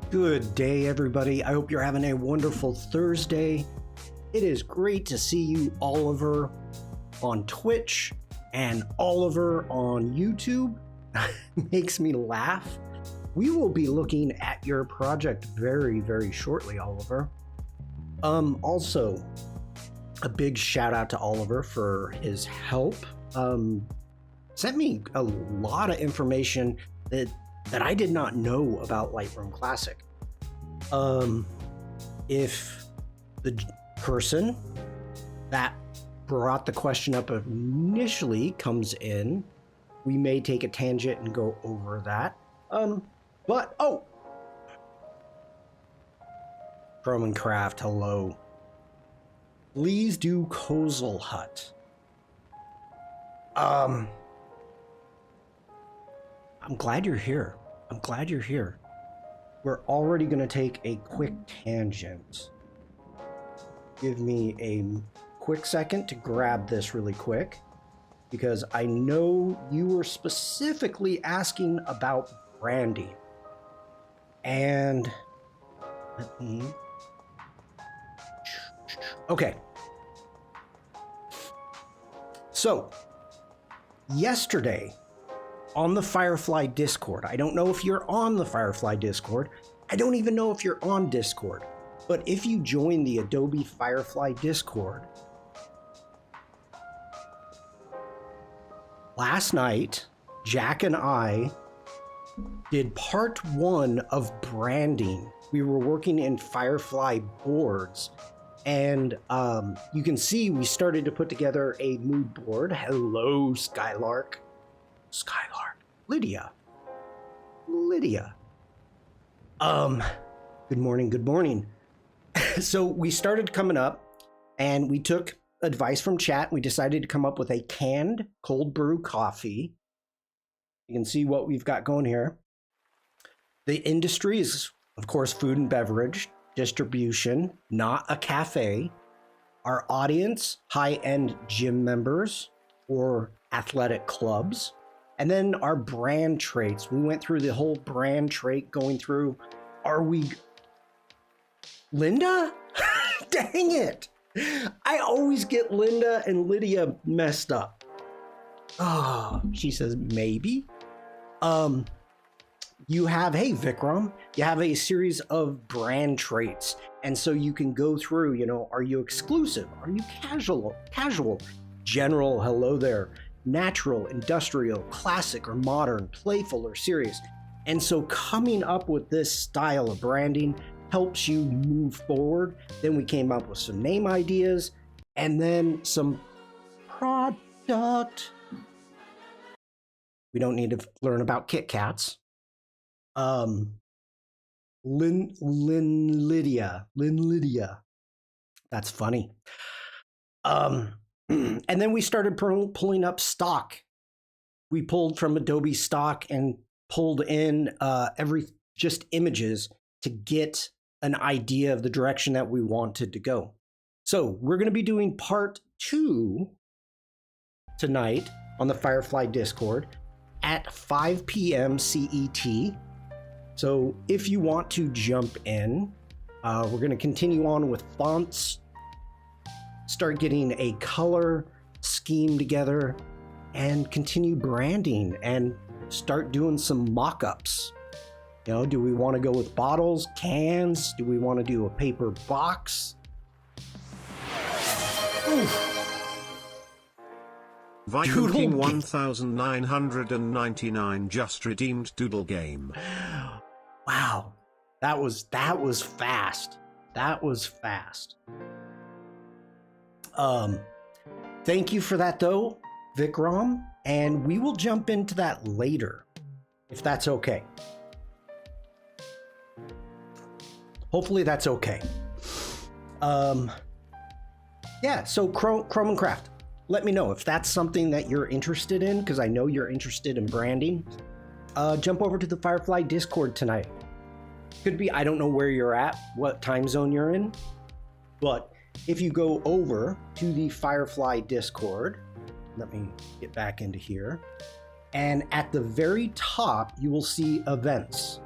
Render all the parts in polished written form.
Good day, everybody. I hope you're having a wonderful Thursday. It is great to see you, Oliver, on Twitch and Oliver on YouTube. Makes me laugh. We will be looking at your project very, very shortly, Oliver. Also, a big shout out to Oliver for his help. Sent me a lot of information that I did not know about Lightroom Classic. If the person that brought the question up initially comes in, we may take a tangent and go over that. Chrome and Craft, hello. Please do Kozel Hut. I'm glad you're here. I'm glad you're here. We're already going to take a quick tangent. Give me a quick second to grab this really quick, because I know you were specifically asking about branding. And let me... Okay. So, yesterday, on the Firefly Discord. I don't know if you're on the Firefly Discord. I don't even know if you're on Discord. But if you join the Adobe Firefly Discord, last night, Jack and I did part 1 of branding. We were working in Firefly boards, and you can see we started to put together a mood board. Hello, Skylark. Lydia. Good morning. So we started coming up, and we took advice from chat. We decided to come up with a canned cold brew coffee. You can see what we've got going here. The industry is, of course, food and beverage distribution, not a cafe. Our audience, high-end gym members or athletic clubs. And then our brand traits. We went through the whole brand trait going through. Are we... Linda? Dang it. I always get Linda and Lydia messed up. Oh, she says maybe. You have, hey Vikram, you have a series of brand traits. And so you can go through, you know, are you exclusive? Are you casual, general, hello there. Natural, industrial, classic or modern, playful or serious. And so coming up with this style of branding helps you move forward. Then we came up with some name ideas and then some product. We don't need to learn about Kit Kats. Lydia. That's funny. And then we started pulling up stock. We pulled from Adobe stock and pulled in just images to get an idea of the direction that we wanted to go. So we're going to be doing part 2 tonight on the Firefly Discord at 5 p.m. CET. So if you want to jump in, we're going to continue on with fonts, start getting a color scheme together, and continue branding and start doing some mock-ups. You know, do we want to go with bottles, cans? Do we want to do a paper box? Viking 1999 just redeemed Doodle Game. Wow, that was fast. That was fast. Thank you for that though, Vikram, and we will jump into that later, if that's okay. Hopefully that's okay. Yeah, so Chrome and Craft, let me know if that's something that you're interested in, because I know you're interested in branding. Jump over to the Firefly Discord tonight. Could be, I don't know where you're at, what time zone you're in, but if you go over to the Firefly Discord, let me get back into here, and at the very top, you will see events.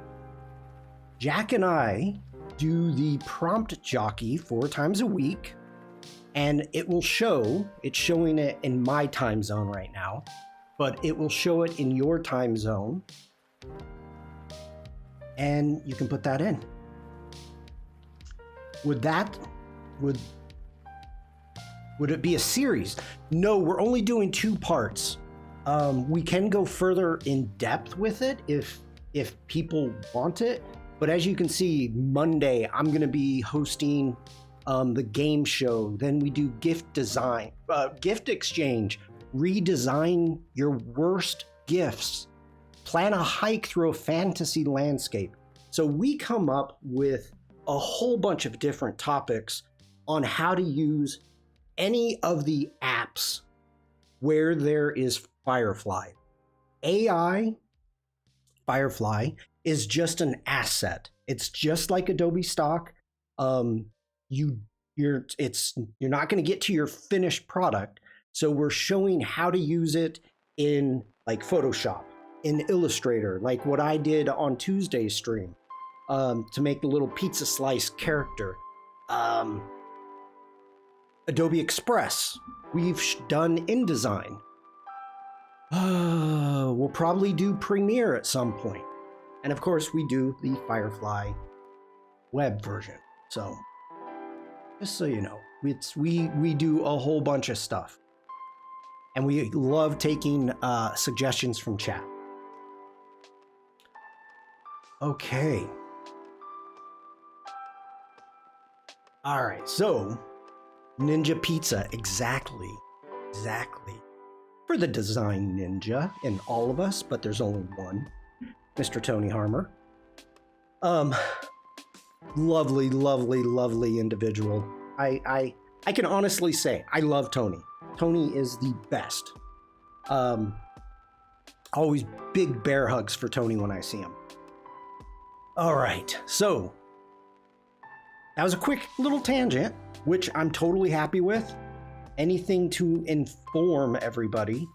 Jack and I do the prompt jockey 4 times a week, and it's showing it in my time zone right now, but it will show it in your time zone, and you can put that in. Would it be a series? No, we're only doing 2 parts. We can go further in depth with it if people want it. But as you can see, Monday, I'm going to be hosting the game show. Then we do gift exchange, redesign your worst gifts, plan a hike through a fantasy landscape. So we come up with a whole bunch of different topics on how to use any of the apps where there is Firefly. AI Firefly is just an asset. It's just like Adobe stock. You're not going to get to your finished product. So we're showing how to use it in like Photoshop, in Illustrator, like what I did on Tuesday's stream, to make the little pizza slice character. Adobe Express, we've done InDesign. We'll probably do Premiere at some point. And of course, we do the Firefly web version. So, just so you know, we do a whole bunch of stuff. And we love taking suggestions from chat. Okay. All right, so Ninja Pizza, exactly. For the design ninja in all of us, but there's only one, Mr. Tony Harmer. Lovely individual. I can honestly say I love Tony. Tony is the best. Always big bear hugs for Tony when I see him. All right, so that was a quick little tangent, which I'm totally happy with. Anything to inform everybody.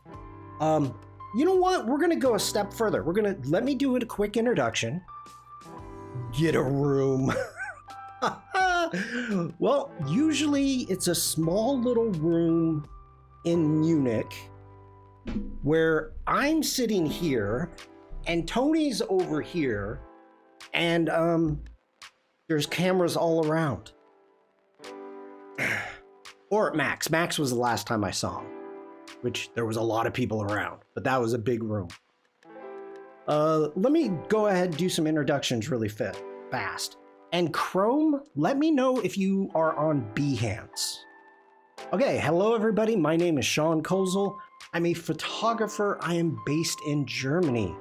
You know what? We're going to go a step further. Let me do a quick introduction. Get a room. Well, usually it's a small little room in Munich where I'm sitting here and Tony's over here, and there's cameras all around. Or Max. Max was the last time I saw him, which there was a lot of people around, but that was a big room. Let me go ahead and do some introductions really fast. And Chrome, let me know if you are on Behance. Okay, hello everybody. My name is Shawn Kozel. I'm a photographer. I am based in Germany.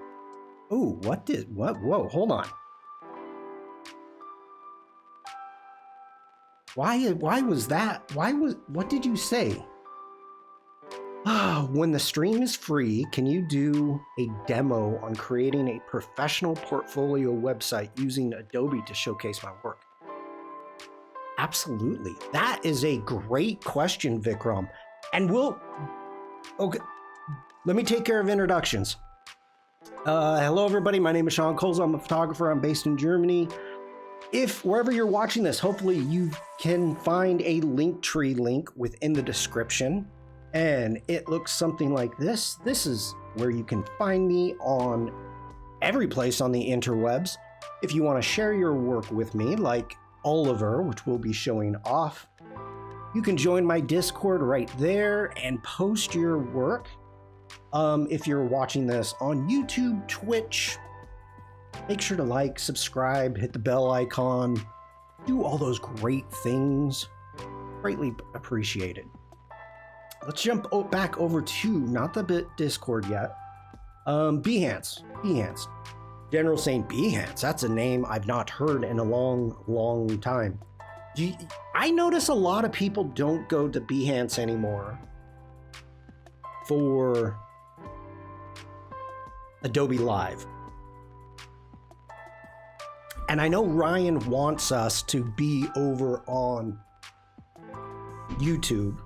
Ooh, what? Whoa, hold on. Why was that? What did you say? When the stream is free, can you do a demo on creating a professional portfolio website using Adobe to showcase my work? Absolutely. That is a great question, Vikram. And okay, let me take care of introductions. Hello, everybody. My name is Shawn Kozel. I'm a photographer. I'm based in Germany. If wherever you're watching this, hopefully you can find a Linktree link within the description. And it looks something like this. This is where you can find me on every place on the interwebs. If you want to share your work with me, like Oliver, which will be showing off, you can join my Discord right there and post your work. If you're watching this on YouTube, Twitch, make sure to like, subscribe, hit the bell icon, do all those great things. Greatly appreciated. Let's jump back over to, not the Discord yet, Behance. General saying Behance, that's a name I've not heard in a long time. I notice a lot of people don't go to Behance anymore for Adobe Live. And I know Ryan wants us to be over on YouTube.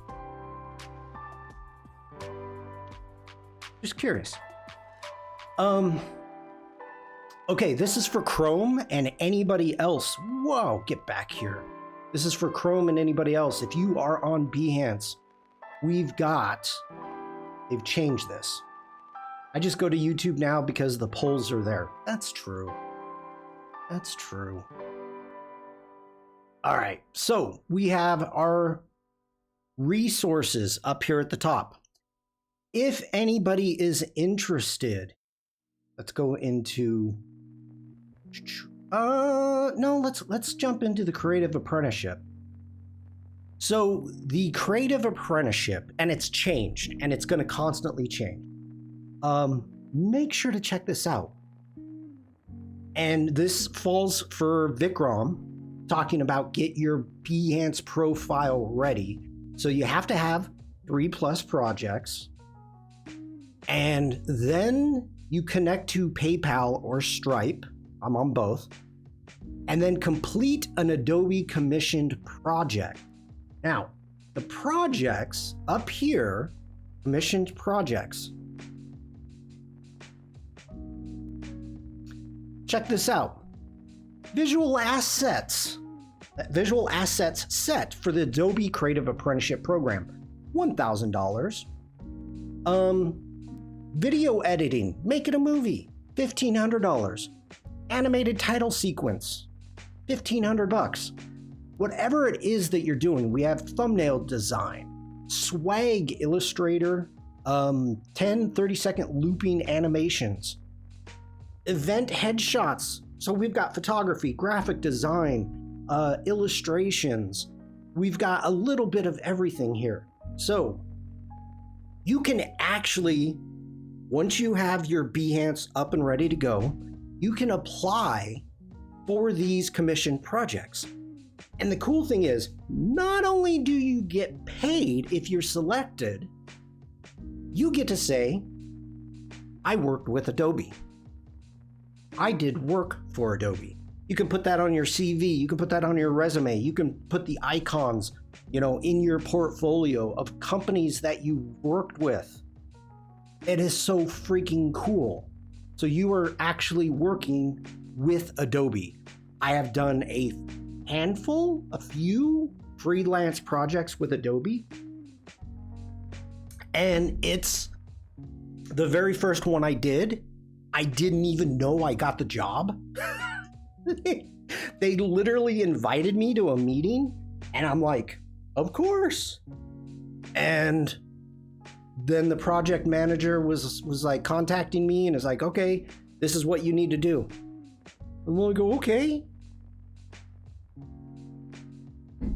Just curious. Okay, this is for Chrome and anybody else. Whoa, get back here. This is for Chrome and anybody else. If you are on Behance, they've changed this. I just go to YouTube now because the polls are there. That's true. That's true. All right, so we have our resources up here at the top. If anybody is interested, let's go into, no, let's jump into the Creative Apprenticeship. So the Creative Apprenticeship, and it's changed, and it's going to constantly change. Make sure to check this out. And this falls for Vikram, talking about get your Behance profile ready. So you have to have 3+ projects, and then you connect to PayPal or Stripe. I'm on both. And then complete an Adobe commissioned project. Now, the projects up here, commissioned projects. Check this out. Visual assets set for the Adobe Creative Apprenticeship Program, $1,000. Video editing, make it a movie, $1,500. Animated title sequence, $1,500. Whatever it is that you're doing, we have thumbnail design, swag illustrator, 30-second looping animations, event headshots. So we've got photography, graphic design, illustrations. We've got a little bit of everything here. So you can actually, once you have your Behance up and ready to go, you can apply for these commissioned projects. And the cool thing is, not only do you get paid if you're selected, you get to say, I worked with Adobe. I did work for Adobe. You can put that on your CV. You can put that on your resume. You can put the icons, in your portfolio of companies that you worked with. It is so freaking cool. So you are actually working with Adobe. I have done a few freelance projects with Adobe. And it's the very first one I did. I didn't even know I got the job. They literally invited me to a meeting, and I'm like, of course. And then the project manager was like contacting me and is like, okay, this is what you need to do. I'm like, okay.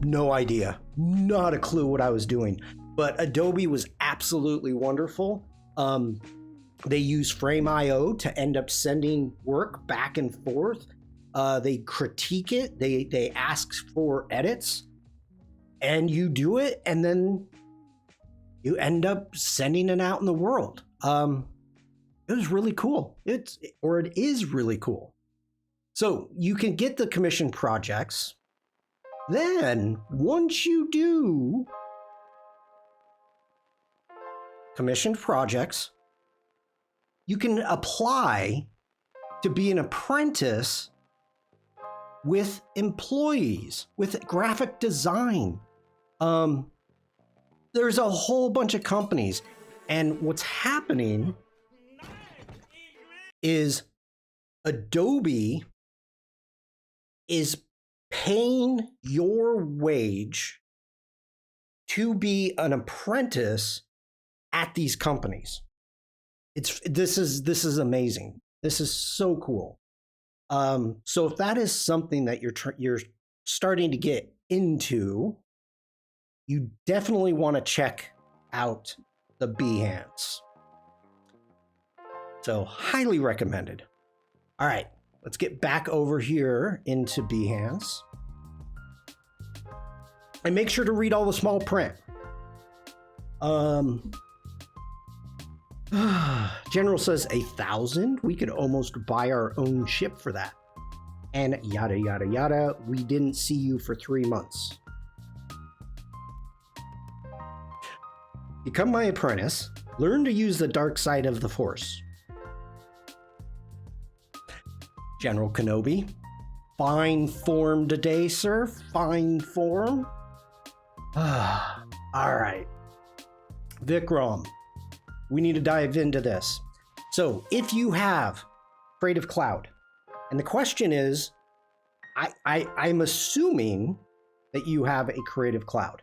No idea. Not a clue what I was doing. But Adobe was absolutely wonderful. They use Frame.io to end up sending work back and forth. They critique it. They ask for edits. And you do it, and then you end up sending it out in the world. It was really cool. It is really cool. So you can get the commission projects. Then once you do commissioned projects, you can apply to be an apprentice with employees, with graphic design. There's a whole bunch of companies, and what's happening is Adobe is paying your wage to be an apprentice at these companies. This is amazing. This is so cool. So if that is something that you're starting to get into, you definitely want to check out the Behance. So highly recommended. All right, let's get back over here into Behance. And make sure to read all the small print. General says 1,000. We could almost buy our own ship for that. And yada, yada, yada. We didn't see you for 3 months. Become my apprentice. Learn to use the dark side of the Force. General Kenobi. Fine form today, sir. Fine form. All right. Vikram, we need to dive into this. So if you have Creative Cloud, and the question is, I'm assuming that you have a Creative Cloud.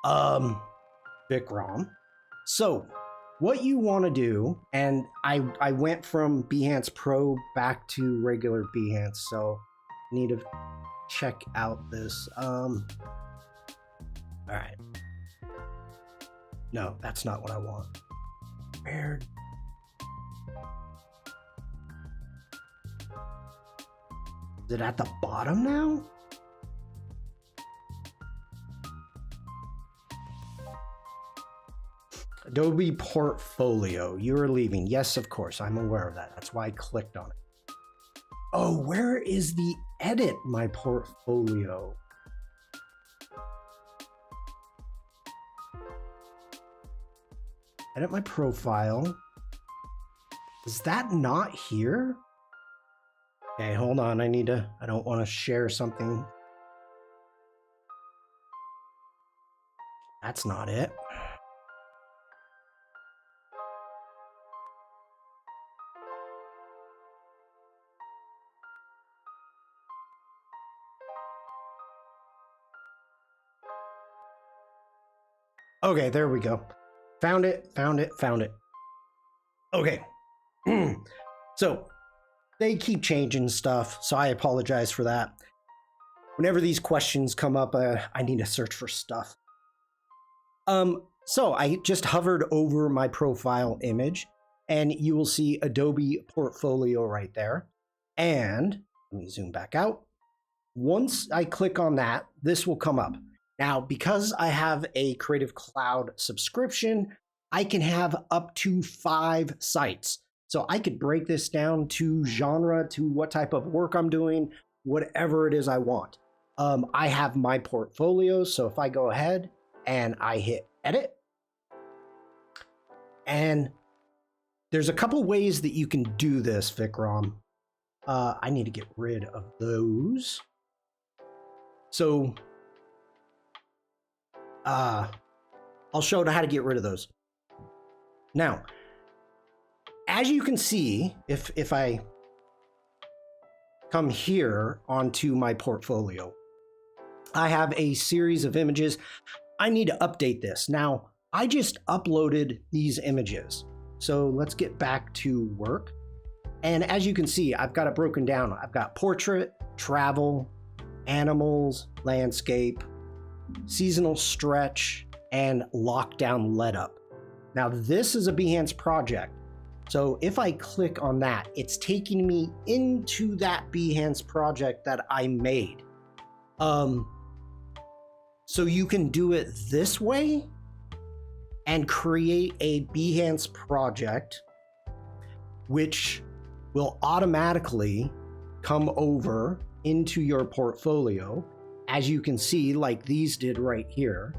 Vikram. So what you want to do, and I went from Behance Pro back to regular Behance, so I need to check out this. All right. No, that's not what I want. Where? Is it at the bottom now? Adobe Portfolio. You're leaving. Yes, of course. I'm aware of that. That's why I clicked on it. Oh, where is the edit my portfolio? Edit my profile. Is that not here? Okay, hold on. I don't want to share something. That's not it. Okay, there we go. Found it. Okay. So they keep changing stuff, so I apologize for that. Whenever these questions come up, I need to search for stuff. So I just hovered over my profile image, and you will see Adobe Portfolio right there. And let me zoom back out. Once I click on that, this will come up. Now, because I have a Creative Cloud subscription, I can have up to 5 sites. So I could break this down to genre, to what type of work I'm doing, whatever it is I want. I have my portfolio, so if I go ahead and I hit edit, and there's a couple ways that you can do this, Vikram. I need to get rid of those. So I'll show you how to get rid of those. Now, as you can see, if I come here onto my portfolio, I have a series of images. I need to update this. Now, I just uploaded these images. So let's get back to work. And as you can see, I've got it broken down. I've got portrait, travel, animals, landscape, seasonal stretch, and lockdown let up. Now this is a Behance project. So if I click on that, it's taking me into that Behance project that I made. So you can do it this way and create a Behance project, which will automatically come over into your portfolio, as you can see, like these did right here.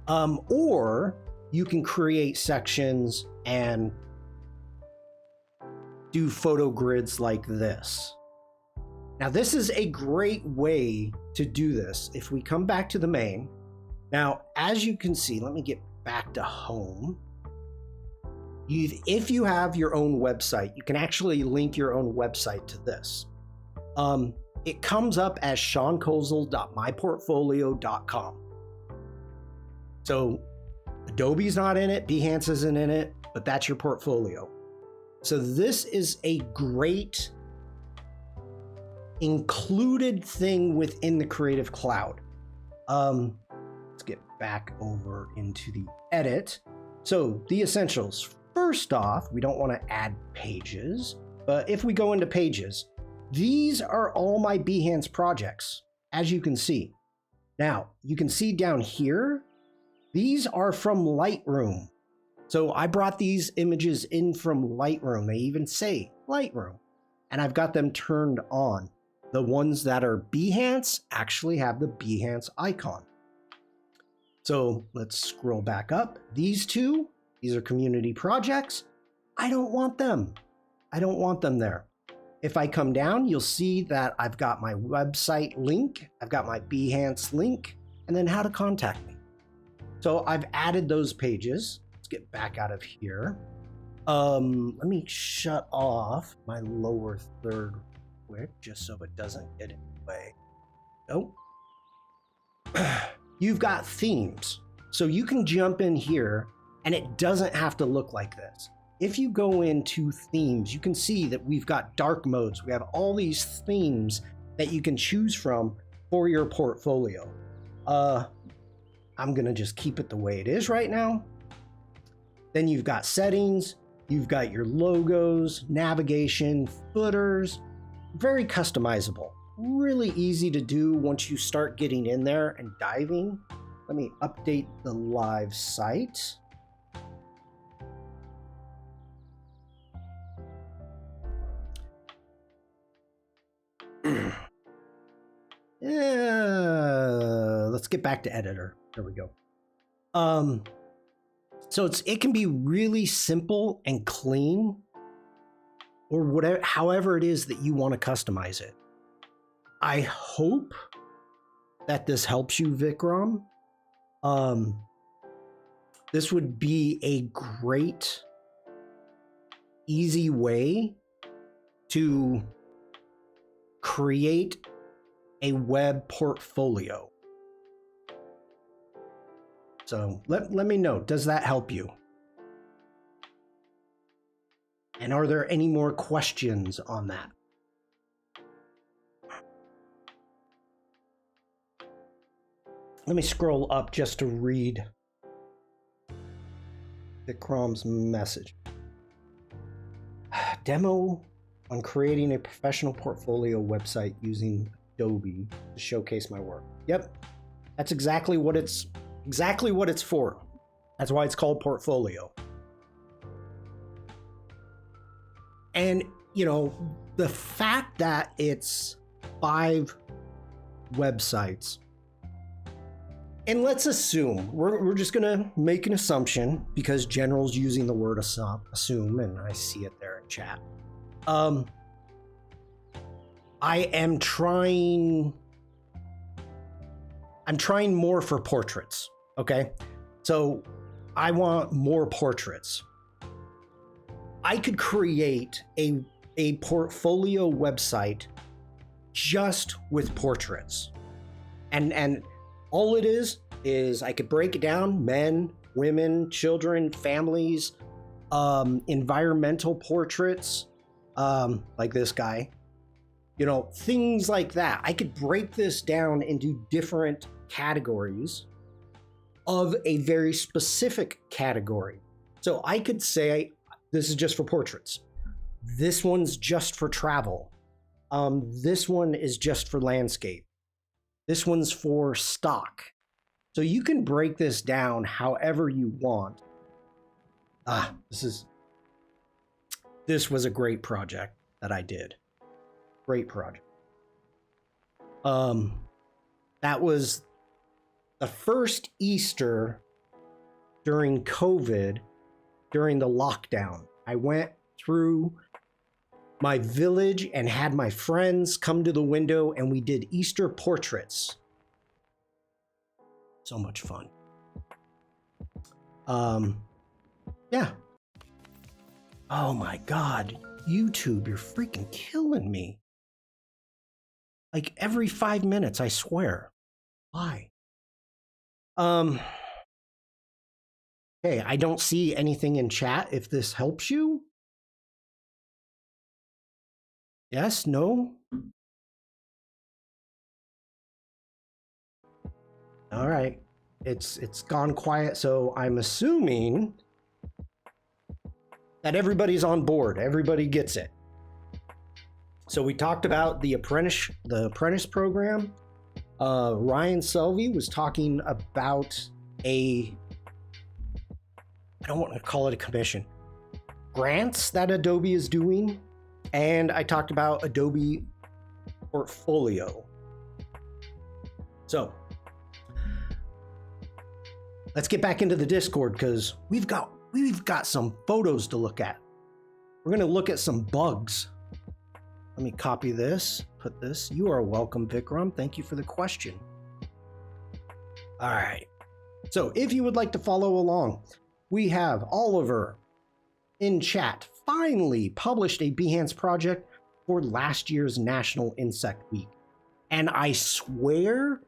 Or you can create sections and do photo grids like this. Now, this is a great way to do this. If we come back to the main, now, as you can see, let me get back to home. If you have your own website, you can actually link your own website to this. It comes up as shawnkozel.myportfolio.com. So Adobe's not in it, Behance isn't in it, but that's your portfolio. So this is a great included thing within the Creative Cloud. Let's get back over into the edit. So the essentials. First off, we don't want to add pages, but if we go into pages, these are all my Behance projects, as you can see. Now, you can see down here, these are from Lightroom. So I brought these images in from Lightroom. They even say Lightroom, and I've got them turned on. The ones that are Behance actually have the Behance icon. So let's scroll back up. These two, these are community projects. I don't want them. I don't want them there. If I come down, you'll see that I've got my website link, I've got my Behance link, and then how to contact me. So I've added those pages. Let's get back out of here. Let me shut off my lower third quick, just so it doesn't get in the way. Nope. You've got themes. So you can jump in here and it doesn't have to look like this. If you go into themes, you can see that we've got dark modes. We have all these themes that you can choose from for your portfolio. I'm gonna just keep it the way it is right now. Then you've got settings, you've got your logos, navigation, footers, very customizable. Really easy to do once you start getting in there and diving. Let me update the live site. Let's get back to editor. There we go. So it can be really simple and clean, or whatever, however it is that you want to customize it. I hope that this helps you, Vikram. This would be a great, easy way to create a web portfolio. So let me know, does that help you? And are there any more questions on that? Let me scroll up just to read Vikram's message. Demo on creating a professional portfolio website using Adobe to showcase my work. Yep, that's exactly what it's for. That's why it's called portfolio. And you know, the fact that it's 5 websites, and let's assume we're just gonna make an assumption because General's using the word assume, and I see it there in chat. I'm trying more for portraits. Okay, so I want more portraits. I could create a portfolio website just with portraits, and all it is I could break it down: men, women, children, families, environmental portraits, like this guy, you know, things like that. I could break this down into different categories of a very specific category. So I could say, this is just for portraits. This one's just for travel. This one is just for landscape. This one's for stock. So you can break this down however you want. This was a great project that I did. Great project. That was the first Easter during COVID, during the lockdown. I went through my village and had my friends come to the window and we did Easter portraits. So much fun. Yeah. Oh my God, YouTube, you're freaking killing me. Like every 5 minutes, I swear. Why? Hey, I don't see anything in chat if this helps you. Yes, no? All right. It's gone quiet, so I'm assuming that everybody's on board. Everybody gets it. So we talked about the apprentice program. Ryan Selvey was talking about I don't want to call it a commission, grants that Adobe is doing. And I talked about Adobe Portfolio. So let's get back into the Discord because we've got some photos to look at. We're going to look at some bugs. Let me copy this, put this. You are welcome, Vikram. Thank you for the question. All right. So if you would like to follow along, we have Oliver in chat finally published a Behance project for last year's National Insect Week. And I swear,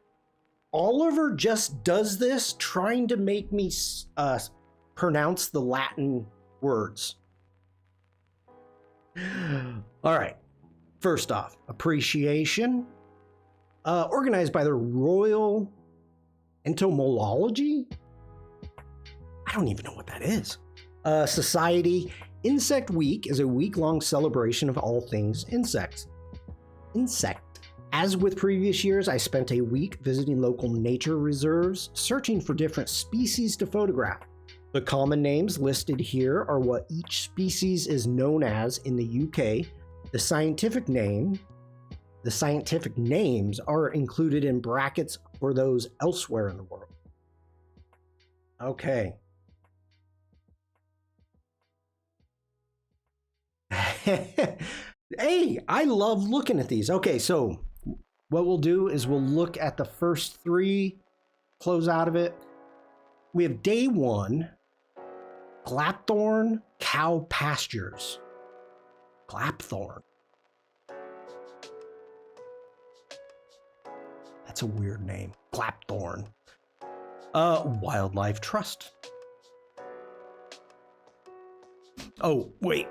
Oliver just does this trying to make me pronounce the Latin words. All right. First off, appreciation. Organized by the Royal Entomology? I don't even know what that is. Society. Insect Week is a week-long celebration of all things insects. As with previous years, I spent a week visiting local nature reserves, searching for different species to photograph. The common names listed here are what each species is known as in the UK. The scientific names are included in brackets for those elsewhere in the world. Okay. Hey, I love looking at these. Okay, so what we'll do is we'll look at the first three, close out of it. We have day one, Glapthorn cow pastures. Glapthorn. That's a weird name. Glapthorn. Wildlife Trust. Oh, wait.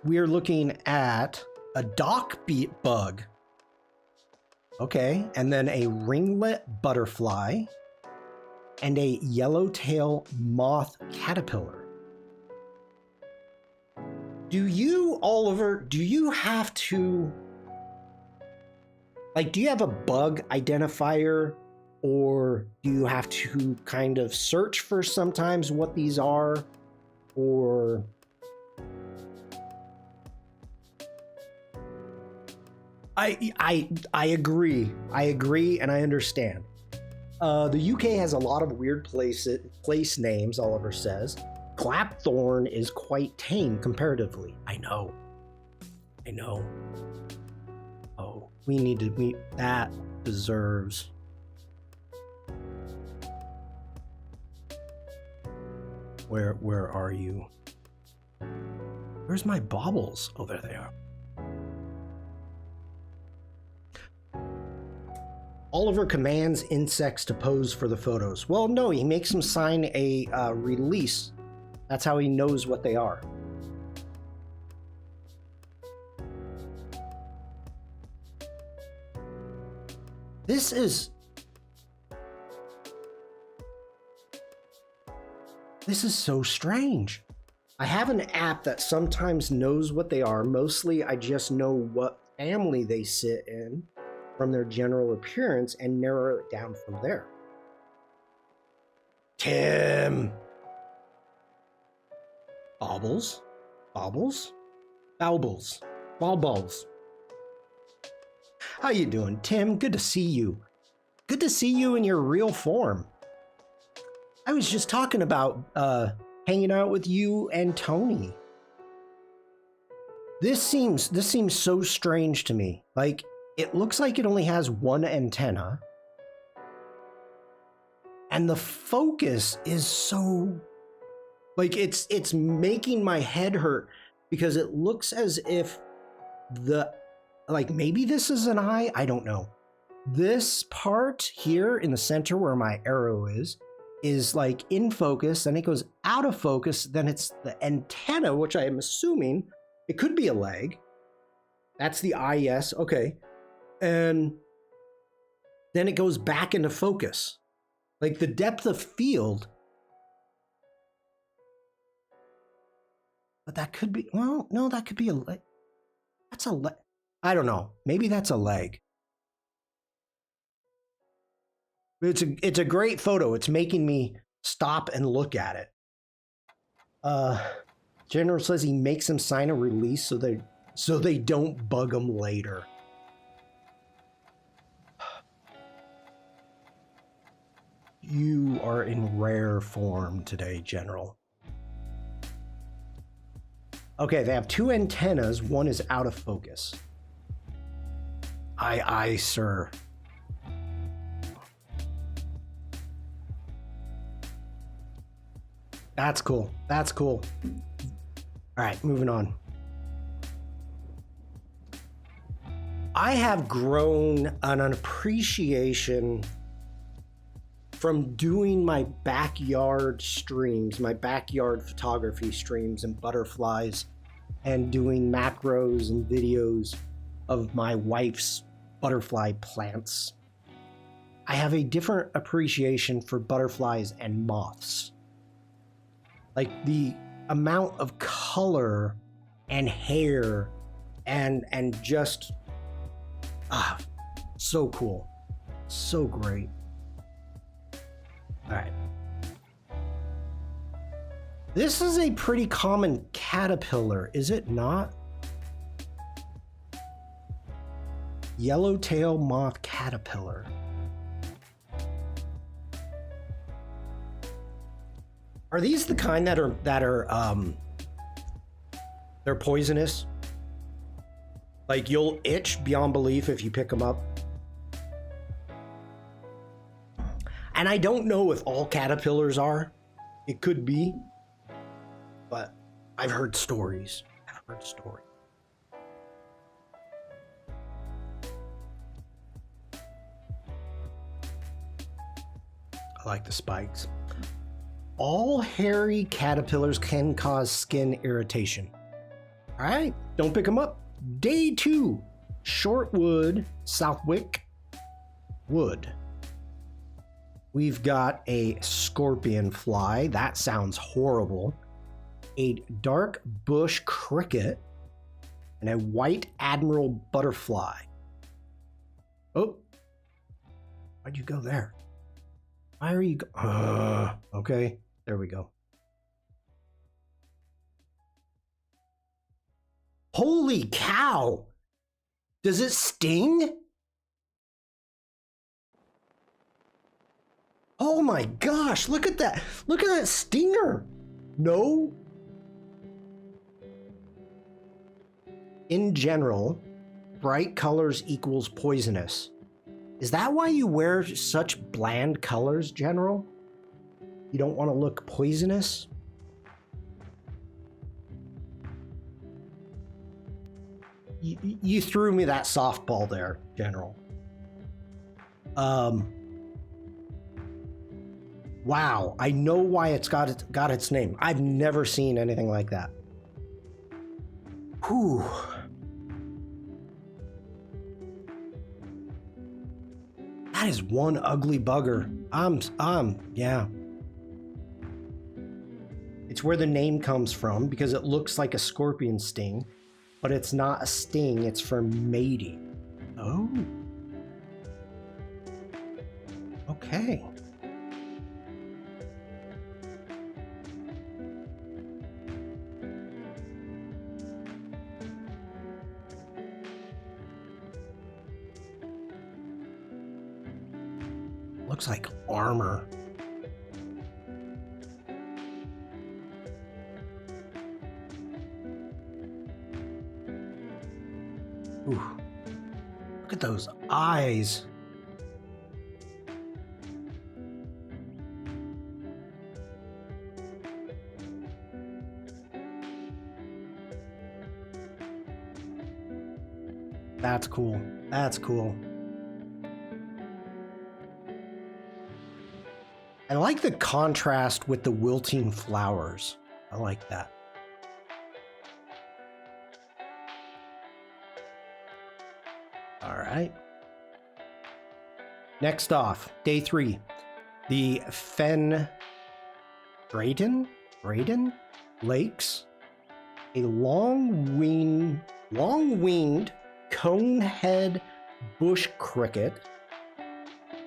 We are looking at a dock bug. Okay, and then a ringlet butterfly and a yellowtail moth caterpillar. Do you, Oliver, do you have to, do you have a bug identifier, or do you have to kind of search for sometimes what these are, or... I agree. I agree, and I understand. The UK has a lot of weird place names, Oliver says. Glapthorn is quite tame comparatively. I know. Oh, that deserves. Where are you? Where's my baubles? Oh, there they are. Oliver commands insects to pose for the photos. Well, no, he makes them sign a release. That's how he knows what they are. This is so strange. I have an app that sometimes knows what they are. Mostly, I just know what family they sit in from their general appearance and narrow it down from there. Tim. Baubles. How you doing, Tim? Good to see you. Good to see you in your real form. I was just talking about hanging out with you and Tony. This seems so strange to me. It looks like it only has one antenna. And the focus is so... it's making my head hurt because it looks as if maybe this is an eye? I don't know. This part here in the center where my arrow is in focus, then it goes out of focus, then it's the antenna, which I am assuming it could be a leg. That's the eye, yes, okay. And then it goes back into focus. The depth of field. But that could be, well, no, that could be a leg. That's a leg. I don't know. Maybe that's a leg. It's a great photo. It's making me stop and look at it. General says he makes them sign a release so they don't bug them later. You are in rare form today, General. Okay, they have two antennas. One is out of focus. Aye, sir. That's cool. That's cool. All right, moving on. I have grown an appreciation from doing my backyard streams, my backyard photography streams and butterflies, and doing macros and videos of my wife's butterfly plants. I have a different appreciation for butterflies and moths. Like the amount of color and hair and just so cool. So great. All right. This is a pretty common caterpillar, is it not? Yellowtail moth caterpillar. Are these the kind that are they're poisonous? Like you'll itch beyond belief if you pick them up. And I don't know if all caterpillars are. It could be. But I've heard stories. I like the spikes. All hairy caterpillars can cause skin irritation. All right, don't pick them up. Day 2, Shortwood, Southwick wood. We've got a scorpion fly. That sounds horrible. A dark bush cricket and a white admiral butterfly. Oh, why'd you go there? Why are you okay, there we go. Holy cow! Does it sting? Oh my gosh, look at that. Look at that stinger. No. In general, bright colors equals poisonous. Is that why you wear such bland colors, General? You don't want to look poisonous? You threw me that softball there, General. Wow, I know why it's got its name. I've never seen anything like that. Whew. That is one ugly bugger. Yeah. It's where the name comes from because it looks like a scorpion sting, but it's not a sting, it's for mating. Oh. Okay. Looks like armor. Ooh. Look at those eyes. That's cool. That's cool. I like the contrast with the wilting flowers. I like that. All right. Next off, day 3, the Braden Lakes, a long-winged conehead bush cricket,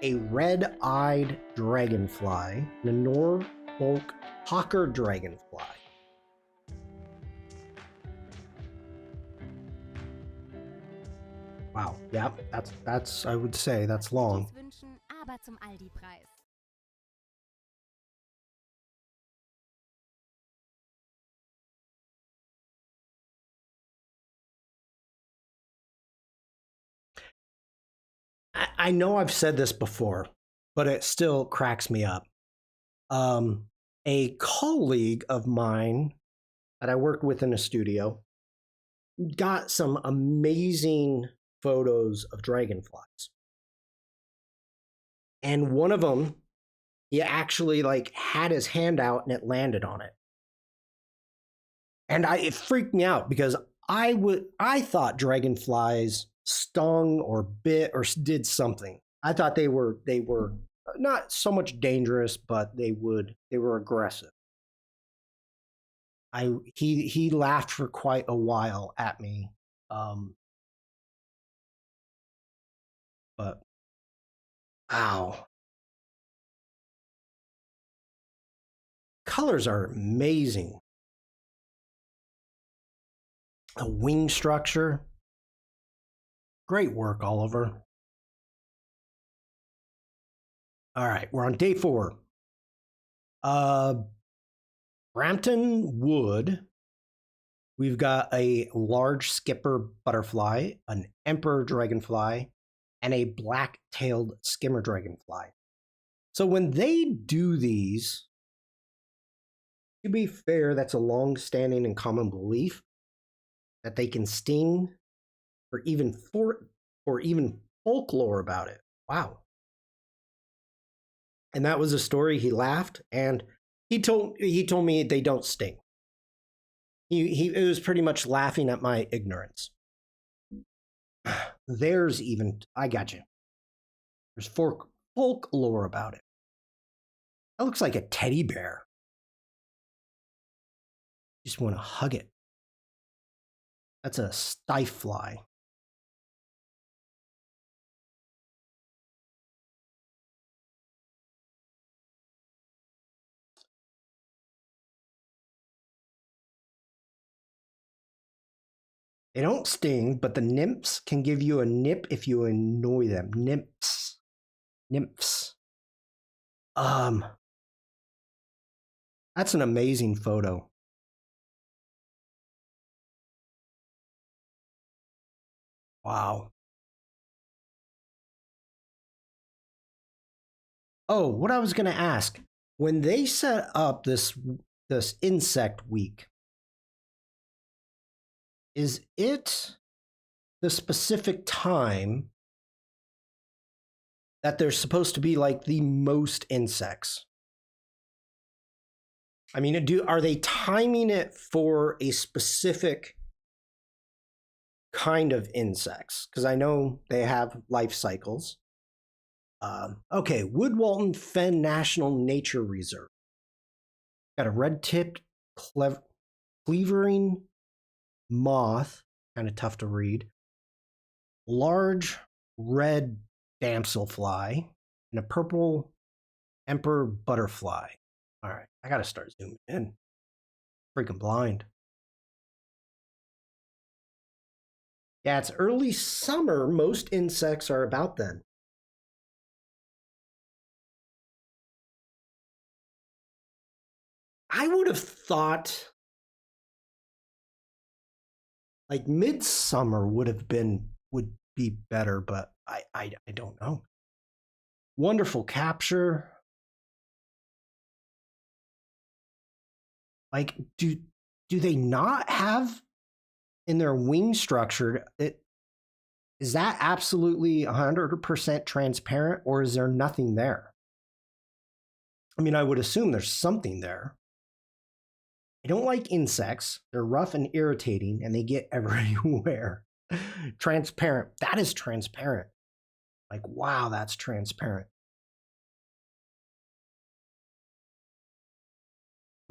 a red-eyed dragonfly, and a Norfolk hawker dragonfly. Wow, yeah, that's I would say that's long. I know I've said this before, but it still cracks me up. A colleague of mine that I worked with in a studio got some amazing photos of dragonflies. And one of them, he actually like had his hand out and it landed on it. And it freaked me out because I thought dragonflies stung or bit or did something. I thought they were not so much dangerous, but they were aggressive. He laughed for quite a while at me, but wow, colors are amazing. The wing structure, great work, Oliver. All right, we're on day 4. Brampton Wood. We've got a large skipper butterfly, an emperor dragonfly, and a black-tailed skimmer dragonfly. So when they do these, to be fair, that's a long-standing and common belief that they can sting, or even folklore about it. Wow. And that was a story. He laughed, and he told me they don't sting. He was pretty much laughing at my ignorance. There's even, I got you. There's folklore about it. That looks like a teddy bear. Just want to hug it. That's a stife fly. They don't sting, but the nymphs can give you a nip if you annoy them. Nymphs. That's an amazing photo. Wow. Oh, what I was going to ask. When they set up this insect week, is it the specific time that there's supposed to be like the most insects? I mean, are they timing it for a specific kind of insects? Because I know they have life cycles. Okay, Woodwalton Fen National Nature Reserve. Got a red-tipped cleavering moth, kind of tough to read. Large red damselfly and a purple emperor butterfly. All right, I gotta start zooming in. Freaking blind. Yeah, it's early summer. Most insects are about then. I would have thought like midsummer would be better, but I don't know. Wonderful capture. Like, do they not have in their wing structure is that absolutely 100% transparent, or is there nothing there? I mean, I would assume there's something there. I don't like insects. They're rough and irritating, and they get everywhere. Transparent. That is transparent. Like, wow, that's transparent.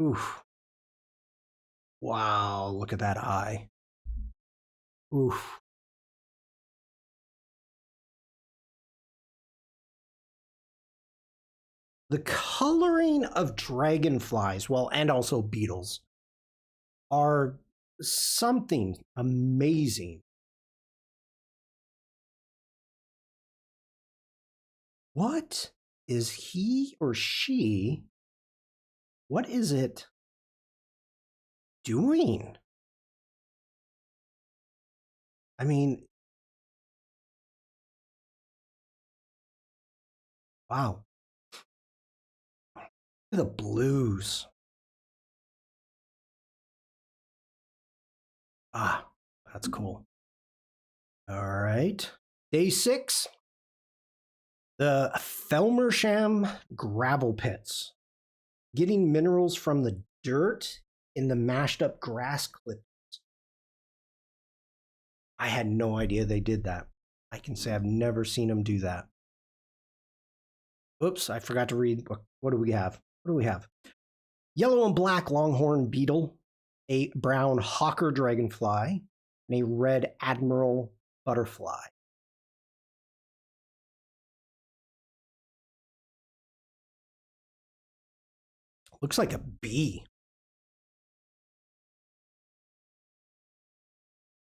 Oof. Wow, look at that eye. Oof. The coloring of dragonflies, well, and also beetles, are something amazing. What is he or she? What is it doing? I mean, Wow. Look at the blues. Ah, that's cool. All right. Day 6. The Felmersham gravel pits. Getting minerals from the dirt in the mashed up grass clippings. I had no idea they did that. I can say I've never seen them do that. Oops, I forgot to read. What do we have? What do we have? Yellow and black longhorn beetle, a brown hawker dragonfly, and a red admiral butterfly. Looks like a bee.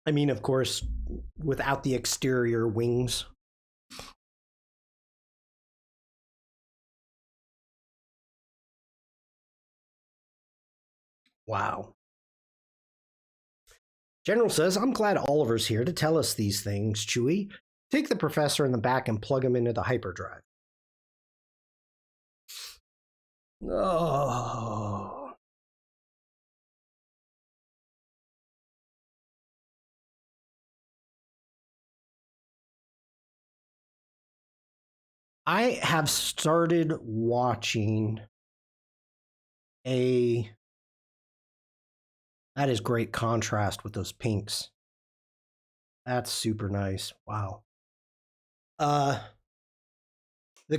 I mean, of course, without the exterior wings. Wow. General says, I'm glad Oliver's here to tell us these things, Chewie. Take the professor in the back and plug him into the hyperdrive. Oh. I have started watching that is great contrast with those pinks. That's super nice. Wow. The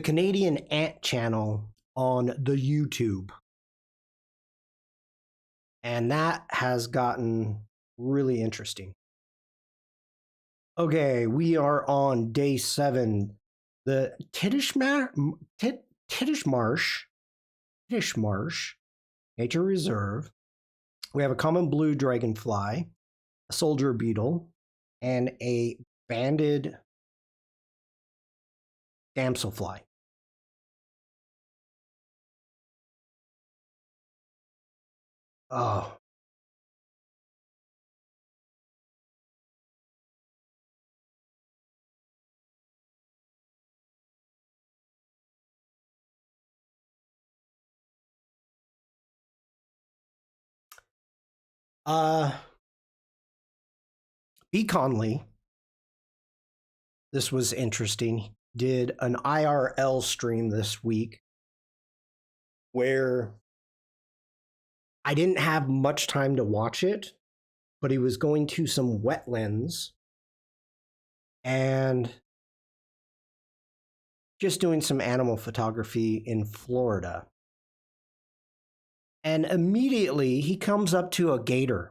Canadian Ant channel on the YouTube. And that has gotten really interesting. Okay, we are on day 7. The Tittishmarsh Nature Reserve. We have a common blue dragonfly, a soldier beetle, and a banded damselfly. Oh. B. Conley, this was interesting, did an IRL stream this week where I didn't have much time to watch it, but he was going to some wetlands and just doing some animal photography in Florida. And immediately he comes up to a gator.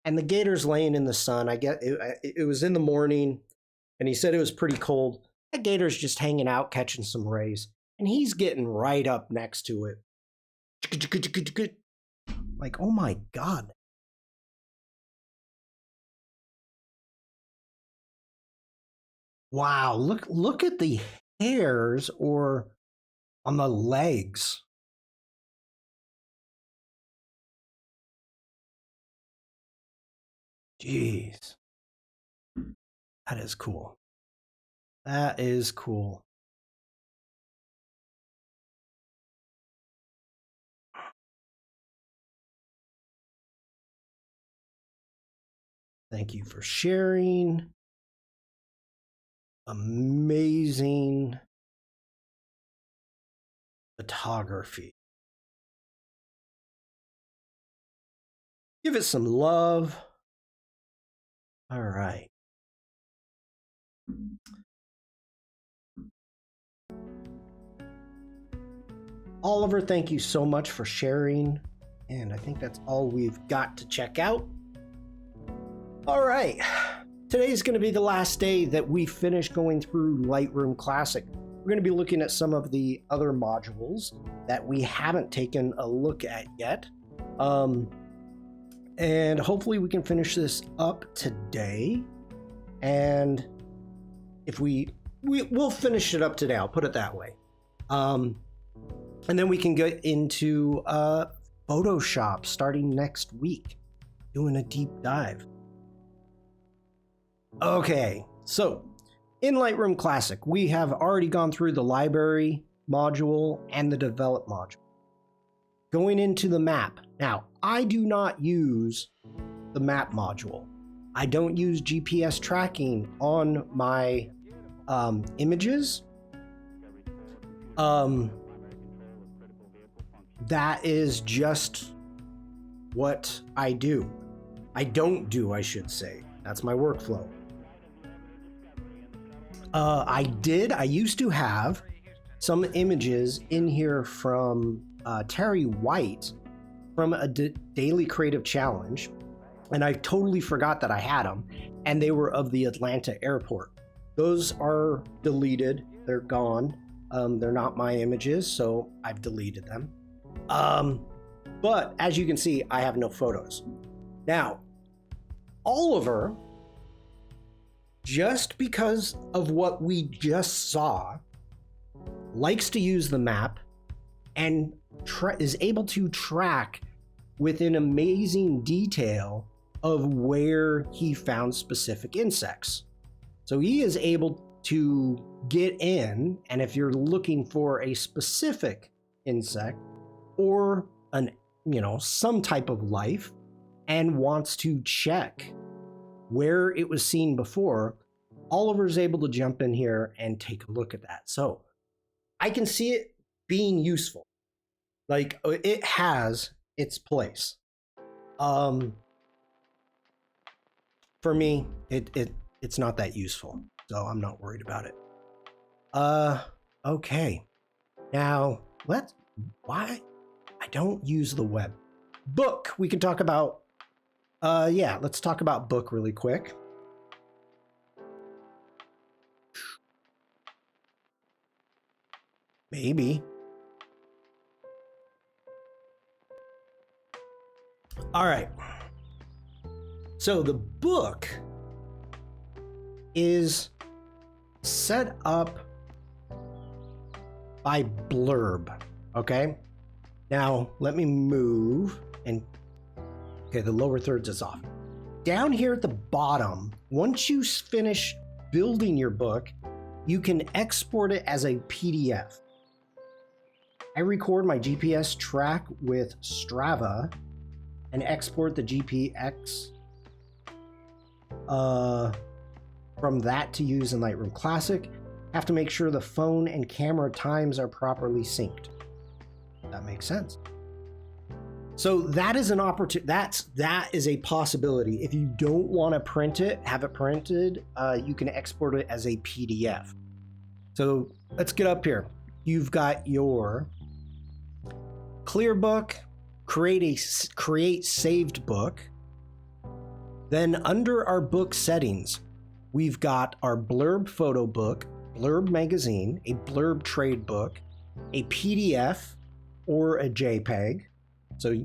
And the gator's laying in the sun. I get it was in the morning, and he said it was pretty cold. That gator's just hanging out, catching some rays. And he's getting right up next to it. Like, oh my God. Wow, look at the hairs or on the legs. Jeez. That is cool. That is cool. Thank you for sharing. Amazing photography. Give it some love. All right. Oliver, thank you so much for sharing. And I think that's all we've got to check out. All right. Today's going to be the last day that we finish going through Lightroom Classic. We're going to be looking at some of the other modules that we haven't taken a look at yet. And hopefully we can finish this up today. And if we'll finish it up today, I'll put it that way. And then we can get into Photoshop starting next week, doing a deep dive. Okay, so in Lightroom Classic, we have already gone through the library module and the develop module. Going into the map. Now, I do not use the map module. I don't use GPS tracking on my images. That is just what I do. I don't do, I should say. That's my workflow. I used to have some images in here from Terry White from a daily creative challenge, and I totally forgot that I had them, and they were of the Atlanta airport. Those are deleted. They're gone. They're not my images, so I've deleted them. But as you can see, I have no photos. Now, Oliver, just because of what we just saw, likes to use the map and is able to track with an amazing detail of where he found specific insects. So he is able to get in, and if you're looking for a specific insect or some type of life and wants to check where it was seen before, Oliver's able to jump in here and take a look at that. So I can see it being useful. Like, it has its place. For me, it's not that useful, so I'm not worried about it. Okay. Now, why I don't use the web. Book, we can talk about, let's talk about book really quick. Maybe. All right. So the book is set up by Blurb, okay? Now, let me move and, okay, the lower thirds is off. Down here at the bottom, once you finish building your book, you can export it as a PDF. I record my GPS track with Strava and export the GPX from that to use in Lightroom Classic. Have to make sure the phone and camera times are properly synced. That makes sense. So that is an opportunity. That is a possibility. If you don't want to print it, have it printed, you can export it as a PDF. So let's get up here. You've got your clear book, create saved book. Then under our book settings, we've got our Blurb photo book, Blurb magazine, a Blurb trade book, a PDF, or a JPEG. So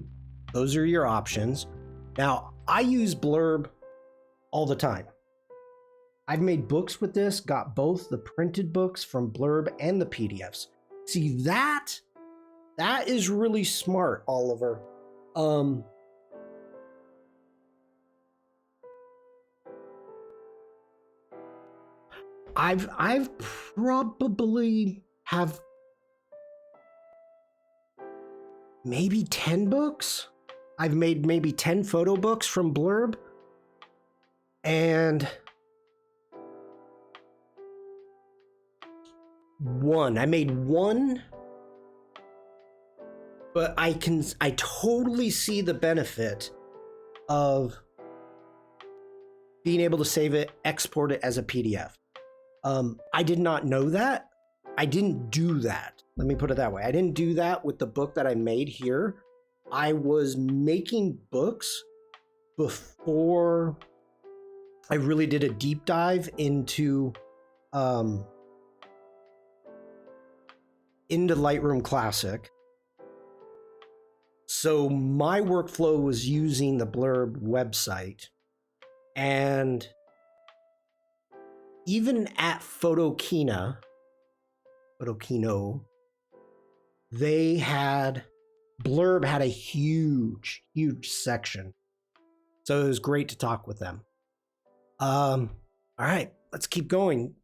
those are your options. Now, I use Blurb all the time. I've made books with this, got both the printed books from Blurb and the PDFs. See, that is really smart, Oliver. I've probably have maybe 10 books. I've made maybe 10 photo books from Blurb. And I made one, but I totally see the benefit of being able to save it, export it as a PDF. I did not know that. I didn't do that. Let me put it that way. I didn't do that with the book that I made here. I was making books before I really did a deep dive into Lightroom Classic. So my workflow was using the Blurb website, and even at Photokino, Blurb had a huge section. So it was great to talk with them. All right, let's keep going.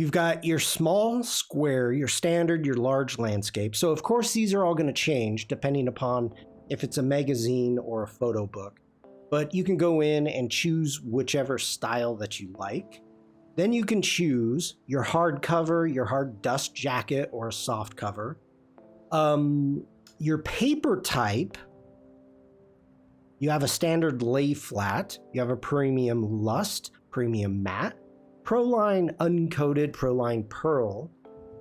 You've got your small square, your standard, your large landscape. So of course these are all going to change depending upon if it's a magazine or a photo book. But you can go in and choose whichever style that you like. Then you can choose your hard cover, your hard dust jacket, or a soft cover. Your paper type, you have a standard lay flat, you have a premium lust, premium matte, Proline uncoated, Proline pearl,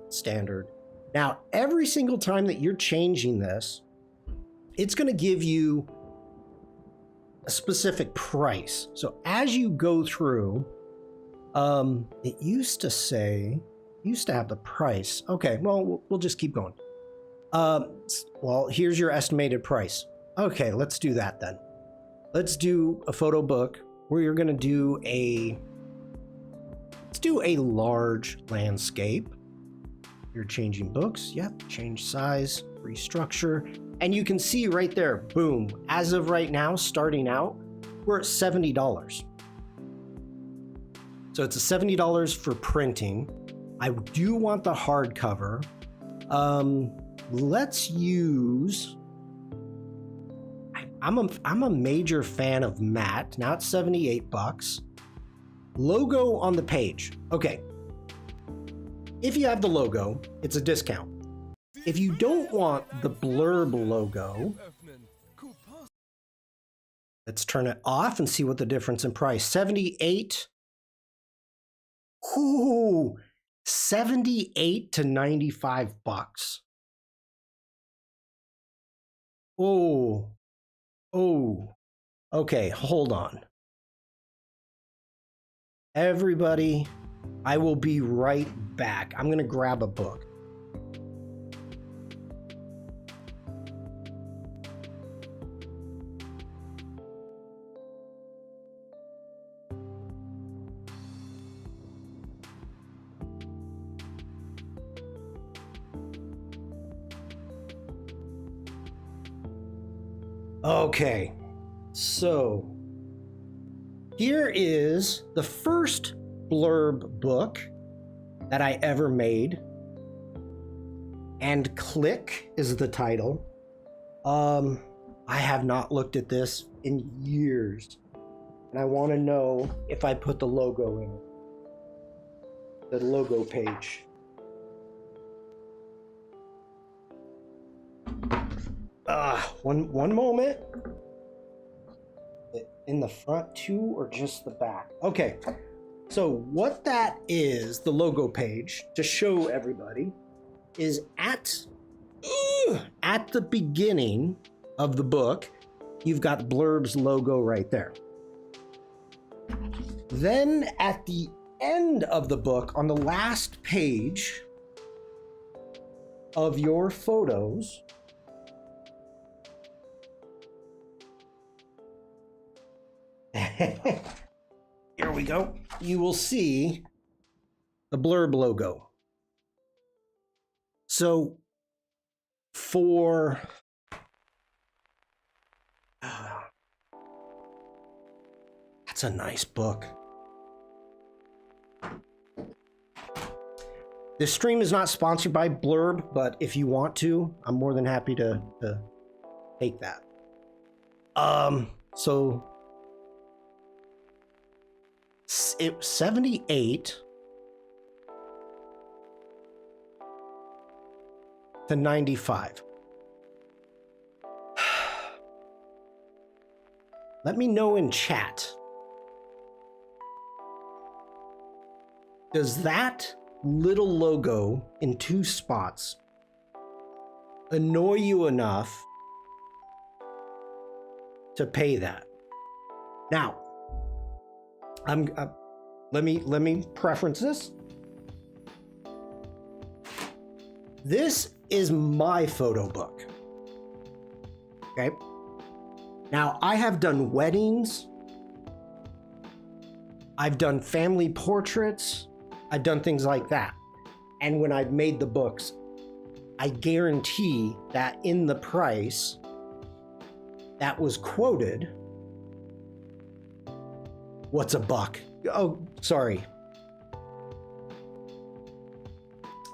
standard. Now, every single time that you're changing this, it's going to give you a specific price. So as you go through, it used to have the price. Okay, well, we'll just keep going. Well, here's your estimated price. Okay, let's do that then. Let's do a photo book where you're going to do let's do a large landscape. You're changing books. Yep, change size, restructure. And you can see right there, boom, as of right now, starting out, we're at $70. So it's a $70 for printing. I do want the hardcover. Let's use, I'm a major fan of matte. Now it's $78. Logo on the page. Okay. If you have the logo, it's a discount. If you don't want the blurb logo, let's turn it off and see what the difference in price. 78. Ooh, 78 to $95. Oh, okay, hold on. Everybody, I will be right back. I'm gonna grab a book. Okay, so here is the first blurb book that I ever made, and Click is the title. I have not looked at this in years, and I want to know if I put the logo in it, the logo page. One moment. In the front too, or just the back? Okay, so what that is, the logo page, to show everybody, is at the beginning of the book, you've got Blurb's logo right there. Then at the end of the book, on the last page of your photos, here we go. You will see the Blurb logo. So for that's a nice book. This stream is not sponsored by Blurb, but if you want to, I'm more than happy to take that. So it was 78 to 95. Let me know in chat. Does that little logo in 2 spots annoy you enough to pay that? Now, let me preference this. This is my photo book. Okay. Now, I have done weddings. I've done family portraits. I've done things like that. And when I've made the books, I guarantee that in the price that was quoted, what's a buck? Oh, sorry.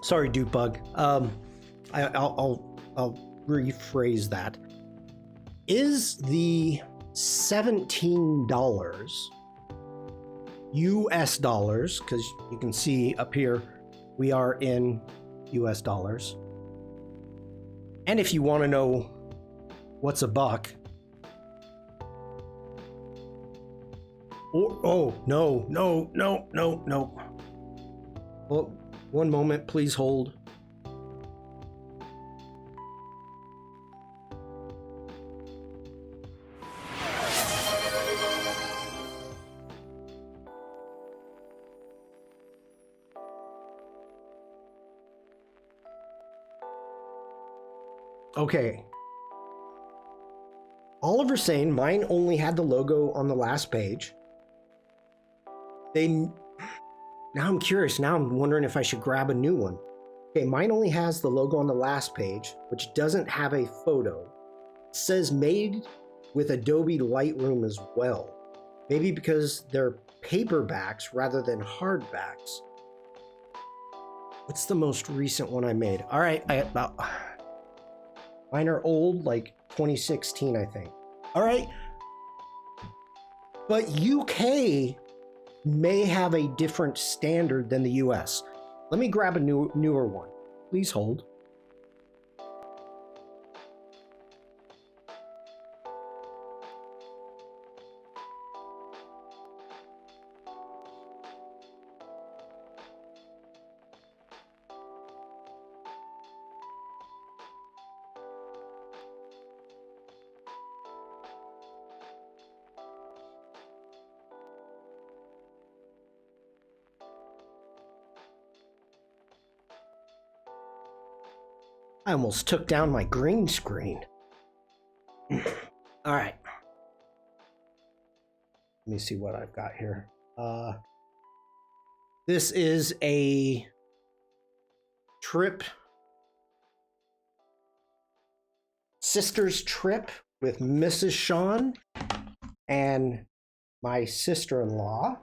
Sorry, Dupebug. I'll rephrase that. Is the $17 US dollars, because you can see up here we are in US dollars. And if you want to know what's a buck, oh, no. Well, one moment, please hold. Okay. Oliver's saying mine only had the logo on the last page. Now I'm curious. Now I'm wondering if I should grab a new one. Okay, mine only has the logo on the last page, which doesn't have a photo. It says made with Adobe Lightroom as well. Maybe because they're paperbacks rather than hardbacks. What's the most recent one I made? All right, mine are old, like 2016, I think. All right. But UK may have a different standard than the US. Let me grab a newer one. Please hold. I almost took down my green screen. All right. Let me see what I've got here. This is a trip, sister's trip with Mrs. Shawn and my sister-in-law.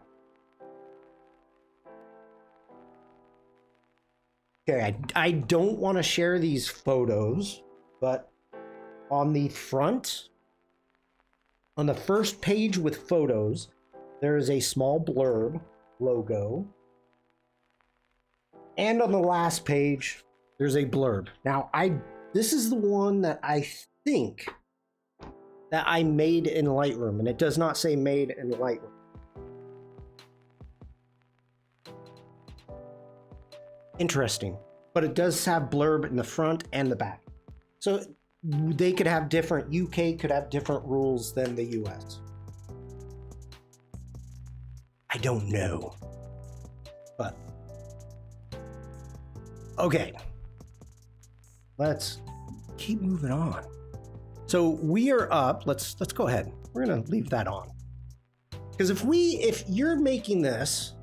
Okay, I don't want to share these photos, but on the front, on the first page with photos, there is a small blurb logo. And on the last page, there's a blurb. Now, this is the one that I think that I made in Lightroom, and it does not say made in Lightroom. Interesting, but it does have blurb in the front and the back. So they could have different, UK could have different rules than the US. I don't know, but okay. Let's keep moving on. So we are up, let's go ahead. We're gonna leave that on. Because if you're making this,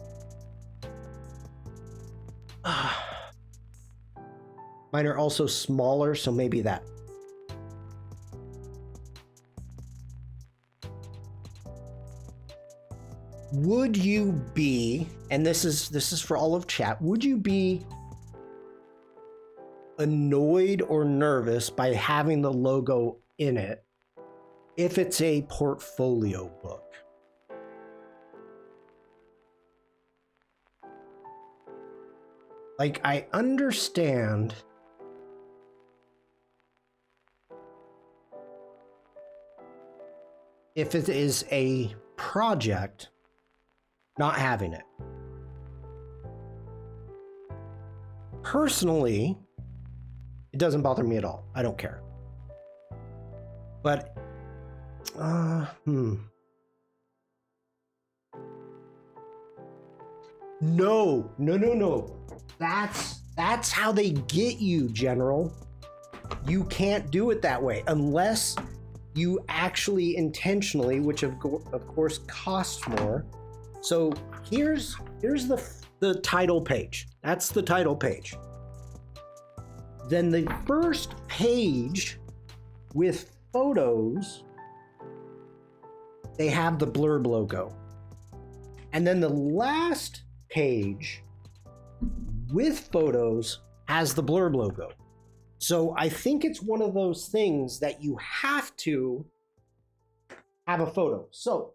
mine are also smaller, so maybe that. Would you be, and this is for all of chat, would you be annoyed or nervous by having the logo in it if it's a portfolio book? Like, I understand if it is a project, not having it. Personally, it doesn't bother me at all. I don't care. But, No. That's how they get you, General. You can't do it that way unless you actually intentionally, which of course costs more. So here's the title page. That's the title page. Then the first page with photos, they have the blurb logo. And then the last page with photos has the blurb logo. So I think it's one of those things that you have to have a photo. So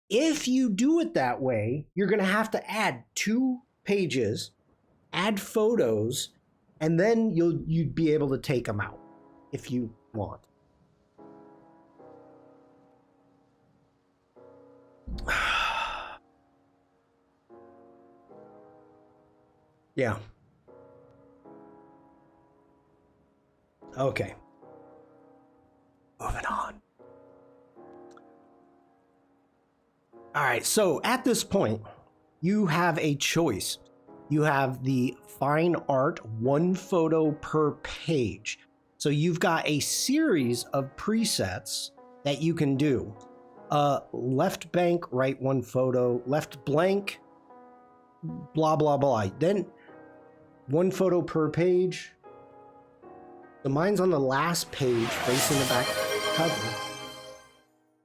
if you do it that way, you're going to have to add 2 pages, add photos, and then you'd be able to take them out if you want. Yeah. Okay. Moving on. All right, so at this point, you have a choice. You have the fine art 1 photo per page. So you've got a series of presets that you can do. Left blank, right 1 photo, left blank, blah, blah, blah. Then 1 photo per page. So mine's on the last page, facing the back cover.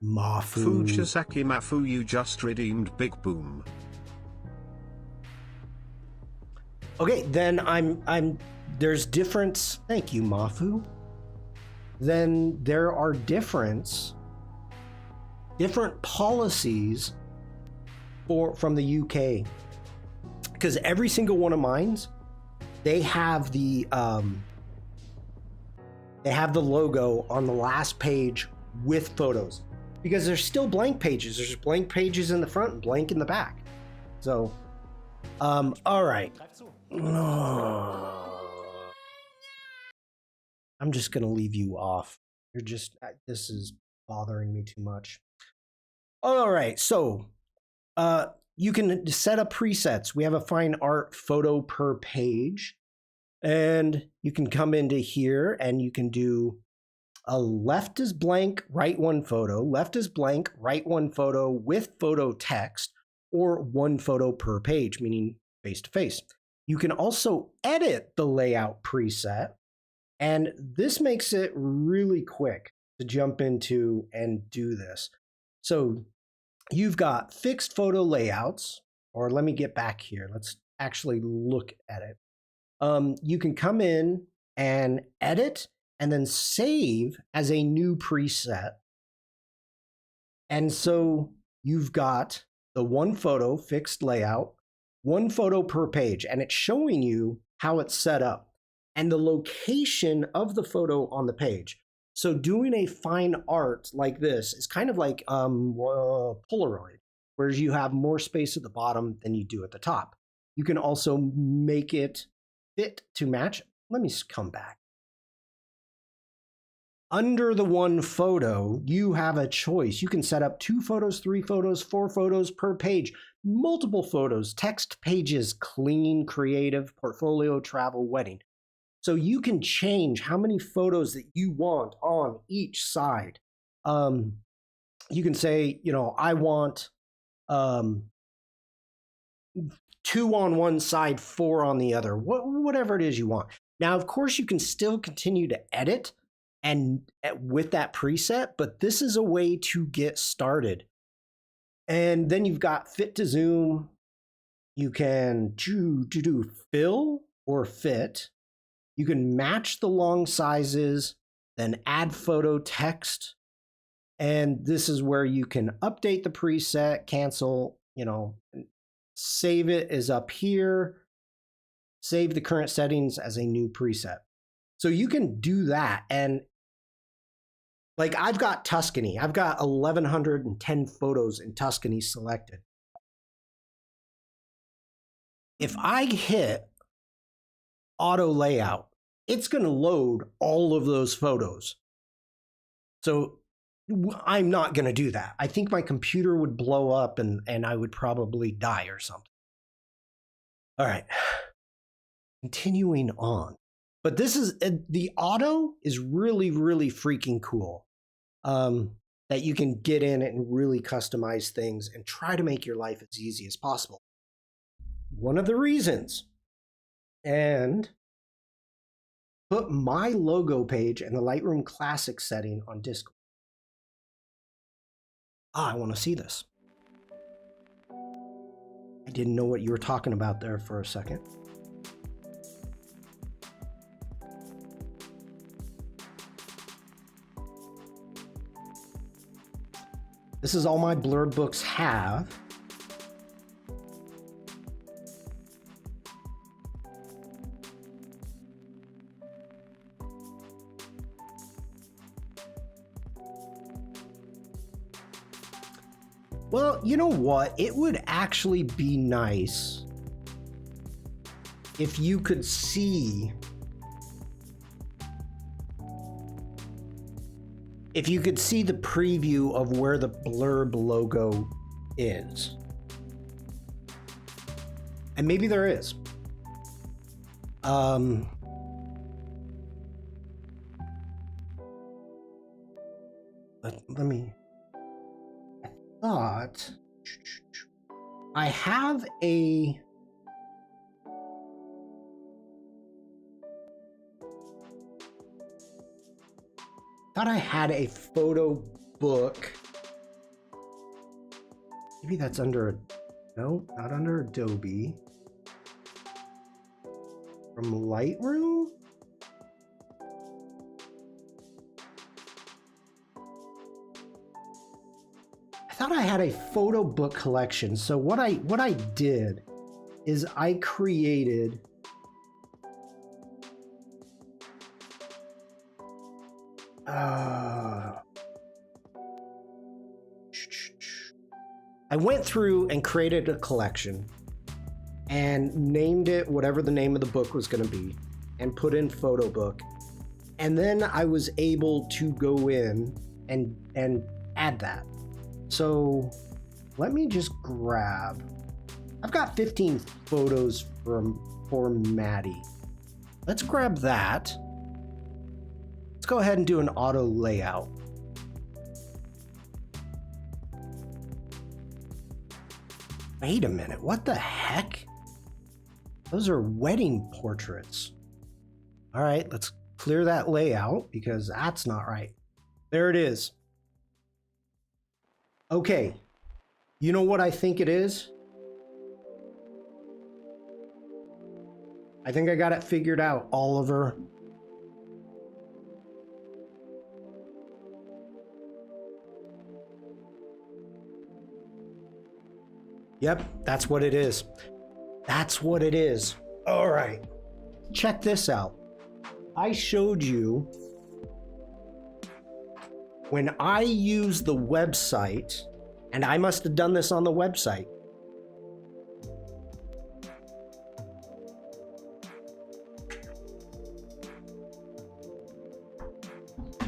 Mafu. Fujisaki Mafu, you just redeemed Big Boom. Okay, then there's difference. Thank you, Mafu. Then there are different policies from the UK, because every single one of mine's, they have the logo on the last page with photos, because there's still blank pages. There's blank pages in the front and blank in the back. So, all right. I'm just gonna leave you off. This is bothering me too much. All right, so you can set up presets. We have a fine art photo per page, and you can come into here and you can do a left is blank, right 1 photo, left is blank, right 1 photo with photo text, or 1 photo per page, meaning face to face. You can also edit the layout preset, and this makes it really quick to jump into and do this. So you've got fixed photo layouts, or let me get back here. Let's actually look at it. You can come in and edit and then save as a new preset. And so you've got the 1 photo fixed layout, 1 photo per page, and it's showing you how it's set up and the location of the photo on the page. So doing a fine art like this is kind of like Polaroid, whereas you have more space at the bottom than you do at the top. You can also make it fit to match. Let me come back. Under the 1 photo, you have a choice. You can set up 2 photos, 3 photos, 4 photos per page, multiple photos, text pages, clean, creative, portfolio, travel, wedding. So you can change how many photos that you want on each side. You can say, I want 2 on one side, 4 on the other, whatever it is you want. Now, of course, you can still continue to edit and with that preset, but this is a way to get started. And then you've got fit to zoom. You can do fill or fit. You can match the long sizes, then add photo text. And this is where you can update the preset, cancel, save it is up here, save the current settings as a new preset. So you can do that. And like I've got Tuscany. I've got 1,110 photos in Tuscany selected. If I hit auto layout, it's going to load all of those photos. So I'm not going to do that. I think my computer would blow up and I would probably die or something. All right. Continuing on. But this is, the auto is really, really freaking cool. That you can get in it and really customize things and try to make your life as easy as possible. One of the reasons, and put my logo page and the Lightroom Classic setting on Discord. I want to see this. I didn't know what you were talking about there for a second. This is all my blurb books have. Well, you know what? It would actually be nice if you could see, the preview of where the blurb logo is. And maybe there is. Let me, I thought I have a, photo book. Maybe that's under, no, not under Adobe. From Lightroom? I thought I had a photo book collection. So what I did is I created I went through and created a collection and named it whatever the name of the book was going to be and put in photo book. And then I was able to go in and add that. So let me just grab, I've got 15 photos for Maddie. Let's grab that. Let's go ahead and do an auto layout. Wait a minute, what the heck? Those are wedding portraits. All right, let's clear that layout because that's not right. There it is. Okay, you know what I think it is? I think I got it figured out, Oliver. Yep, that's what it is. That's what it is. All right, check this out. I showed you when I use the website, and I must have done this on the website.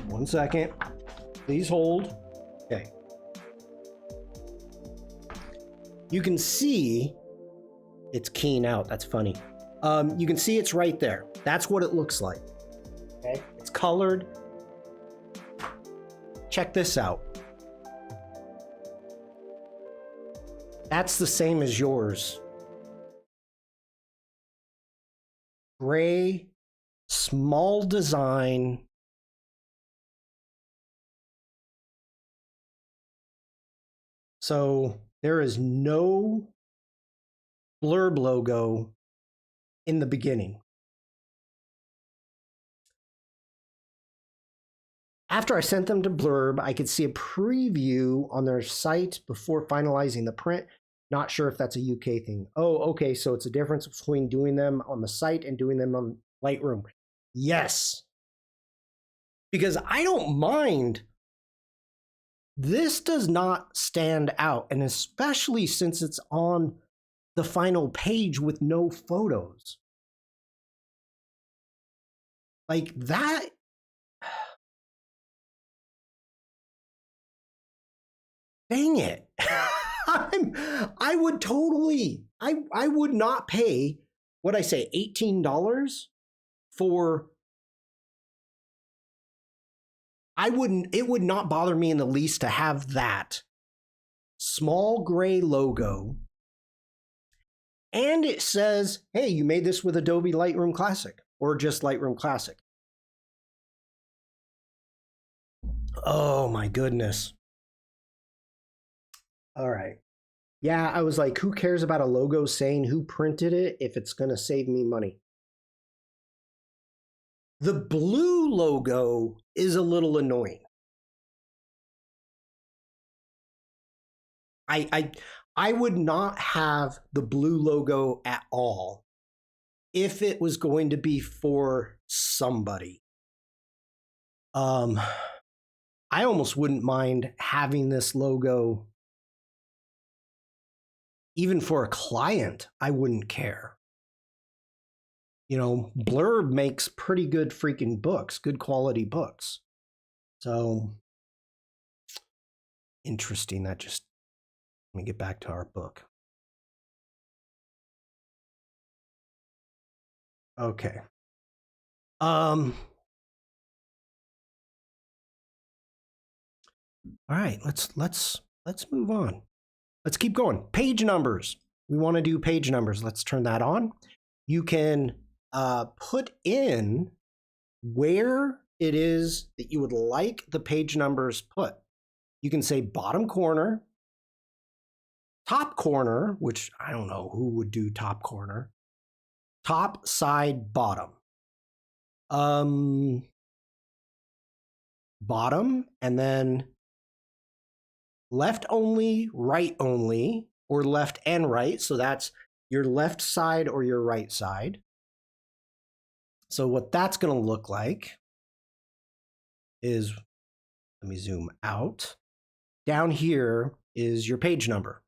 One second, please hold. Okay. You can see it's keying out. That's funny. You can see it's right there. That's what it looks like. Okay, it's colored. Check this out. That's the same as yours. Gray, small design. So there is no blurb logo in the beginning. After I sent them to Blurb, I could see a preview on their site before finalizing the print. Not sure if that's a UK thing. Oh, okay, so it's a difference between doing them on the site and doing them on Lightroom. Yes. Because I don't mind. This does not stand out, and especially since it's on the final page with no photos. Like that. Dang it. I would totally, I would not pay, what'd I say, $18 for, it would not bother me in the least to have that small gray logo. And it says, hey, you made this with Adobe Lightroom Classic or just Lightroom Classic. Oh my goodness. All right. Yeah, I was like, who cares about a logo saying who printed it if it's going to save me money? The blue logo is a little annoying. I would not have the blue logo at all if it was going to be for somebody. I almost wouldn't mind having this logo even for a client. I wouldn't care. You know, Blurb makes pretty good freaking books, good quality books. So interesting. Let me get back to our book. Okay. All right, let's move on. Let's keep going. Page numbers. We want to do page numbers. Let's turn that on. You can put in where it is that you would like the page numbers put. You can say bottom corner, top corner, which I don't know who would do top corner, top, side, bottom. Bottom, and then left only, right only, or left and right. So that's your left side or your right side. So what that's going to look like is, let me zoom out. Down here is your page number.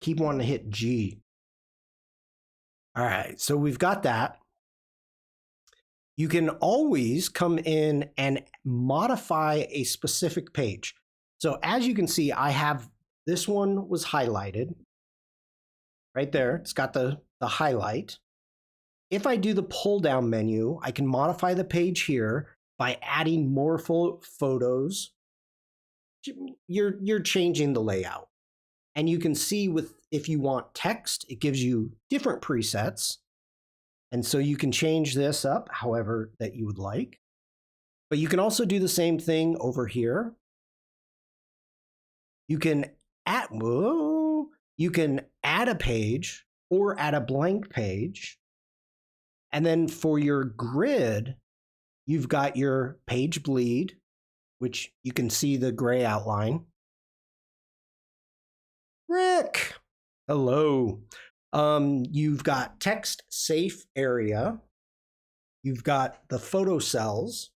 Keep wanting to hit G. All right, so we've got that. You can always come in and modify a specific page. So as you can see, I have this one was highlighted right there. It's got the highlight. If I do the pull down menu, I can modify the page here by adding more photos. You're changing the layout. And you can see with, if you want text, it gives you different presets. And so you can change this up however that you would like. But you can also do the same thing over here. You can add a page or add a blank page. And then for your grid, you've got your page bleed, which you can see the gray outline. Rick, hello. You've got text safe area. You've got the photo cells.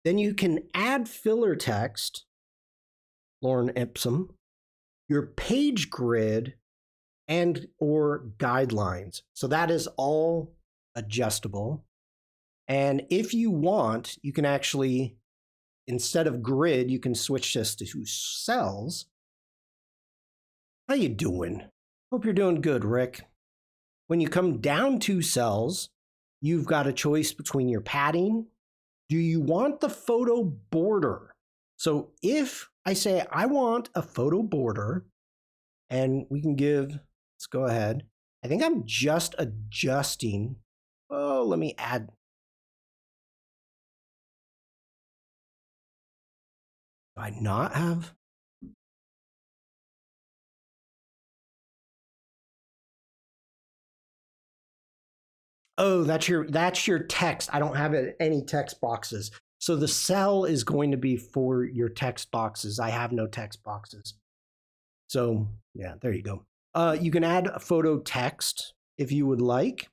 Then you can add filler text, Lorem Ipsum, your page grid, and or guidelines. So that is all adjustable. And if you want, you can actually, instead of grid, you can switch this to cells. How you doing? Hope you're doing good, Rick. When you come down 2 cells, you've got a choice between your padding. Do you want the photo border? So if I say I want a photo border, and we can give, let's go ahead. I think I'm just adjusting. Oh, let me add. Do I not have? Oh, that's your text. I don't have any text boxes. So the cell is going to be for your text boxes. I have no text boxes. So yeah, there you go. You can add a photo text if you would like.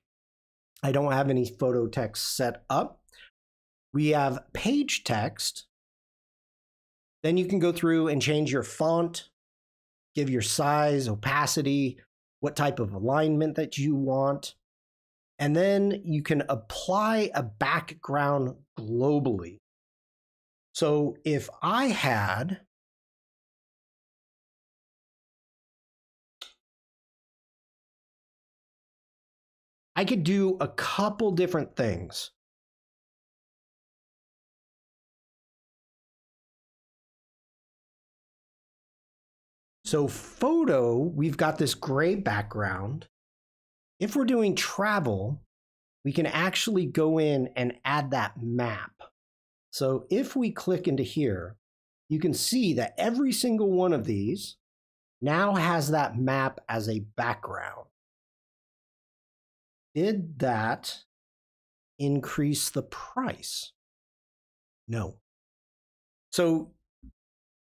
I don't have any photo text set up. We have page text. Then you can go through and change your font, give your size, opacity, what type of alignment that you want. And then you can apply a background globally. So if I had, I could do a couple different things. So photo, we've got this gray background. If we're doing travel, we can actually go in and add that map. So if we click into here, you can see that every single one of these now has that map as a background. Did that increase the price? No. So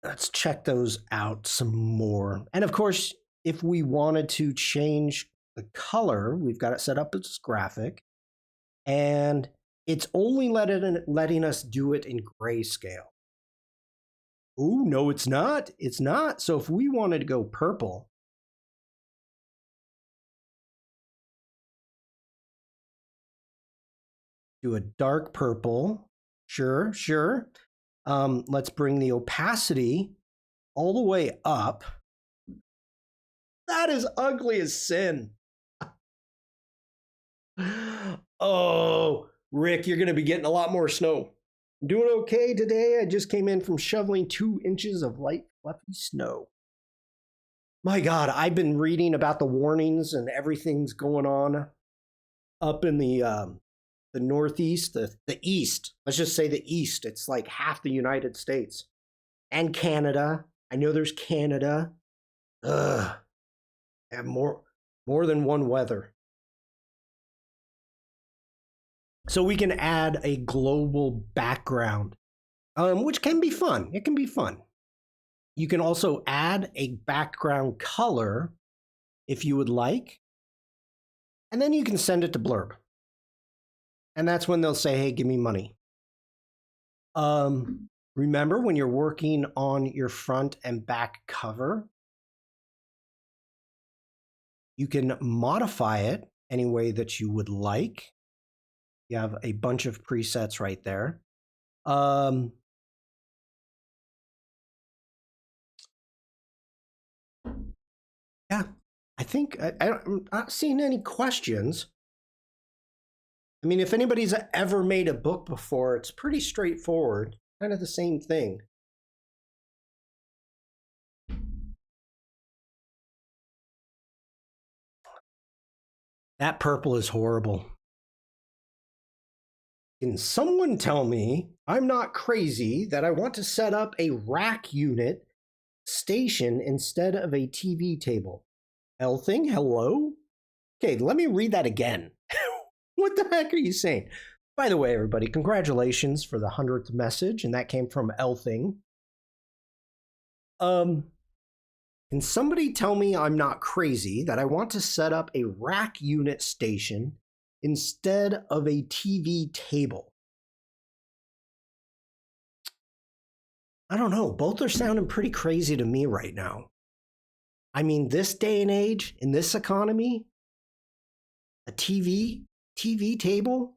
let's check those out some more. And of course, if we wanted to change the color, we've got it set up as graphic. And it's only letting us do it in grayscale. Oh, no, it's not. It's not. So if we wanted to go purple, do a dark purple. Sure, sure. Let's bring the opacity all the way up. That is ugly as sin. Oh, Rick, you're going to be getting a lot more snow. I'm doing okay today. I just came in from shoveling 2 inches of light, fluffy snow. My God, I've been reading about the warnings and everything's going on up in the Northeast, the East. Let's just say the East. It's like half the United States and Canada. I know there's Canada. Ugh. And more than one weather. So we can add a global background, which can be fun. It can be fun. You can also add a background color if you would like. And then you can send it to Blurb. And that's when they'll say, hey, give me money. Remember, when you're working on your front and back cover, you can modify it any way that you would like. You have a bunch of presets right there. Yeah, I think I'm not seeing any questions. I mean, if anybody's ever made a book before, it's pretty straightforward, kind of the same thing. That purple is horrible. Can someone tell me I'm not crazy that I want to set up a rack unit station instead of a TV table? Elthing, hello? Okay, let me read that again. What the heck are you saying? By the way, everybody, congratulations for the 100th message, and that came from Elthing. Can somebody tell me I'm not crazy that I want to set up a rack unit station instead of a TV table? I don't know. Both are sounding pretty crazy to me right now. I mean, this day and age, in this economy, a TV table?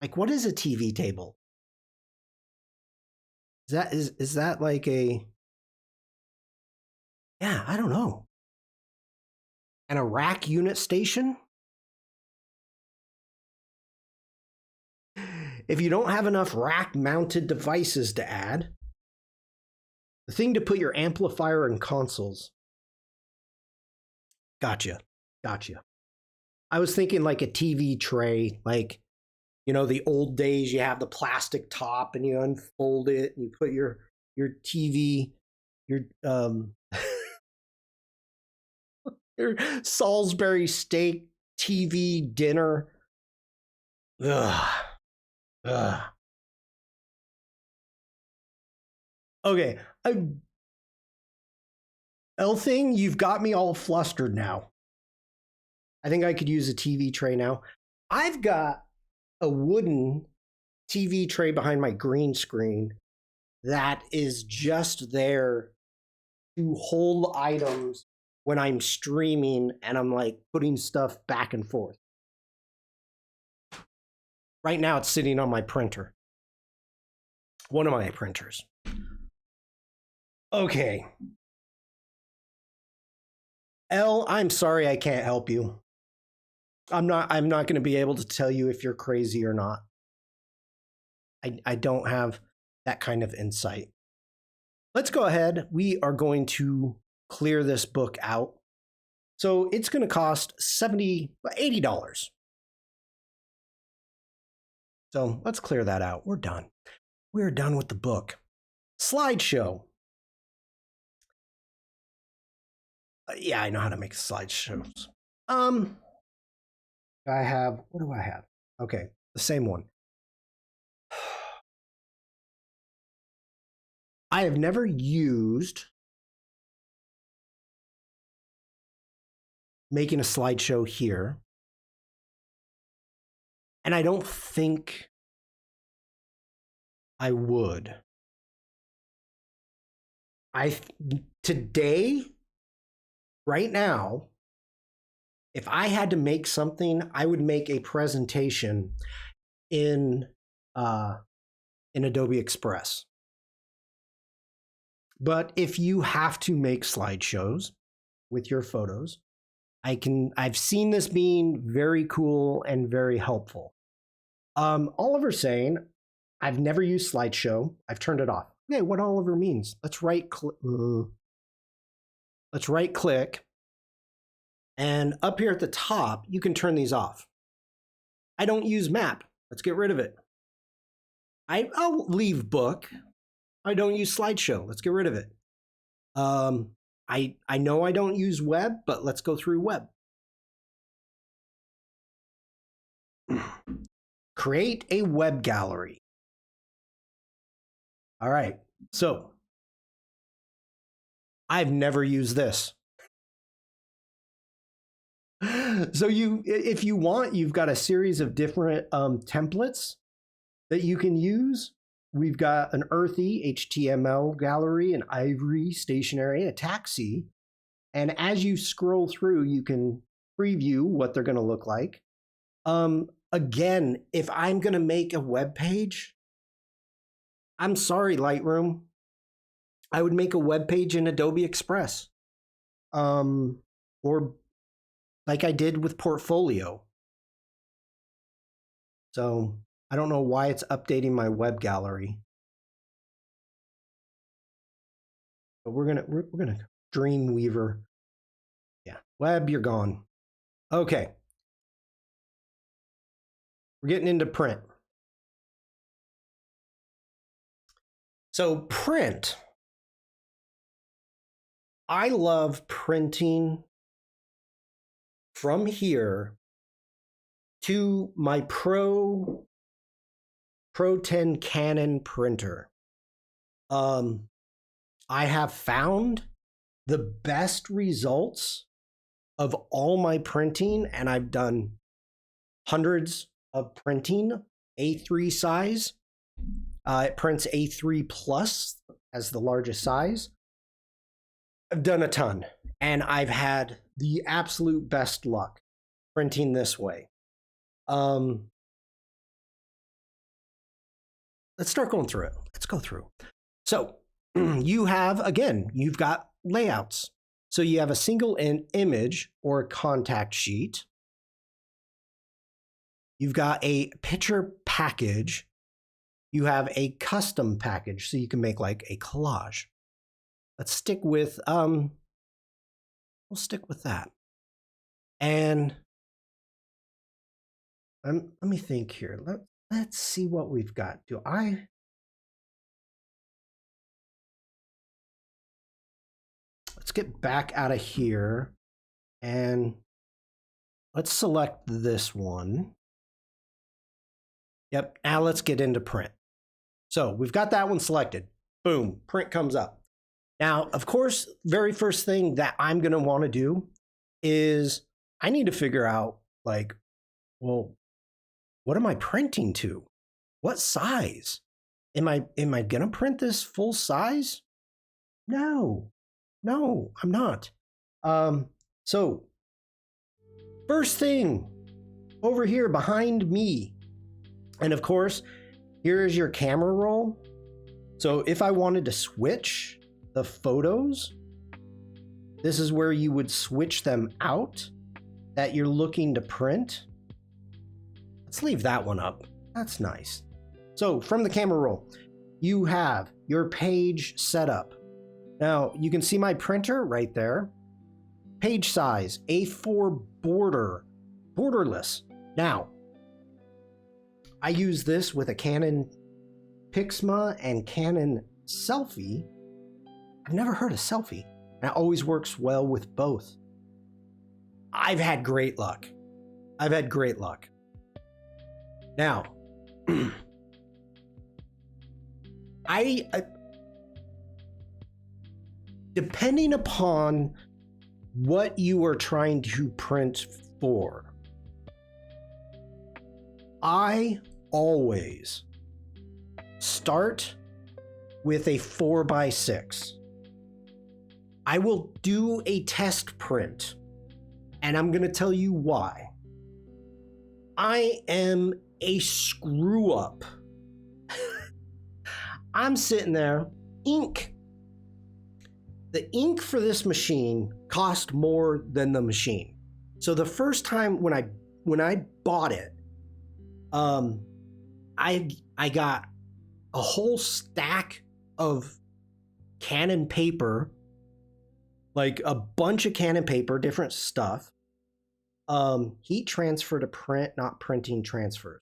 Like, what is a TV table? Is that like a... Yeah, I don't know. And a rack unit station? If you don't have enough rack mounted devices to add, the thing to put your amplifier and consoles. Gotcha. I was thinking like a TV tray, like, you know, the old days, you have the plastic top and you unfold it and you put your TV, your your Salisbury steak TV dinner. Ugh. Okay, Elthing, you've got me all flustered now. I think I could use a TV tray now. I've got a wooden TV tray behind my green screen that is just there to hold items when I'm streaming and I'm like putting stuff back and forth. Right now it's sitting on my printer. One of my printers. Okay. Elle, I'm sorry I can't help you. I'm not going to be able to tell you if you're crazy or not. I don't have that kind of insight. Let's go ahead. We are going to clear this book out. So it's going to cost $80. So let's clear that out. We're done. We're done with the book. Slideshow. Yeah, I know how to make slideshows. I have, what do I have? Okay, the same one. I have never used making a slideshow here. And I don't think I would. Today, right now, if I had to make something, I would make a presentation in Adobe Express. But if you have to make slideshows with your photos, I've seen this being very cool and very helpful. Oliver's saying, I've never used slideshow. I've turned it off. Okay, what Oliver means. Let's right click. And up here at the top, you can turn these off. I don't use map. Let's get rid of it. I'll leave book. I don't use slideshow. Let's get rid of it. I know I don't use web, but let's go through web. Create a web gallery. All right, so I've never used this. So if you want, you've got a series of different templates that you can use. We've got an earthy HTML gallery, an ivory stationery, a taxi. And as you scroll through, you can preview what they're going to look like. Again, if I'm going to make a web page, I'm sorry, Lightroom. I would make a web page in Adobe Express. Or like I did with Portfolio. So I don't know why it's updating my web gallery. But we're gonna Dreamweaver. Yeah, web, you're gone. Okay. We're getting into print. So print. I love printing from here to my Pro 10 Canon printer. I have found the best results of all my printing, and I've done hundreds of printing, A3 size. It prints A3 plus as the largest size. I've done a ton, and I've had the absolute best luck printing this way. Let's start going through it. Let's go through. So you have, again, you've got layouts. So you have a single image or a contact sheet. You've got a picture package. You have a custom package, so you can make like a collage. Let's stick with, we'll stick with that. And let me think here. Let's see what we've got. Let's get back out of here and let's select this one. Yep, now let's get into print. So we've got that one selected. Boom, print comes up. Now, of course, very first thing that I'm going to want to do is I need to figure out, like, well, what am I printing to? What size? Am I going to print this full size? No, I'm not. So first thing over here behind me, and of course, here is your camera roll. So if I wanted to switch the photos, this is where you would switch them out that you're looking to print. Let's leave that one up. That's nice. So from the camera roll, you have your page setup. Now you can see my printer right there. Page size, A4 border, borderless. Now, I use this with a Canon Pixma and Canon Selfie. I've never heard of Selfie. And it always works well with both. I've had great luck. Now, depending upon what you are trying to print for, I always start with a 4x6. I will do a test print, and I'm going to tell you why. I am a screw up. I'm sitting there, ink. The ink for this machine cost more than the machine. So the first time when I bought it, I got a whole stack of Canon paper, like a bunch of Canon paper, different stuff. Heat transfer to print, not printing transfer.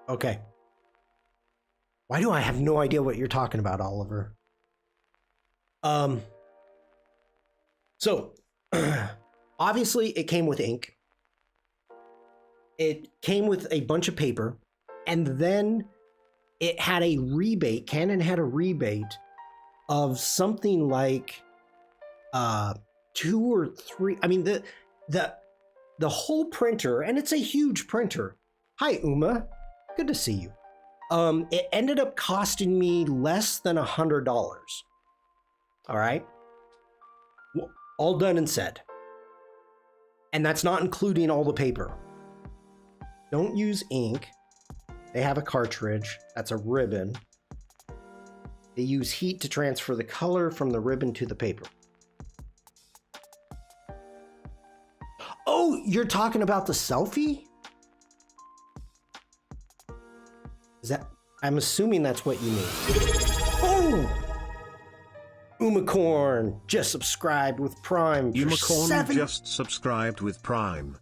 Okay. Why do I have no idea what you're talking about, Oliver? So obviously it came with ink. It came with a bunch of paper, and then it had a rebate. Canon had a rebate of something like 2 or 3. I mean, the whole printer, and it's a huge printer. Hi, Uma. Good to see you. It ended up costing me less than $100. All right. All done and said. And that's not including all the paper. Don't use ink. They have a cartridge. That's a ribbon. They use heat to transfer the color from the ribbon to the paper. Oh, you're talking about the selfie? Is that? I'm assuming that's what you mean. Oh! Umacorn just subscribed with Prime. Umacorn just subscribed with Prime.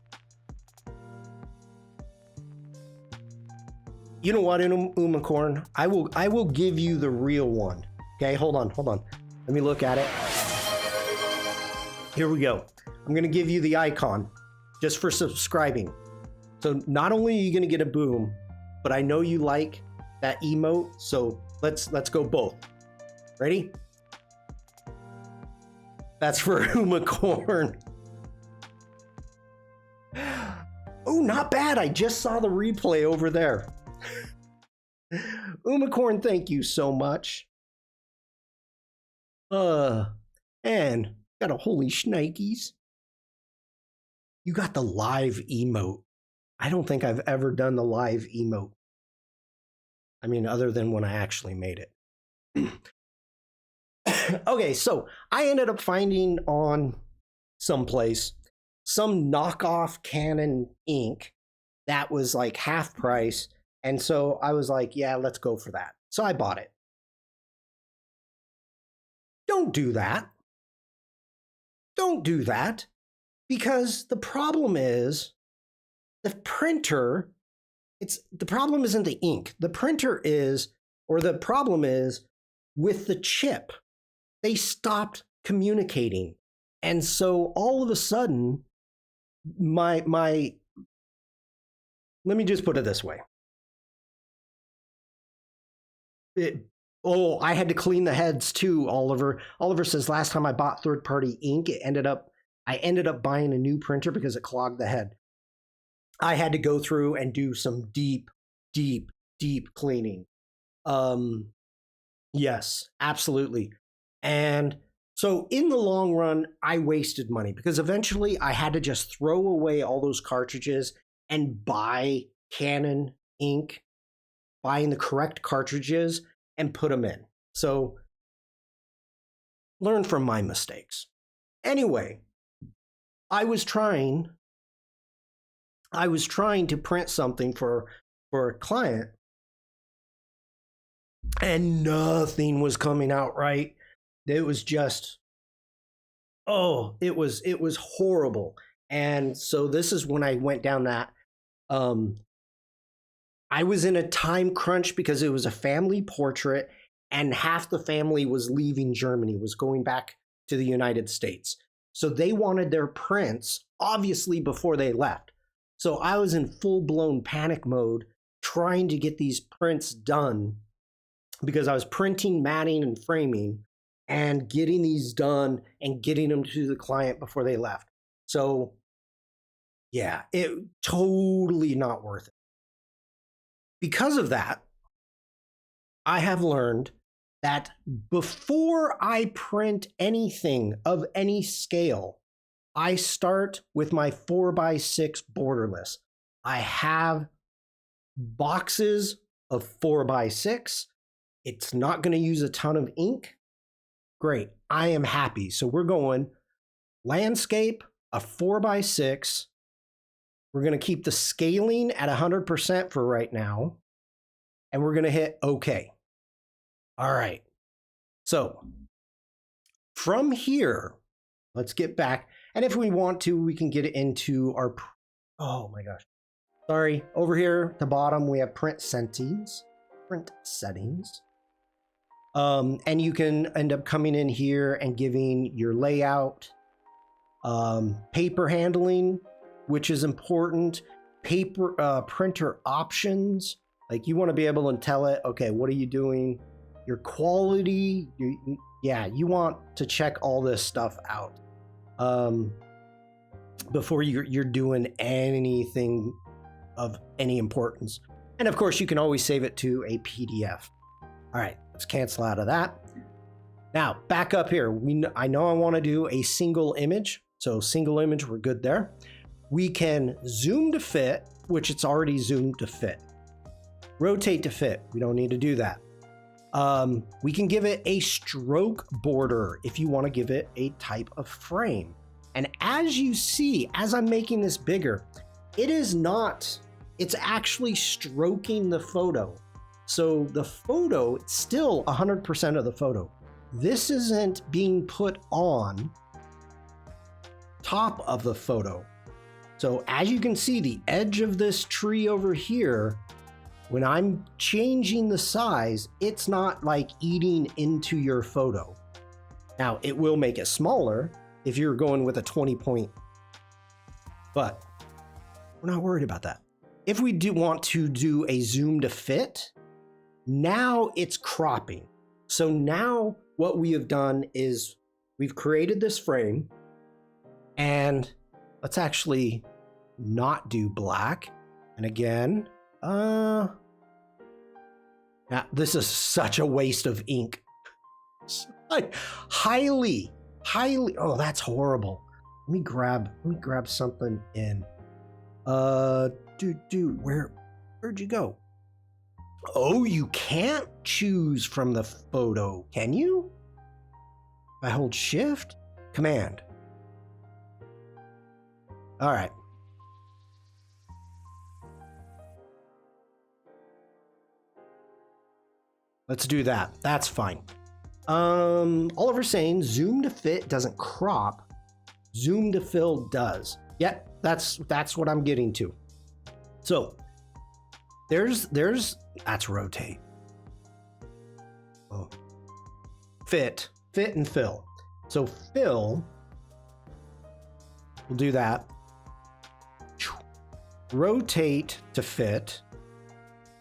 You know what, Umacorn? I will give you the real one. Okay, hold on. Let me look at it. Here we go. I'm gonna give you the icon just for subscribing. So not only are you gonna get a boom, but I know you like that emote, so let's go both. Ready? That's for Umacorn. Oh, not bad. I just saw the replay over there. Umacorn, thank you so much. And got a holy shnikes. You got the live emote. I don't think I've ever done the live emote. I mean, other than when I actually made it. Okay, so I ended up finding on someplace some knockoff Canon ink that was like half price. And so I was like, yeah, let's go for that. So I bought it. Don't do that. Don't do that. Because the problem is the printer, the problem isn't the ink. The printer is, or the problem is with the chip. They stopped communicating. And so all of a sudden, let me just put it this way. I had to clean the heads too, Oliver. Oliver says last time I bought third-party ink, I ended up buying a new printer because it clogged the head. I had to go through and do some deep cleaning. Yes, absolutely. And so in the long run, I wasted money because eventually I had to just throw away all those cartridges and buy Canon ink, buying the correct cartridges and put them in. So learn from my mistakes. Anyway, I was trying to print something for a client and nothing was coming out right. It was just, it was horrible. And so this is when I went down that, I was in a time crunch because it was a family portrait and half the family was leaving Germany, was going back to the United States. So they wanted their prints, obviously, before they left. So I was in full-blown panic mode trying to get these prints done because I was printing, matting, and framing and getting these done and getting them to the client before they left. So yeah, it totally not worth it. Because of that, I have learned that before I print anything of any scale, I start with my 4x6 borderless. I have boxes of 4x6. It's not going to use a ton of ink. Great. I am happy. So we're going landscape, a 4x6. We're going to keep the scaling at 100% for right now. And we're going to hit OK. All right. So from here, let's get back. And if we want to, we can get into our, oh my gosh. Sorry, over here at the bottom, we have print settings. And you can end up coming in here and giving your layout, paper handling, which is important, printer options. Like you want to be able to tell it, okay, what are you doing? Your quality, you want to check all this stuff out before you're doing anything of any importance. And of course, you can always save it to a PDF. All right, let's cancel out of that. Now, back up here. I know I want to do a single image. So single image, we're good there. We can zoom to fit, which it's already zoomed to fit. Rotate to fit. We don't need to do that. We can give it a stroke border if you want to give it a type of frame. And as you see, as I'm making this bigger, it's actually stroking the photo. So the photo, it's still 100% of the photo. This isn't being put on top of the photo. So as you can see, the edge of this tree over here, when I'm changing the size, it's not like eating into your photo. Now, it will make it smaller if you're going with a 20 point, but we're not worried about that. If we do want to do a zoom to fit, now it's cropping. So now what we have done is we've created this frame, and let's actually not do black. And again, now this is such a waste of ink. Highly, oh, that's horrible. Let me grab something in. Where'd you go? Oh, you can't choose from the photo, can you? If I hold Shift, Command. All right. Let's do that. That's fine. Oliver's saying zoom to fit doesn't crop. Zoom to fill does. Yep, that's what I'm getting to. So that's rotate. Oh. Fit and fill. So fill, we'll do that. Rotate to fit.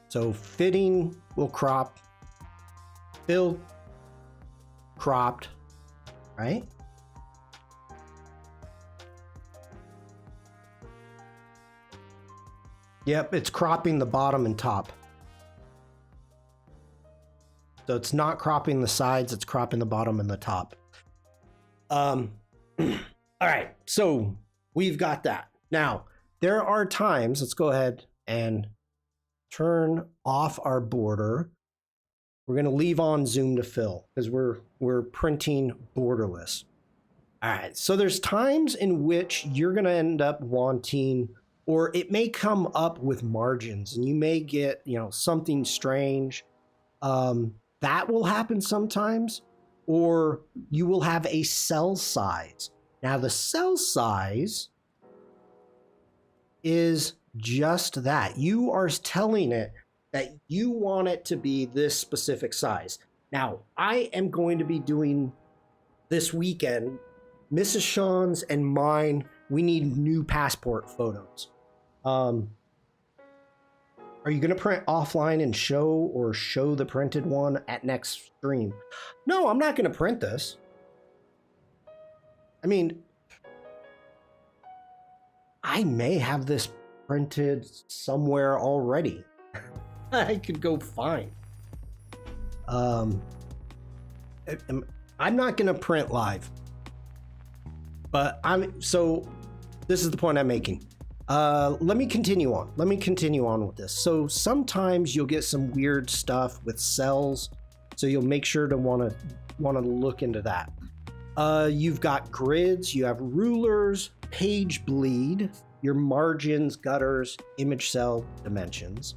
So fitting will crop. Fill, cropped, right? Yep, it's cropping the bottom and top. So it's not cropping the sides, it's cropping the bottom and the top. All right, so we've got that. Now, there are times, let's go ahead and turn off our border. We're going to leave on zoom to fill because we're printing borderless. All right, so there's times in which you're going to end up wanting, or it may come up with margins, and you may get, something strange. That will happen sometimes, or you will have a cell size. Now, the cell size is just that. You are telling it that you want it to be this specific size. Now, I am going to be doing this weekend, Mrs. Shawn's and mine, we need new passport photos. Are you going to print offline and show the printed one at next stream? No, I'm not going to print this. I mean, I may have this printed somewhere already. I could go find. I'm not going to print live. But so this is the point I'm making. Let me continue on. Let me continue on with this. So sometimes you'll get some weird stuff with cells, so you'll make sure to want to look into that. You've got grids, you have rulers, page bleed, your margins, gutters, image cell dimensions.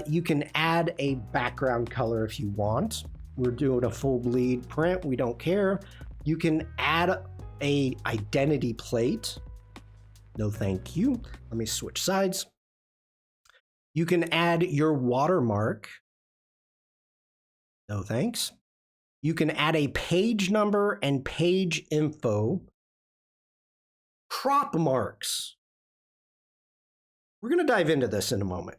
You can add a background color if you want. We're doing a full bleed print, we don't care. You can add a identity plate. No, thank you. Let me switch sides. You can add your watermark. No, thanks. You can add a page number and page info. Crop marks. We're going to dive into this in a moment.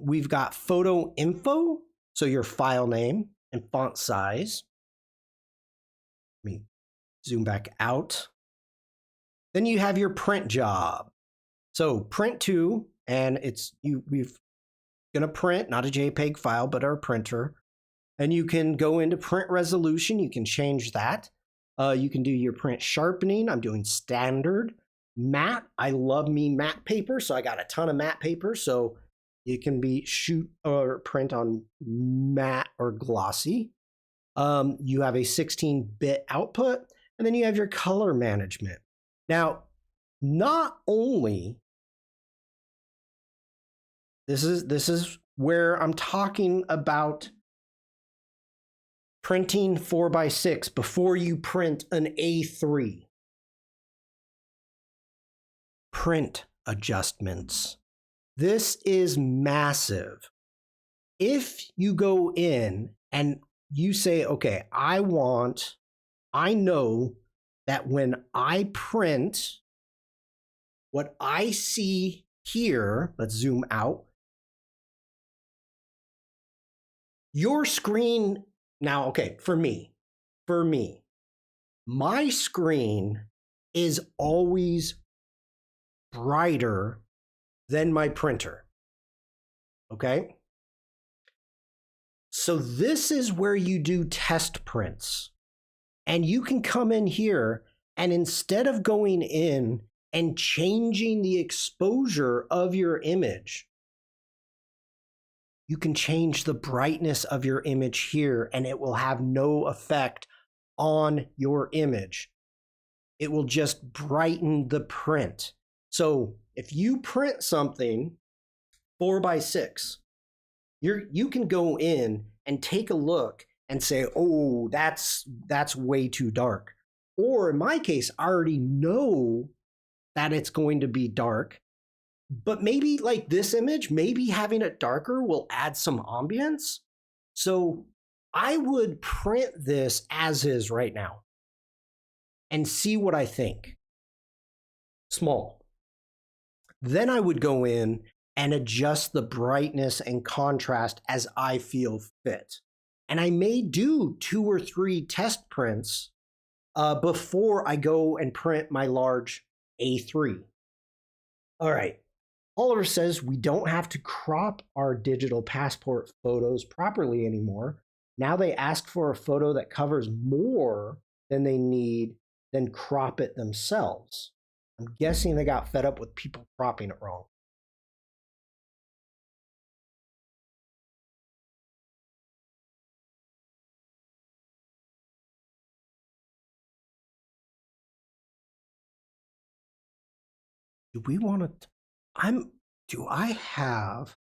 We've got photo info, so your file name and font size. Let me zoom back out. Then you have your print job. So print to, and we're gonna print, not a JPEG file, but our printer. And you can go into print resolution, you can change that. You can do your print sharpening. I'm doing standard. Matte, I love me matte paper, so I got a ton of matte paper. So it can be shoot or print on matte or glossy. You have a 16-bit output, and then you have your color management. Now, not only this is where I'm talking about printing 4x6 before you print an A3. Print adjustments. This is massive. If you go in and you say, okay, I know that when I print, what I see here, let's zoom out. Your screen, now, okay, for me, my screen is always brighter than my printer, okay? So this is where you do test prints. And you can come in here and instead of going in and changing the exposure of your image, you can change the brightness of your image here and it will have no effect on your image. It will just brighten the print. So if you print something 4x6, you can go in and take a look and say, oh, that's way too dark. Or in my case, I already know that it's going to be dark, but maybe like this image, maybe having it darker will add some ambience. So I would print this as is right now and see what I think. Small. Then I would go in and adjust the brightness and contrast as I feel fit. And I may do 2 or 3 test prints before I go and print my large A3. All right. Oliver says we don't have to crop our digital passport photos properly anymore. Now they ask for a photo that covers more than they need, then crop it themselves. I'm guessing they got fed up with people cropping it wrong. Do we want to, do I have,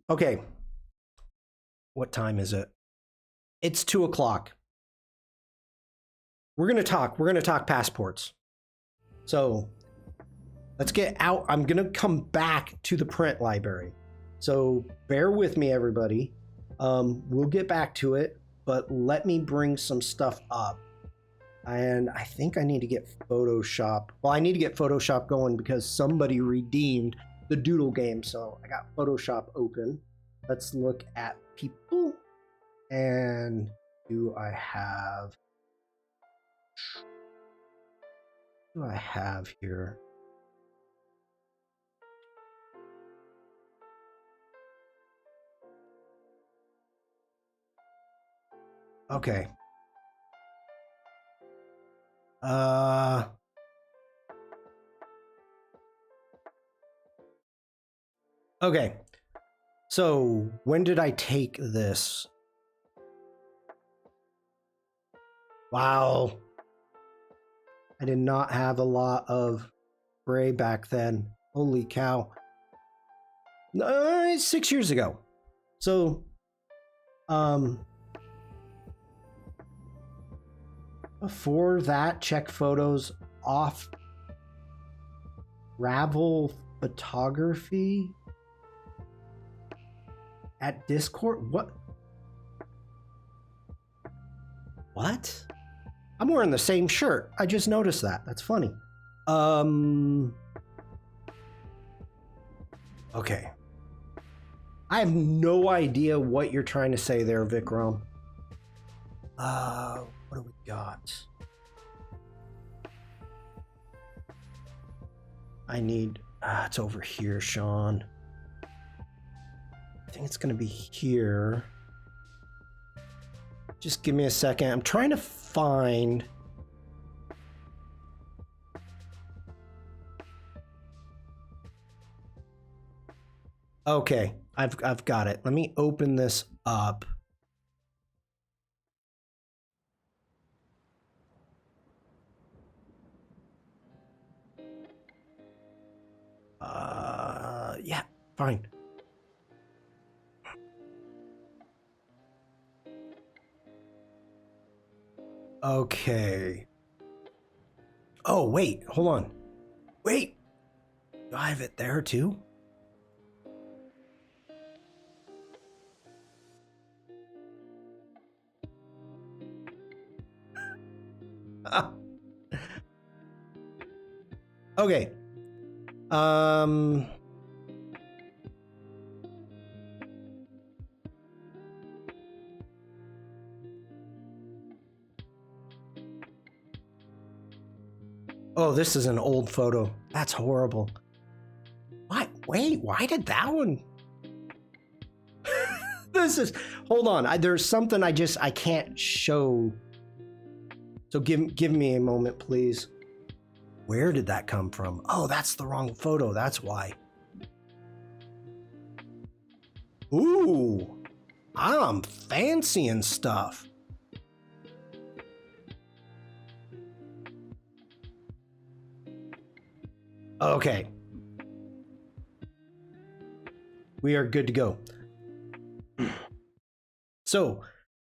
okay. What time is it? It's 2 o'clock. We're going to talk passports. So let's get out. I'm going to come back to the print library. So bear with me, everybody. We'll get back to it, but let me bring some stuff up. And I think I need to get Photoshop. Well, I need to get Photoshop going because somebody redeemed the Doodle game. So I got Photoshop open. Let's look at people. And do I have here? Okay. Okay. So when did I take this? Wow. I did not have a lot of gray back then. Holy cow. 6 years ago. So, before that, check photos off Ravel Photography at Discord. What? I'm wearing the same shirt. I just noticed that. That's funny. Okay. I have no idea what you're trying to say there, Vikram. What do we got? I need... it's over here, Shawn. I think it's going to be here. Just give me a second. I'm trying to find... Okay, I've got it. Let me open this up. Yeah, fine. Okay. Oh, wait, hold on. Wait. Do I have it there too? Okay. Oh, this is an old photo. That's horrible. What? Wait, why did that one? This is... Hold on. There's something I can't show. So give me a moment, please. Where did that come from? Oh, that's the wrong photo. That's why. Ooh, I'm fancy and stuff. Okay. We are good to go. So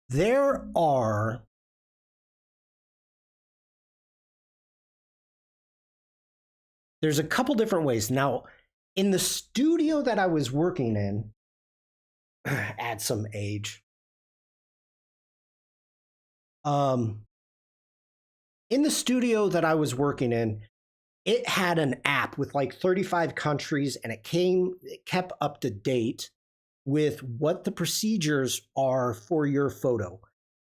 there's a couple different ways. Now, in the studio that I was working in, add some age. In the studio that I was working in, it had an app with like 35 countries, and it kept up to date with what the procedures are for your photo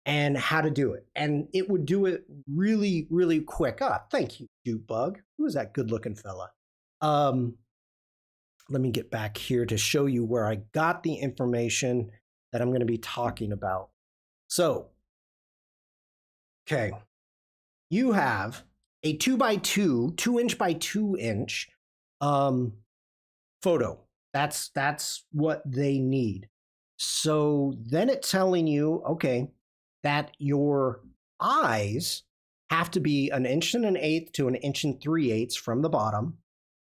and how to do it. And it would do it really, really quick. Thank you, Bug. Who is that good looking fella? Let me get back here to show you where I got the information that I'm going to be talking about. So, okay, you have a 2x2, 2-inch by 2-inch photo. That's what they need. So then it's telling you, okay, that your eyes have to be 1 1/8 to 1 3/8 from the bottom,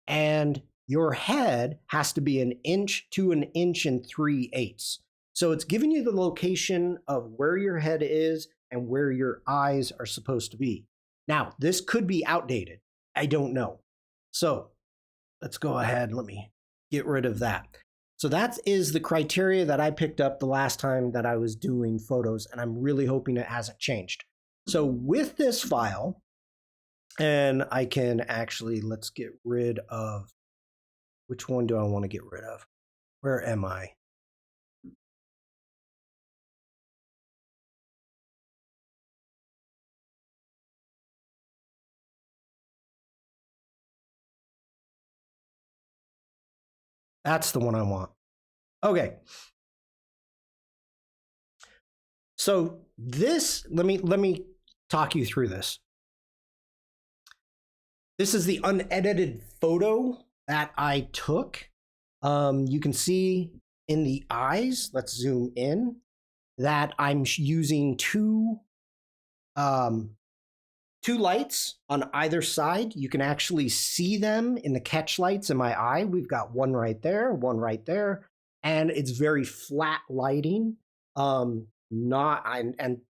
and your head has to be 1 inch to 1 3/8. So it's giving you the location of where your head is and where your eyes are supposed to be. Now, this could be outdated. I don't know. So let's go ahead. Let me get rid of that. So that is the criteria that I picked up the last time that I was doing photos, and I'm really hoping it hasn't changed. So with this file, and I can actually, let's get rid of, which one do I want to get rid of? Where am I? That's the one I want. Okay. So this, let me talk you through this. This is the unedited photo that I took. You can see in the eyes, let's zoom in, that I'm using two lights on either side. You can actually see them in the catch lights in my eye. We've got one right there, and it's very flat lighting. And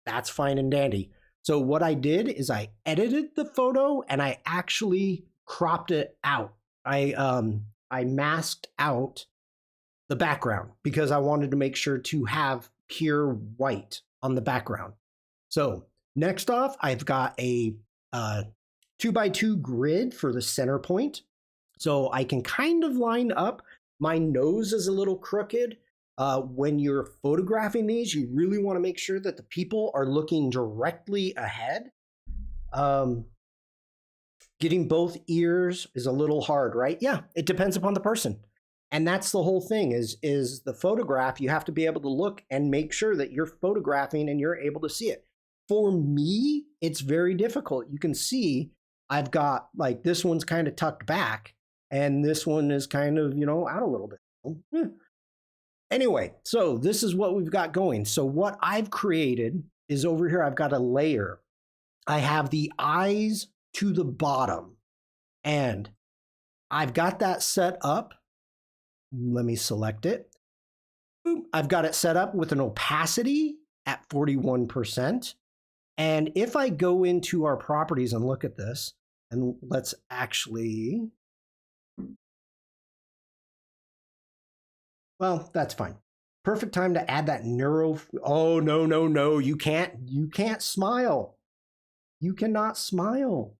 that's fine and dandy. So what I did is I edited the photo and I actually cropped it out. I masked out the background because I wanted to make sure to have pure white on the background. So next off, I've got a 2x2 grid for the center point. So I can kind of line up. My nose is a little crooked. When you're photographing these, you really want to make sure that the people are looking directly ahead. Getting both ears is a little hard, right? Yeah, it depends upon the person. And that's the whole thing is the photograph. You have to be able to look and make sure that you're photographing and you're able to see it. For me, it's very difficult. You can see I've got like this one's kind of tucked back and this one is kind of, out a little bit. Anyway, so this is what we've got going. So what I've created is over here, I've got a layer. I have the eyes to the bottom and I've got that set up. Let me select it. Boom. I've got it set up with an opacity at 41%. And if I go into our properties and look at this, and let's actually, well, that's fine. Perfect time to add that neuro. Oh, no. You can't smile. You cannot smile.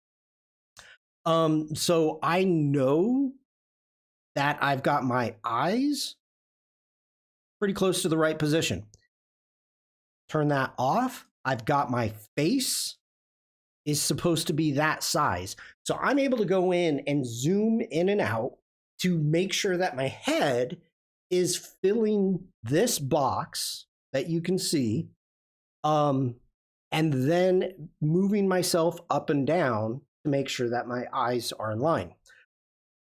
So I know that I've got my eyes pretty close to the right position. Turn that off. I've got my face is supposed to be that size. So I'm able to go in and zoom in and out to make sure that my head is filling this box that you can see. And then moving myself up and down to make sure that my eyes are in line.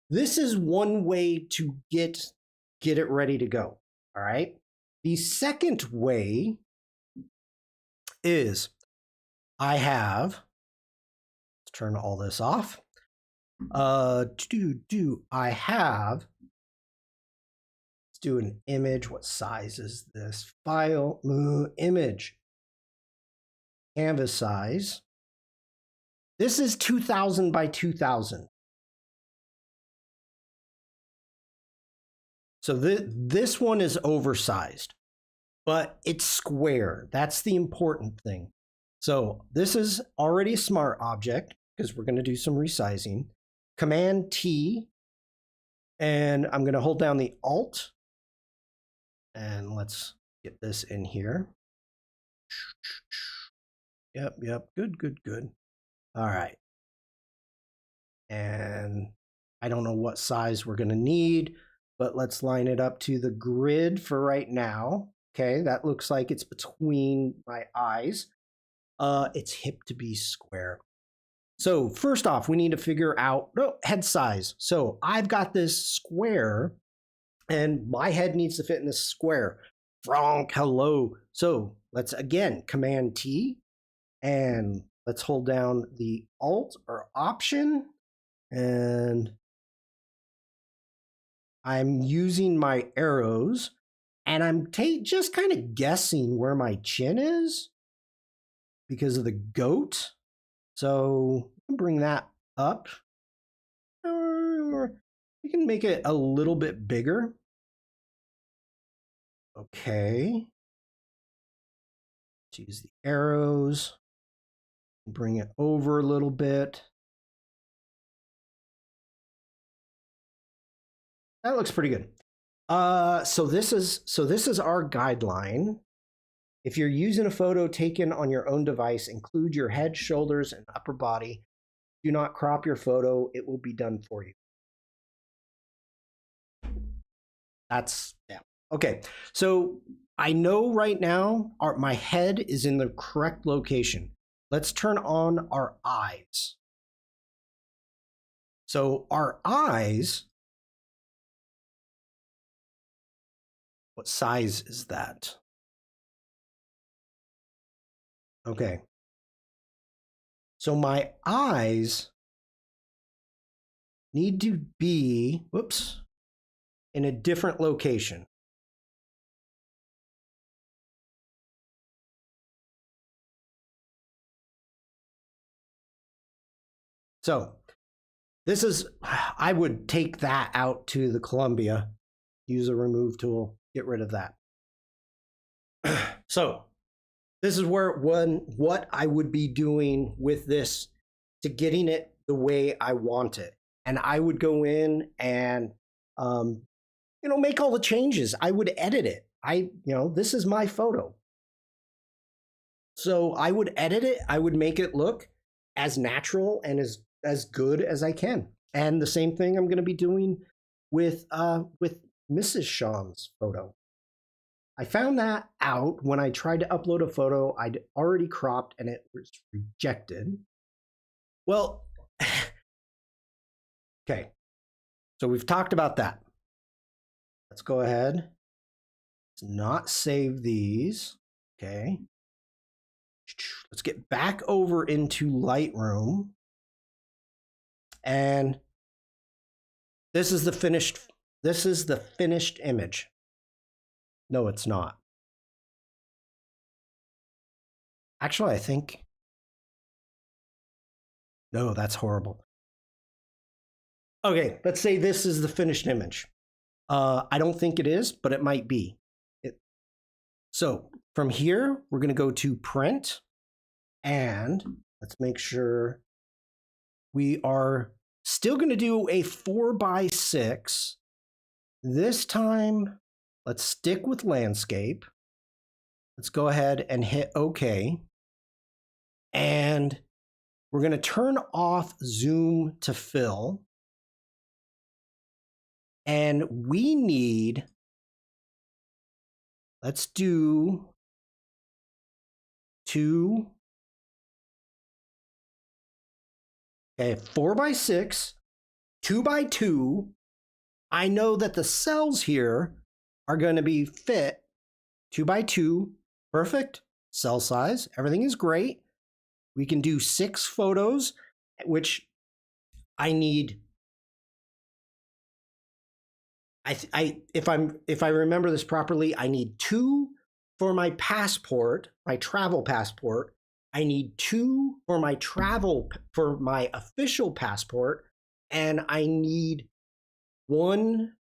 This is one way to get it ready to go. All right. The second way is I have, let's turn all this off. I have, let's do an image. What size is this file? Image. Canvas size. This is 2000 by 2000. So this one is oversized, but it's square. That's the important thing. So this is already a smart object because we're going to do some resizing. Command T, and I'm going to hold down the Alt, and let's get this in here. Yep. Good. All right. And I don't know what size we're going to need, but let's line it up to the grid for right now. Okay, that looks like it's between my eyes. It's hip to be square. So first off, we need to figure out head size. So I've got this square and my head needs to fit in this square. Frank, hello. So let's again, Command T, and let's hold down the Alt or Option, and I'm using my arrows, and I'm just kind of guessing where my chin is because of the goat. So bring that up, or you can make it a little bit bigger. Okay. Let's use the arrows. Bring it over a little bit. That looks pretty good. So this is our guideline. If you're using a photo taken on your own device, include your head, shoulders, and upper body. Do not crop your photo. It will be done for you. That's, yeah. Okay, so I know right now my head is in the correct location. Let's turn on our eyes. So our eyes, what size is that? Okay. So my eyes need to be, whoops, in a different location. So this is, I would take that out to the Columbia, use a remove tool, get rid of that. So this is where what I would be doing with this to getting it the way I want it. And I would go in and, make all the changes. I would edit it. This is my photo. So I would edit it. I would make it look as natural and as good as I can. And the same thing I'm going to be doing with Mrs. Shawn's photo. I found that out when I tried to upload a photo I'd already cropped and it was rejected. Well, okay. So we've talked about that. Let's go ahead. Let's not save these. Okay. Let's get back over into Lightroom. And this is the finished image. No, it's not. Actually, I think, no, that's horrible. Okay, let's say this is the finished image. I don't think it is, but it might be. So from here, we're going to go to print, and let's make sure we are still going to do a 4x6. This time, let's stick with landscape. Let's go ahead and hit OK. And we're going to turn off zoom to fill. And we need, let's do 2. Okay, 4x6, 2x2. I know that the cells here are going to be fit 2x2, perfect cell size. Everything is great. We can do 6 photos, which I need. If I remember this properly, I need 2 for my passport, my travel passport. I need 2 for my official passport, and I need 1,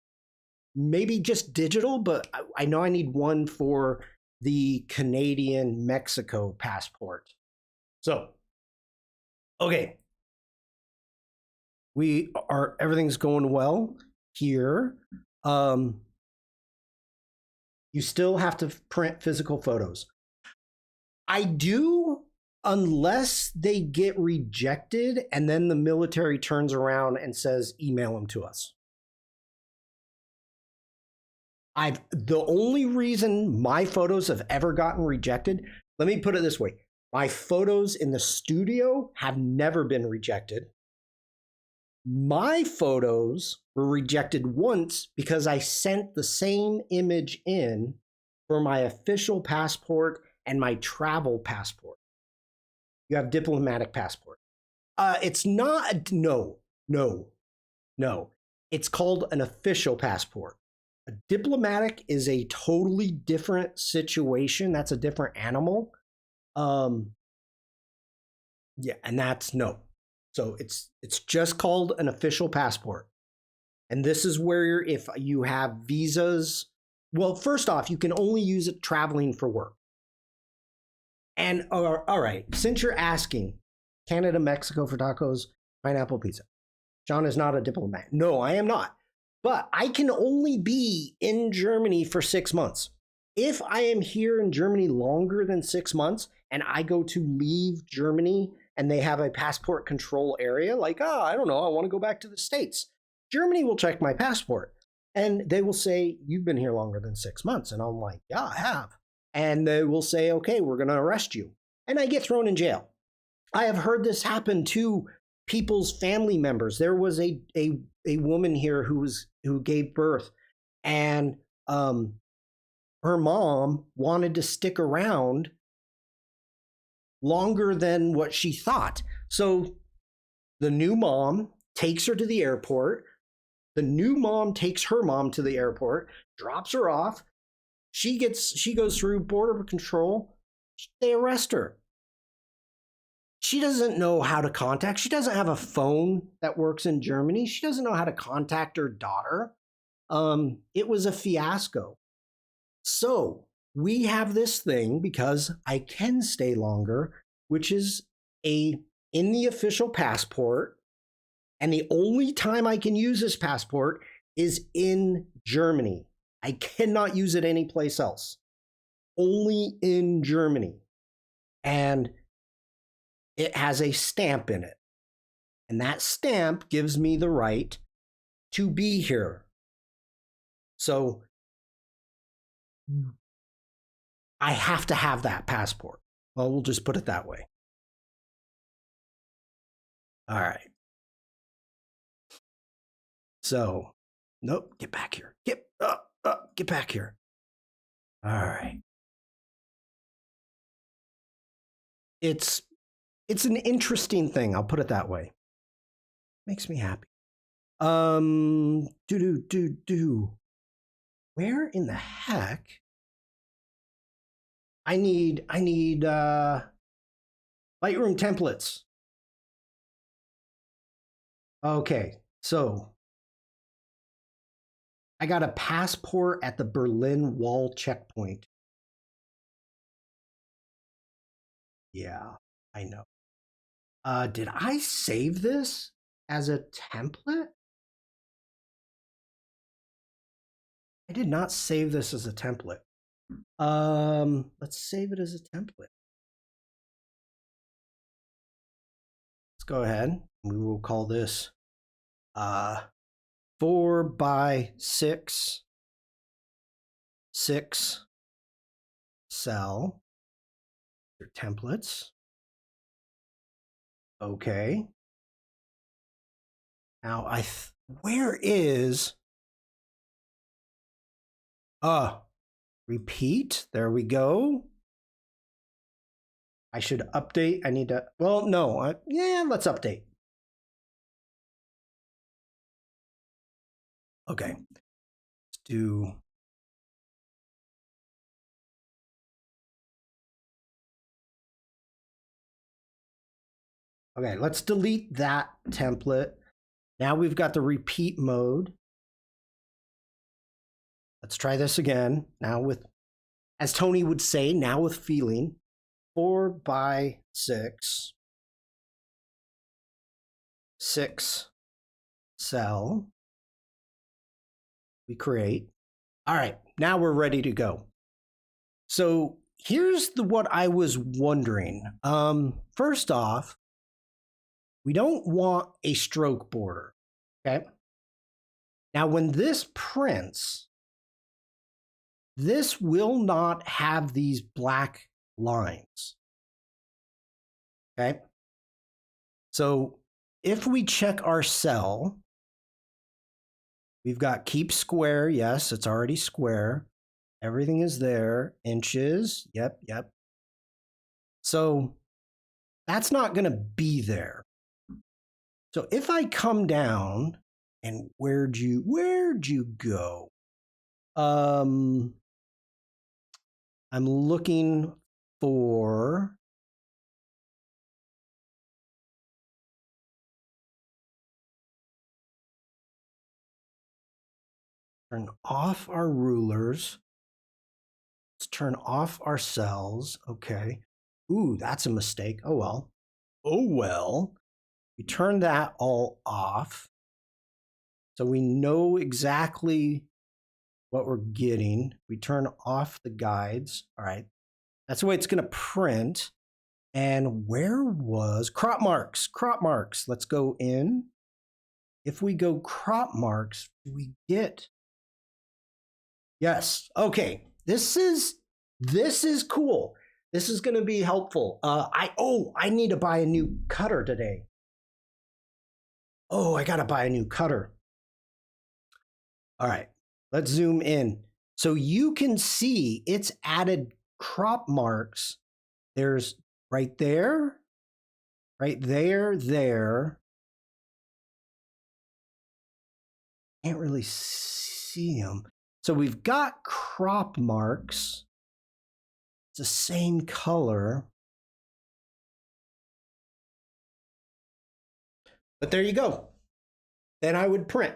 maybe just digital, but I know I need 1 for the Canadian Mexico passport. So, okay. Everything's going well here. You still have to print physical photos. I do, unless they get rejected and then the military turns around and says, email them to us. The only reason my photos have ever gotten rejected, let me put it this way. My photos in the studio have never been rejected. My photos were rejected once because I sent the same image in for my official passport and my travel passport. You have diplomatic passport. It's not, no. It's called an official passport. A diplomatic is a totally different situation. That's a different animal. Yeah, and that's no. So it's just called an official passport. And this is where if you have visas, well, first off, you can only use it traveling for work. And all right, since you're asking, Canada, Mexico for tacos, pineapple pizza. Shawn is not a diplomat. No, I am not. But I can only be in Germany for 6 months. If I am here in Germany longer than 6 months and I go to leave Germany and they have a passport control area, like, oh, I don't know, I want to go back to the States, Germany will check my passport and they will say, you've been here longer than 6 months. And I'm like, yeah, I have. And they will say, okay, we're going to arrest you. And I get thrown in jail. I have heard this happen to people's family members. There was a woman here who gave birth, and her mom wanted to stick around longer than what she thought. So the new mom takes her to the airport. The new mom takes her mom to the airport, drops her off. She goes through border control. They arrest her. She doesn't know how to contact. She doesn't have a phone that works in Germany. She doesn't know how to contact her daughter. It was a fiasco. So we have this thing, because I can stay longer, which is in the official passport. And the only time I can use this passport is in Germany. I cannot use it anyplace else. Only in Germany. And it has a stamp in it. And that stamp gives me the right to be here. So I have to have that passport. Well, we'll just put it that way. All right. So, nope, get back here. Get back here. All right. It's an interesting thing. I'll put it that way. Makes me happy. Where in the heck? I need Lightroom templates. Okay, so I got a passport at the Berlin Wall checkpoint. Yeah, I know. Did I save this as a template? I did not save this as a template. Let's save it as a template. Let's go ahead. We will call this 4x6 cell. Your templates. Okay. Now where is repeat? There we go. I should update. I need to, well, no, yeah, let's update. Okay. Let's do. Okay, let's delete that template. Now we've got the repeat mode. Let's try this again. Now with, as Tony would say, now with feeling. 4x6 cell. We create. All right, now we're ready to go. So here's what I was wondering. First off, we don't want a stroke border, okay? Now, when this prints, this will not have these black lines, okay? So if we check our cell, we've got keep square. Yes, it's already square. Everything is there. Inches. Yep. So that's not going to be there. So if I come down, and where'd you go? I'm looking for turn off our rulers. Let's turn off our cells. Okay. Ooh, that's a mistake. Oh well. Oh, well, we turn that all off. So we know exactly what we're getting. We turn off the guides. All right. That's the way it's going to print. And where was crop marks? Crop marks. Let's go in. If we go crop marks, do we get? Yes. Okay. This is cool. This is going to be helpful. I need to buy a new cutter today. Oh, I got to buy a new cutter. All right. Let's zoom in. So you can see it's added crop marks. There's right there, there. Can't really see them. So we've got crop marks. It's the same color. But there you go. Then I would print.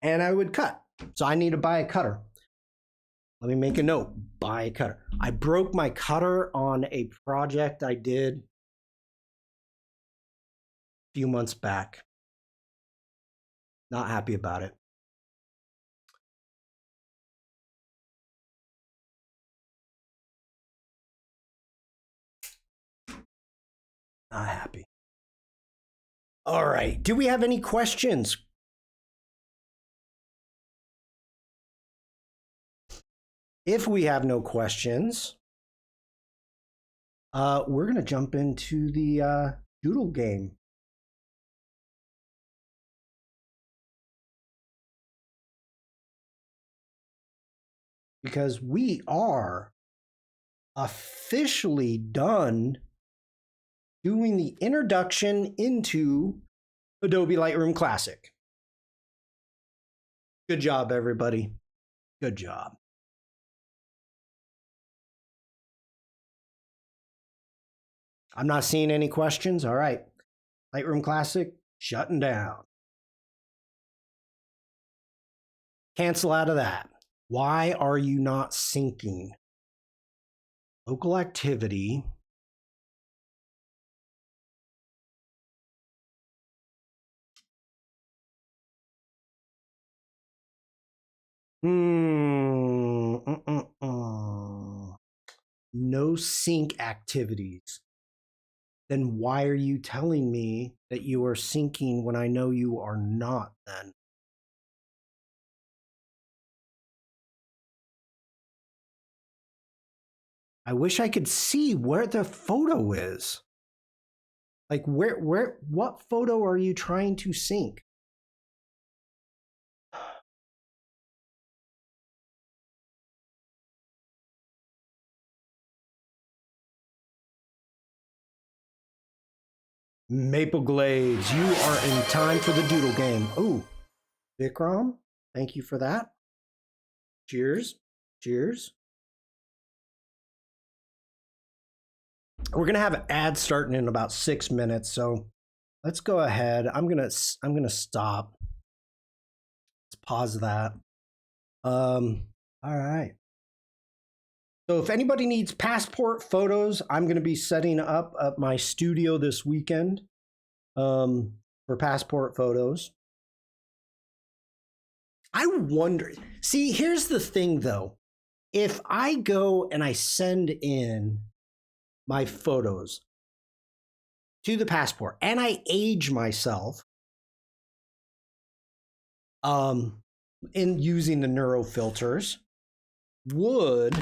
And I would cut. So I need to buy a cutter. Let me make a note. Buy a cutter. I broke my cutter on a project I did a few months back. Not happy about it. Not happy. All right. Do we have any questions? If we have no questions, we're going to jump into the doodle game. Because we are officially done doing the introduction into Adobe Lightroom Classic. Good job, everybody. Good job. I'm not seeing any questions. All right. Lightroom Classic shutting down. Cancel out of that. Why are you not syncing? Local activity. No sync activities. Then why are you telling me that you are syncing when I know you are not then? I wish I could see where the photo is. Like what photo are you trying to sync? Maple Glades, you are in time for the doodle game. Oh, Vikram, thank you for that. Cheers. Cheers. We're gonna have an ad starting in about 6 minutes, so let's go ahead. I'm gonna stop. Let's pause that. All right. So if anybody needs passport photos, I'm gonna be setting up at my studio this weekend for passport photos. I wonder. See, here's the thing, though. If I go and I send in my photos to the passport and I age myself in using the neuro filters, would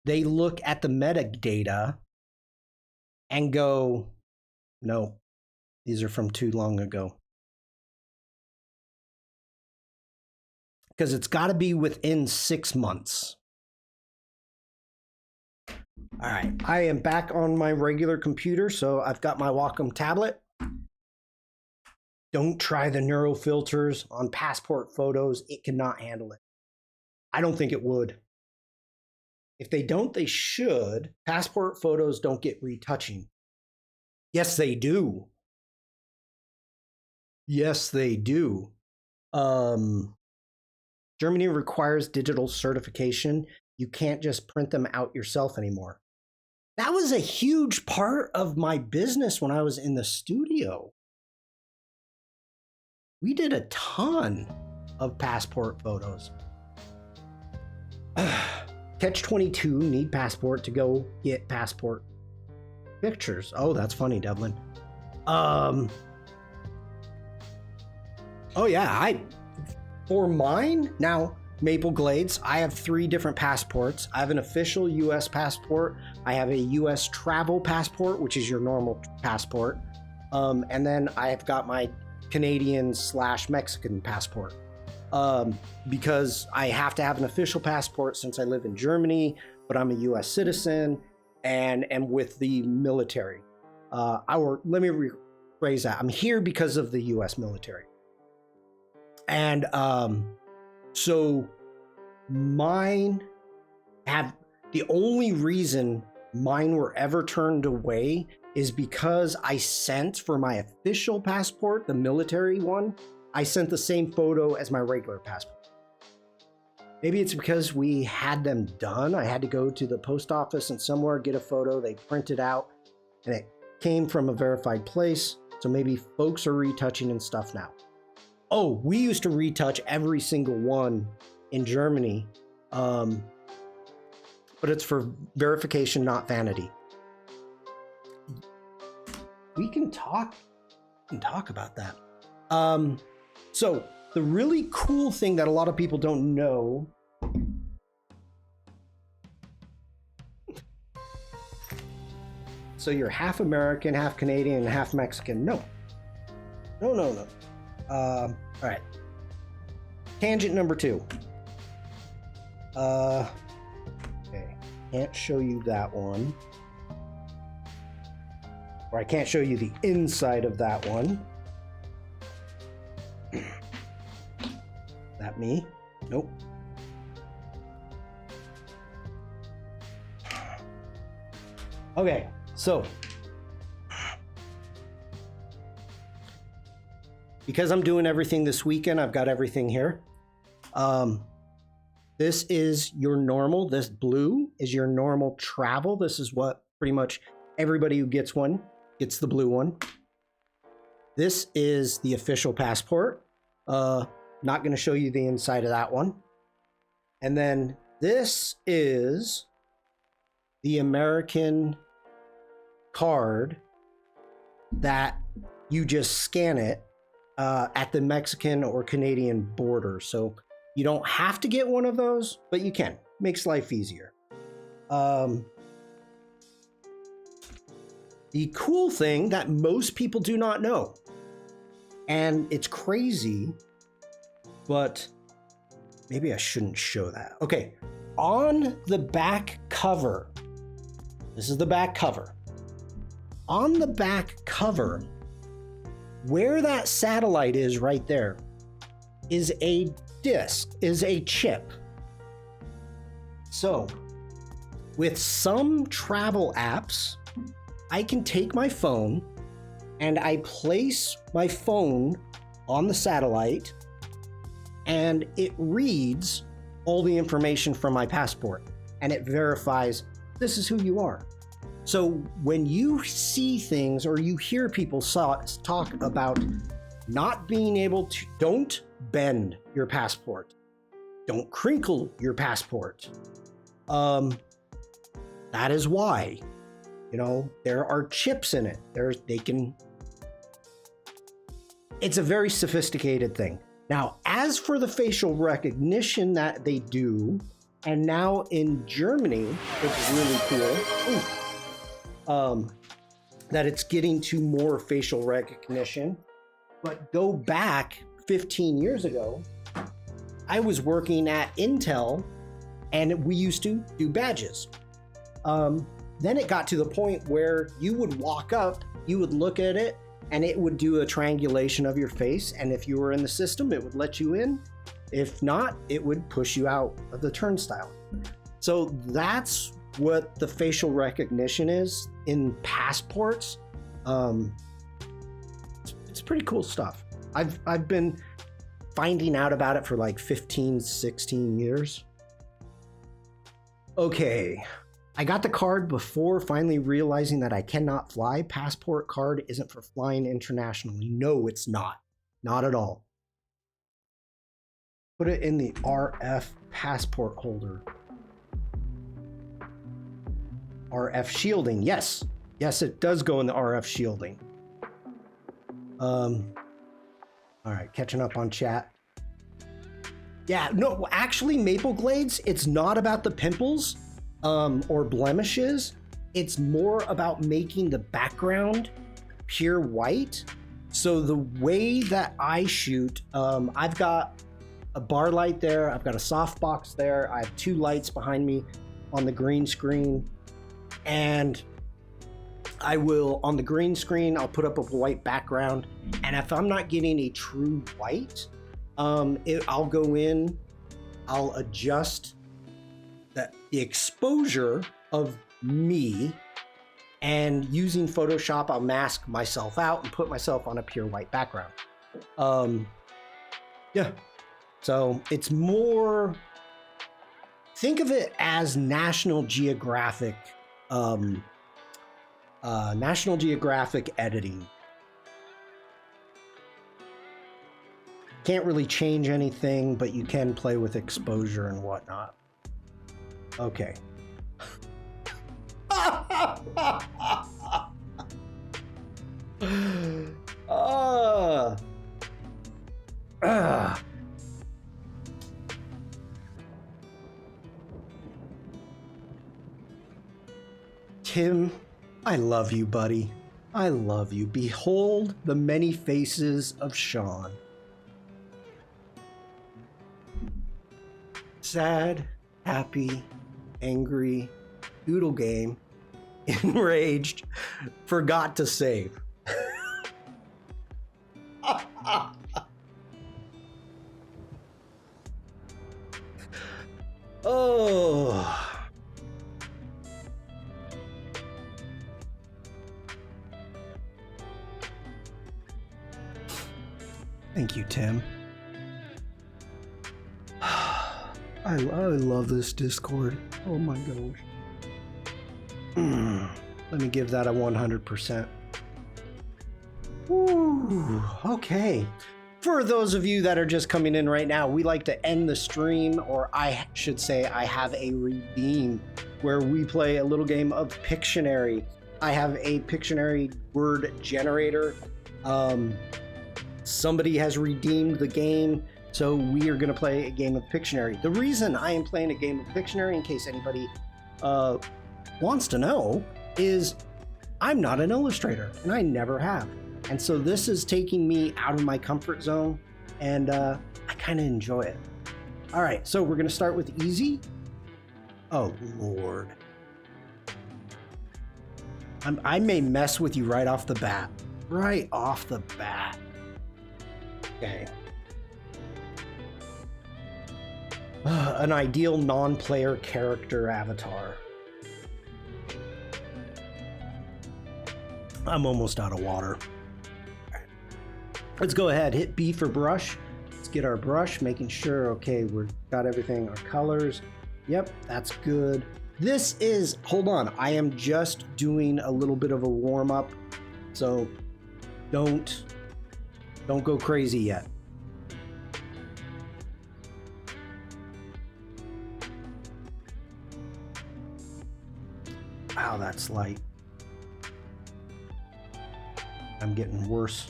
they look at the metadata and go, no, these are from too long ago? Because it's got to be within 6 months. All right, I am back on my regular computer, so I've got my Wacom tablet. Don't try the neuro filters on passport photos. It cannot handle it. I don't think it would. If they don't, they should. Passport photos don't get retouching. Yes, they do. Yes, they do. Germany requires digital certification. You can't just print them out yourself anymore. That was a huge part of my business when I was in the studio. We did a ton of passport photos. Catch-22, need passport to go get passport pictures. Oh, that's funny, Devlin. Oh yeah, for mine, now Maple Glades, I have 3 different passports. I have an official US passport. I have a US travel passport, which is your normal passport. And then I have got my Canadian/Mexican passport. Because I have to have an official passport since I live in Germany, but I'm a US citizen and am with the military. Let me rephrase that. I'm here because of the US military. And so mine the only reason mine were ever turned away is because I sent for my official passport, the military one, I sent the same photo as my regular passport. Maybe it's because we had them done. I had to go to the post office and somewhere get a photo. They printed out and it came from a verified place. So maybe folks are retouching and stuff now. Oh, we used to retouch every single one in Germany. But it's for verification, not vanity. We can talk about that. So the really cool thing that a lot of people don't know so you're half American, half Canadian, and half Mexican. No. All right. Tangent number 2. Okay. Can't show you that one. Or I can't show you the inside of that one. That me? Nope. Okay, so because I'm doing everything this weekend, I've got everything here. This is your normal. This blue is your normal travel. This is what pretty much everybody who gets one gets, the blue one. This is the official passport. Not going to show you the inside of that one. And then this is the American card that you just scan it at the Mexican or Canadian border. So you don't have to get one of those, but you can. Makes life easier. The cool thing that most people do not know, and it's crazy, but maybe I shouldn't show that. Okay, on the back cover, this is the back cover. On the back cover, where that satellite is right there, is a disc, is a chip. So, with some travel apps, I can take my phone and I place my phone on the satellite and it reads all the information from my passport and it verifies this is who you are. So when you see things or you hear people talk about not being able to, don't bend your passport, don't crinkle your passport, that is why, you know, there are chips in it. It's a very sophisticated thing. Now, as for the facial recognition that they do, and now in Germany, it's really cool, that it's getting to more facial recognition. But go back 15 years ago, I was working at Intel, and we used to do badges. Then it got to the point where you would walk up, you would look at it, and it would do a triangulation of your face. And if you were in the system, it would let you in. If not, it would push you out of the turnstile. So that's what the facial recognition is in passports. It's pretty cool stuff. I've been finding out about it for like 15, 16 years. Okay, I got the card before finally realizing that I cannot fly. Passport card isn't for flying internationally. No, it's not. Not at all. Put it in the RF passport holder. RF shielding. Yes. Yes, it does go in the RF shielding. All right, catching up on chat. Yeah, no, actually, Maple Glades, it's not about the pimples or blemishes. It's more about making the background pure white. So the way that I shoot, I've got a bar light there. I've got a softbox there. I have 2 lights behind me on the green screen. And I will, on the green screen, I'll put up a white background. And if I'm not getting a true white, I'll go in, I'll adjust the exposure of me, and using Photoshop, I'll mask myself out and put myself on a pure white background. Yeah, so it's more, think of it as National Geographic editing. Can't really change anything, but you can play with exposure and whatnot. Okay. Tim, I love you, buddy. I love you. Behold the many faces of Shawn. Sad, happy, angry, doodle game, enraged, forgot to save. Oh. Thank you, Tim. I love this Discord. Oh my gosh. Let me give that a 100%. Ooh, okay. For those of you that are just coming in right now, we like to end the stream, or I should say I have a redeem, where we play a little game of Pictionary. I have a Pictionary word generator. Somebody has redeemed the game, so we are going to play a game of Pictionary. The reason I am playing a game of Pictionary, in case anybody wants to know, is I'm not an illustrator, and I never have. And so this is taking me out of my comfort zone, and I kind of enjoy it. All right, so we're going to start with easy. Oh, Lord. I may mess with you right off the bat. Right off the bat. Okay. An ideal non-player character avatar. I'm almost out of water. Let's go ahead, hit B for brush. Let's get our brush, making sure, okay, we've got everything, our colors. Yep, that's good. This is, hold on, I am just doing a little bit of a warm-up, so don't go crazy yet. Wow, that's light. I'm getting worse.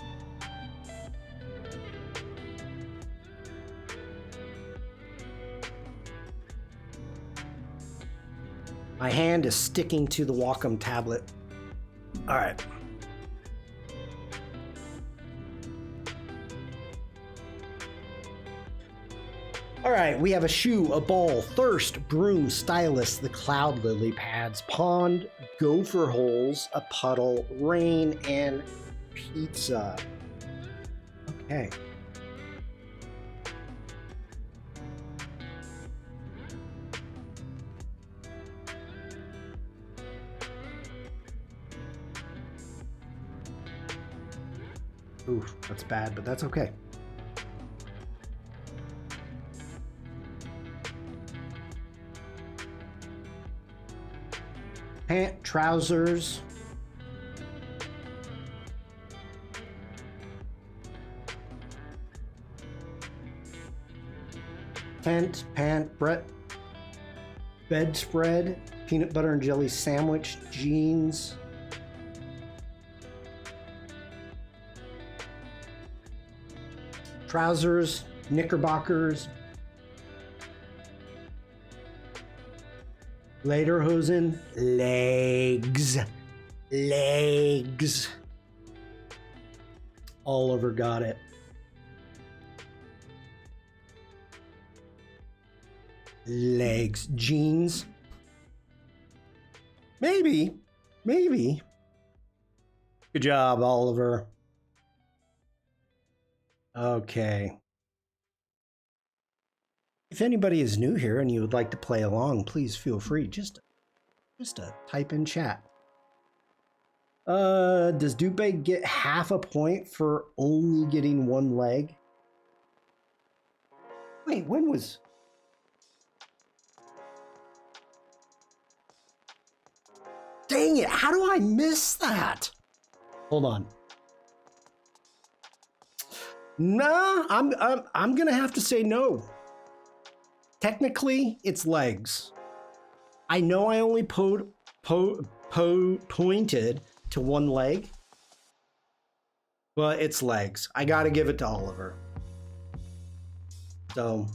My hand is sticking to the Wacom tablet. All right. All right, we have a shoe, a ball, thirst, broom, stylus, the cloud lily pads, pond, gopher holes, a puddle, rain, and pizza. Okay. Oof, that's bad, but that's okay. Pant, trousers. Tent, pant, bedspread, peanut butter and jelly sandwich, jeans. Trousers, knickerbockers, lederhosen, legs. Oliver got it. Legs, jeans. Maybe. Good job, Oliver. Okay. If anybody is new here and you would like to play along, please feel free just to type in chat. Does Dupe get half a point for only getting one leg? Wait, when was... Dang it, how do I miss that? Hold on. Nah, I'm gonna have to say no. Technically, it's legs. I know I only pointed to one leg, but it's legs. I gotta give it to Oliver. So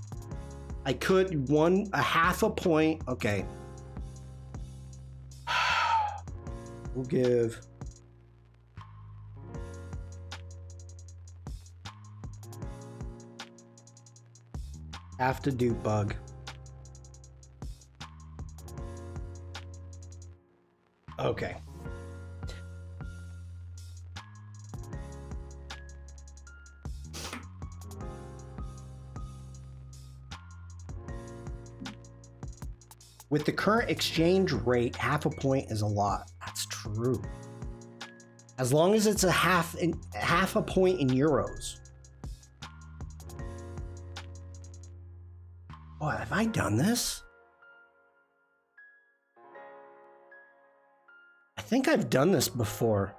I could a half a point. Okay. We'll give half to Dupe Bug. Okay. With the current exchange rate, half a point is a lot. That's true. As long as it's half a point in euros. Oh, have I done this? I think I've done this before.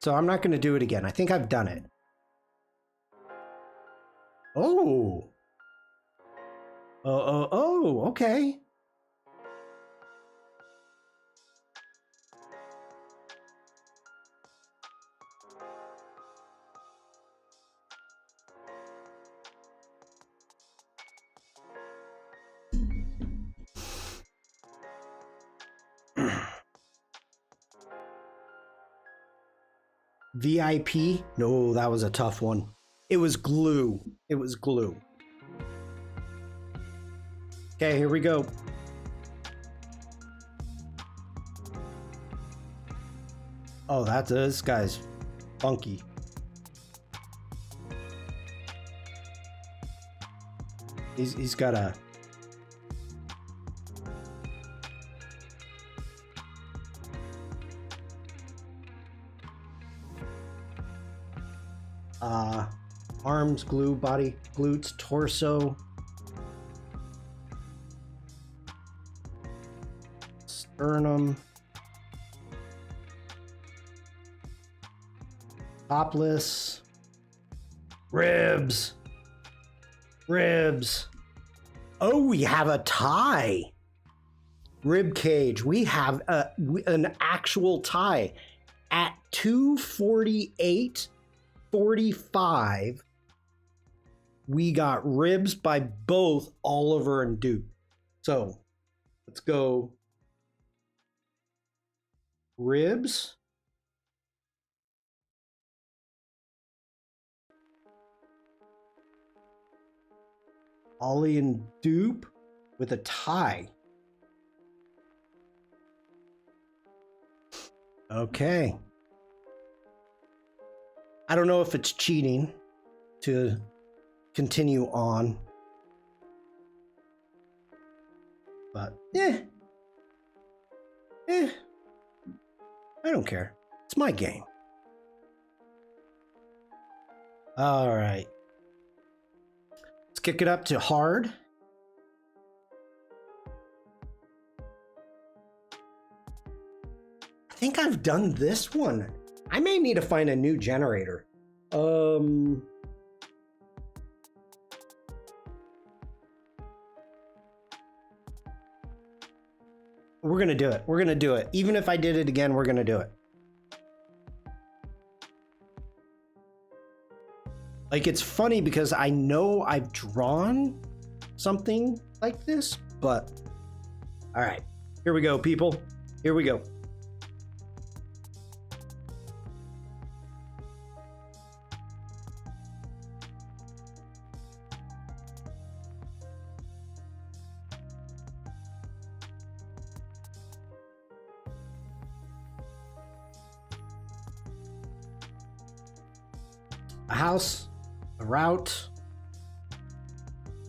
So I'm not going to do it again. I think I've done it. Oh. Oh, okay. VIP? No, that was a tough one. It was glue. Okay, here we go. Oh, this guy's funky. He's got a... arms, glue, body, glutes, torso, sternum, topless, ribs. Oh, we have a tie. Rib cage. We have an actual tie at 248.45. We got ribs by both Oliver and Dupe. So let's go ribs. Ollie and Dupe with a tie. Okay. I don't know if it's cheating to continue on, but I don't care. It's my game. All right. kick it up to hard. I think I've done this one. I may need to find a new generator. We're gonna do it. We're gonna do it. Even if I did it again, we're gonna do it. Like, it's funny because I know I've drawn something like this, but all right, here we go, people. Here we go. A house, a route,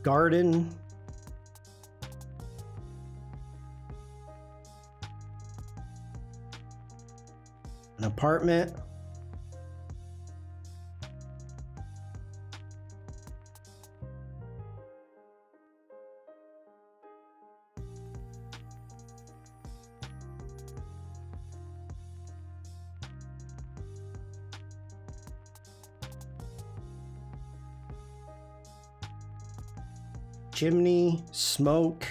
garden, an apartment, chimney, smoke,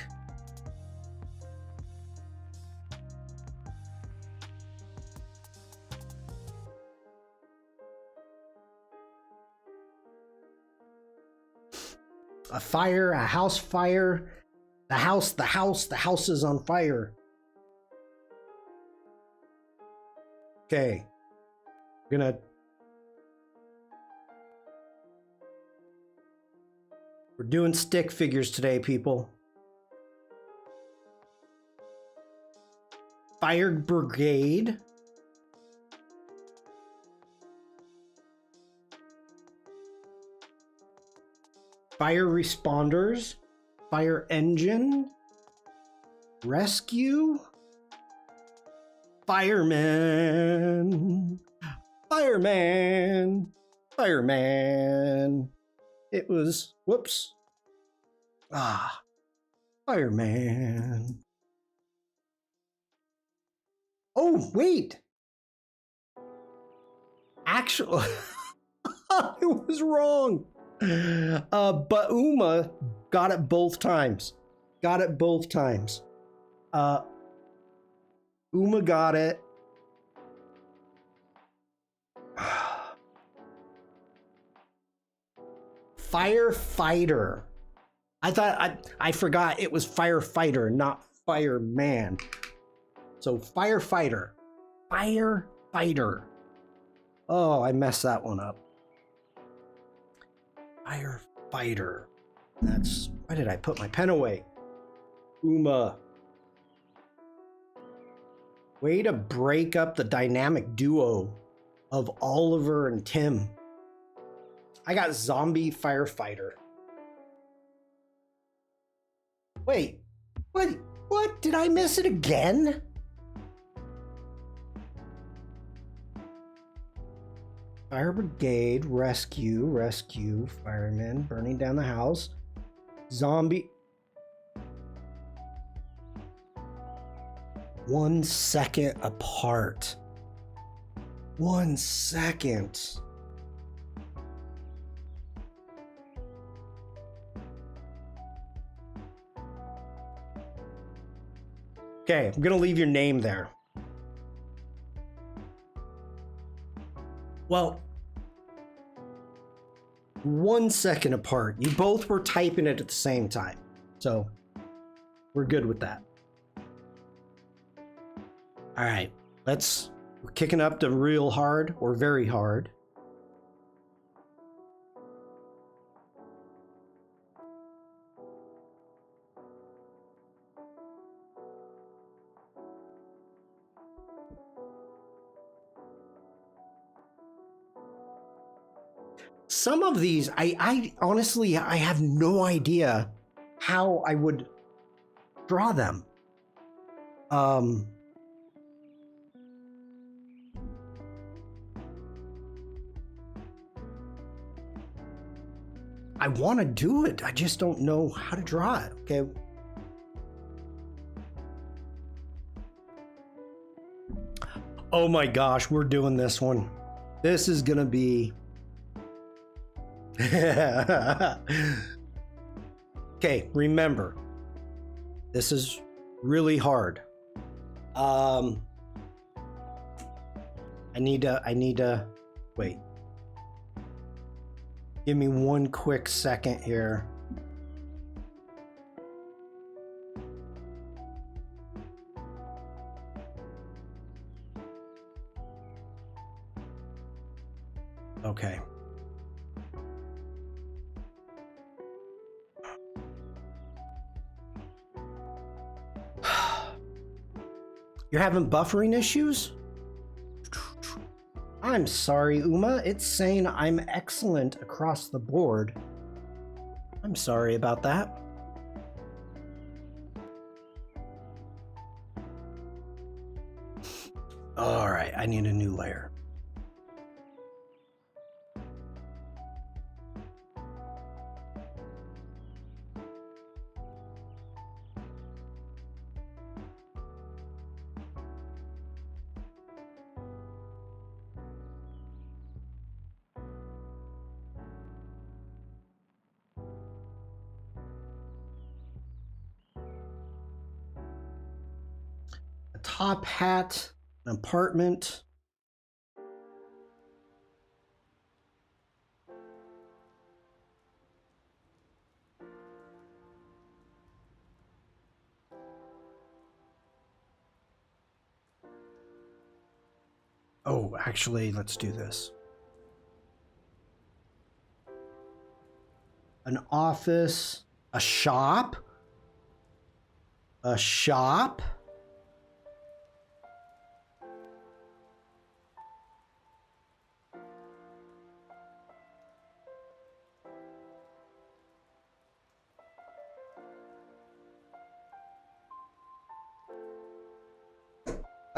a fire, a house fire, the house is on fire. Okay, we're doing stick figures today, people. Fire brigade. Fire responders. Fire engine. Rescue. Fireman. Fireman. Fireman. It was, whoops. Fireman. Oh, wait. Actually, I was wrong. But Uma got it both times. Uma got it. Firefighter. I forgot it was firefighter, not fireman. So firefighter. Firefighter. Oh, I messed that one up. Firefighter. That's, why did I put my pen away? Uma. Way to break up the dynamic duo of Oliver and Tim. I got zombie firefighter. Wait, what? Did I miss it again? Fire brigade, rescue, firemen, burning down the house, zombie. 1 second apart. 1 second. Okay, I'm gonna leave your name there. Well, 1 second apart. You both were typing it at the same time. So we're good with that. All right, we're kicking up to real hard or very hard. Some of these, I honestly, I have no idea how I would draw them. I want to do it. I just don't know how to draw it. Okay. Oh my gosh, we're doing this one. This is gonna be. Okay, remember, this is really hard. I need to wait. Give me one quick second here. Okay. You're having buffering issues? I'm sorry, Uma. It's saying I'm excellent across the board. I'm sorry about that. All right, I need a new layer. A top hat, an apartment. Oh, actually, let's do this. An office, a shop, a shop.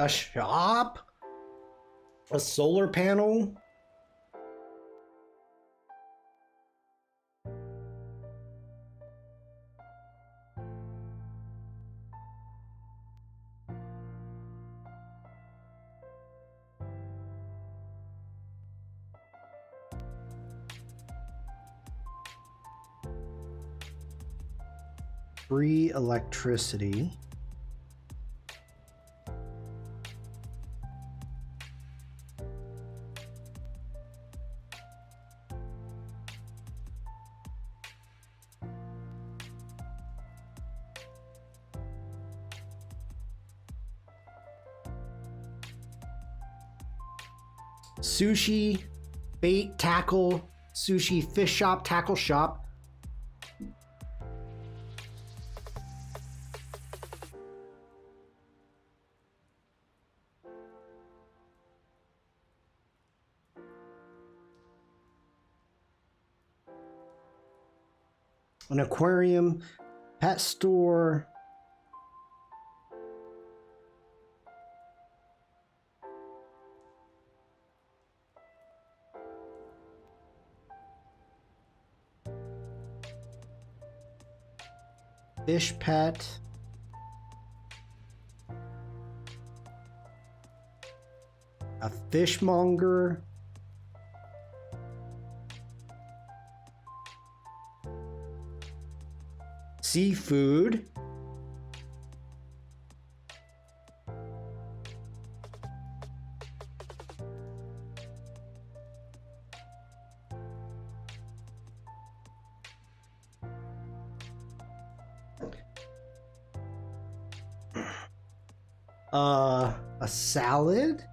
A shop, a solar panel. Free electricity. Sushi, bait, tackle, sushi, fish shop, tackle shop. An aquarium, pet store. Fish pet. A fishmonger. Seafood. A salad.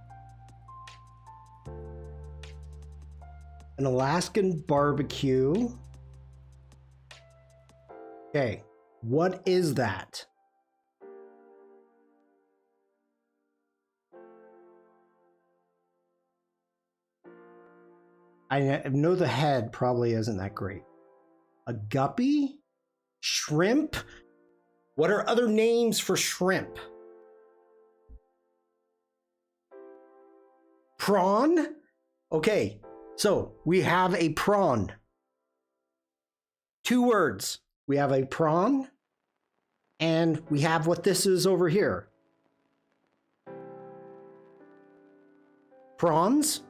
An Alaskan barbecue. Okay, what is that? I know the head probably isn't that great. A guppy? Shrimp? What are other names for shrimp? Prawn? Okay, so we have a prawn. 2 words. We have a prawn, and we have what this is over here. Prawns?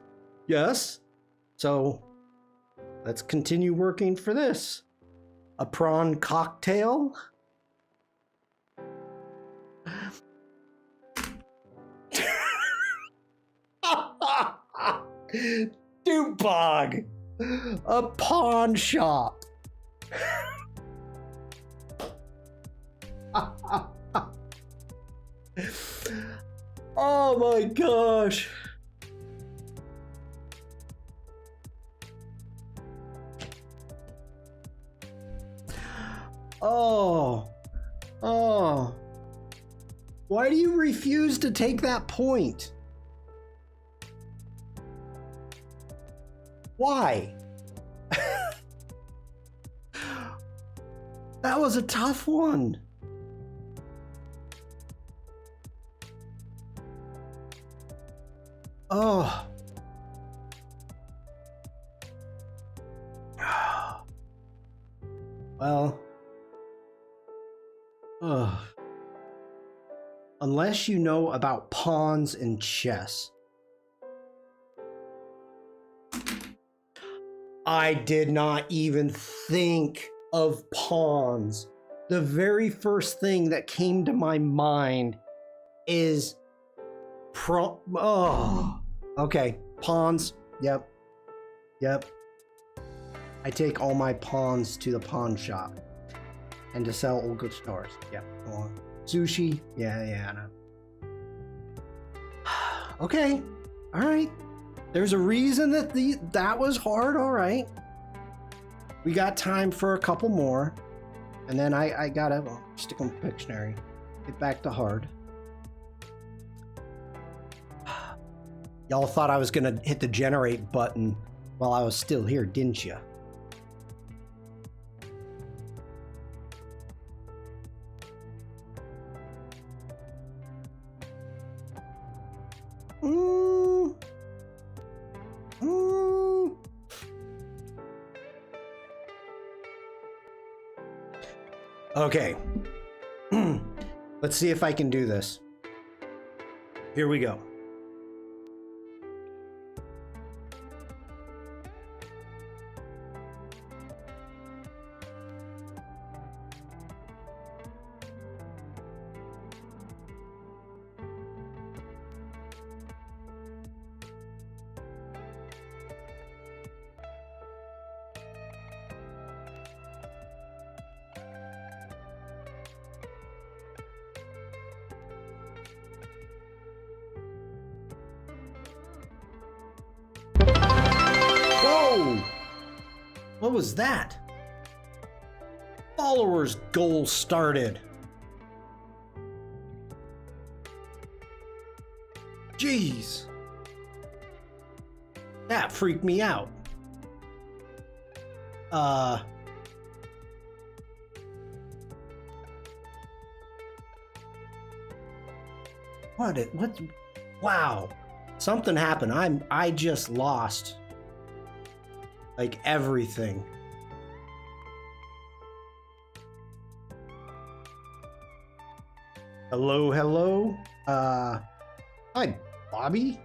Yes. So let's continue working for this. A prawn cocktail? Dupog! A pawn shop. Oh my gosh. Oh. Why do you refuse to take that point? Why? That was a tough one. Oh. Well. Unless you know about pawns and chess. I did not even think of pawns. The very first thing that came to my mind is okay, pawns. Yep. I take all my pawns to the pawn shop and to sell old guitars. Yep. Sushi. Yeah, I know. Okay. All right. There's a reason that that was hard. All right. We got time for a couple more. And then I gotta stick on Pictionary. Get back to hard. Y'all thought I was gonna hit the generate button while I was still here, didn't you? Okay. Let's see if I can do this. Here we go. What was that? Followers goal started. Jeez. That freaked me out. What? Wow. Something happened. I just lost. Like everything. Hello. Hi, Bobby.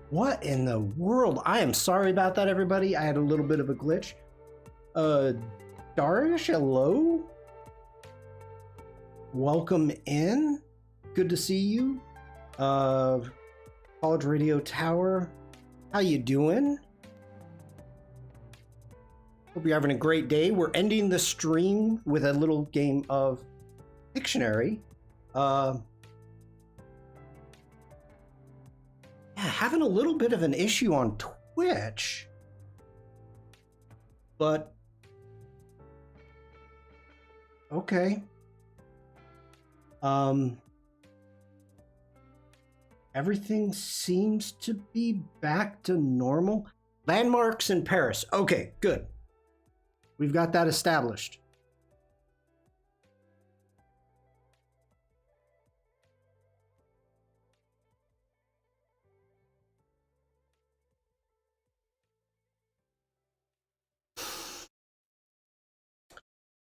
What in the world? I am sorry about that, everybody. I had a little bit of a glitch. Darish, hello. Welcome in. Good to see you. College Radio Tower. How you doing? Hope you're having a great day. We're ending the stream with a little game of Pictionary. Yeah, having a little bit of an issue on Twitch. But okay. Everything seems to be back to normal. Landmarks in Paris. Okay, good. We've got that established.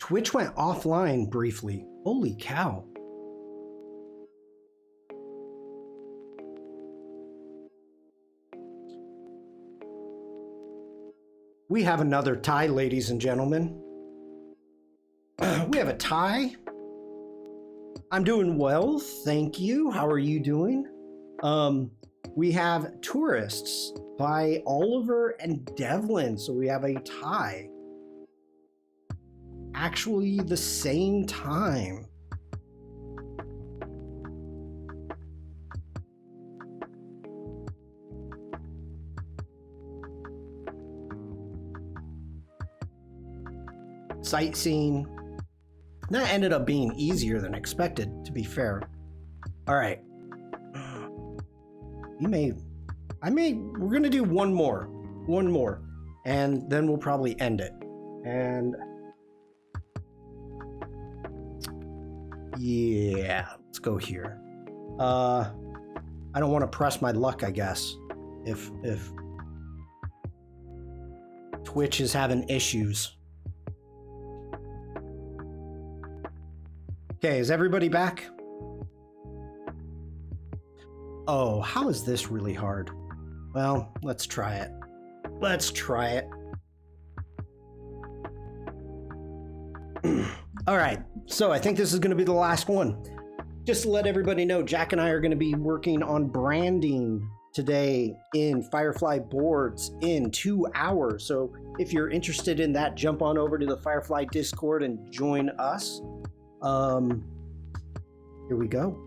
Twitch went offline briefly. Holy cow. We have another tie, ladies and gentlemen. We have a tie. I'm doing well, thank you. How are you doing? We have Tourists by Oliver and Devlin. So we have a tie. Actually, the same time. Sightseeing. That ended up being easier than expected, to be fair. All right. We're gonna do one more, and then we'll probably end it. And yeah, let's go here. I don't want to press my luck, I guess. If Twitch is having issues. Okay, is everybody back? Oh, how is this really hard? Well, let's try it. Let's try it. All right, so I think this is going to be the last one. Just to let everybody know, Jack and I are going to be working on branding today in Firefly boards in 2 hours. So if you're interested in that, jump on over to the Firefly Discord and join us. Here we go.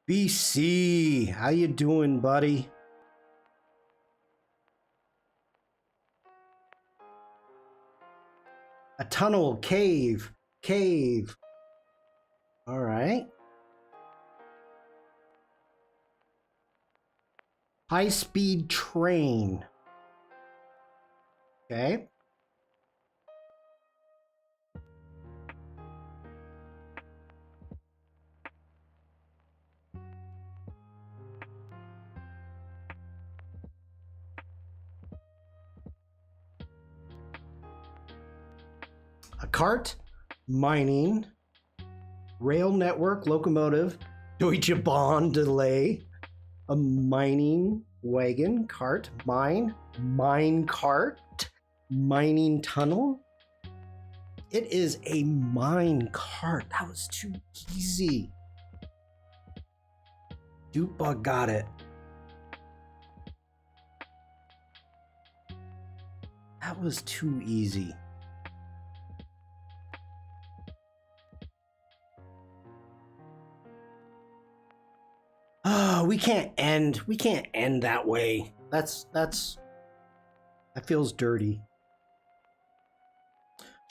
BC, how you doing, buddy? A tunnel, cave. All right. High-speed train. Okay. A cart, mining, rail network, locomotive, Deutsche Bahn delay, a mining wagon, cart, mine cart, mining tunnel. It is a mine cart. That was too easy. Dupebug got it. That was too easy. Oh, we can't end that way. That feels dirty.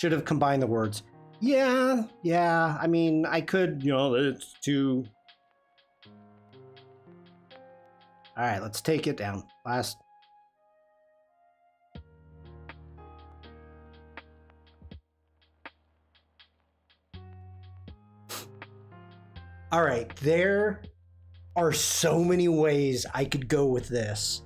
Should have combined the words. Yeah. I mean, I could, it's too. All right, let's take it down. Last. All right, there are so many ways I could go with this.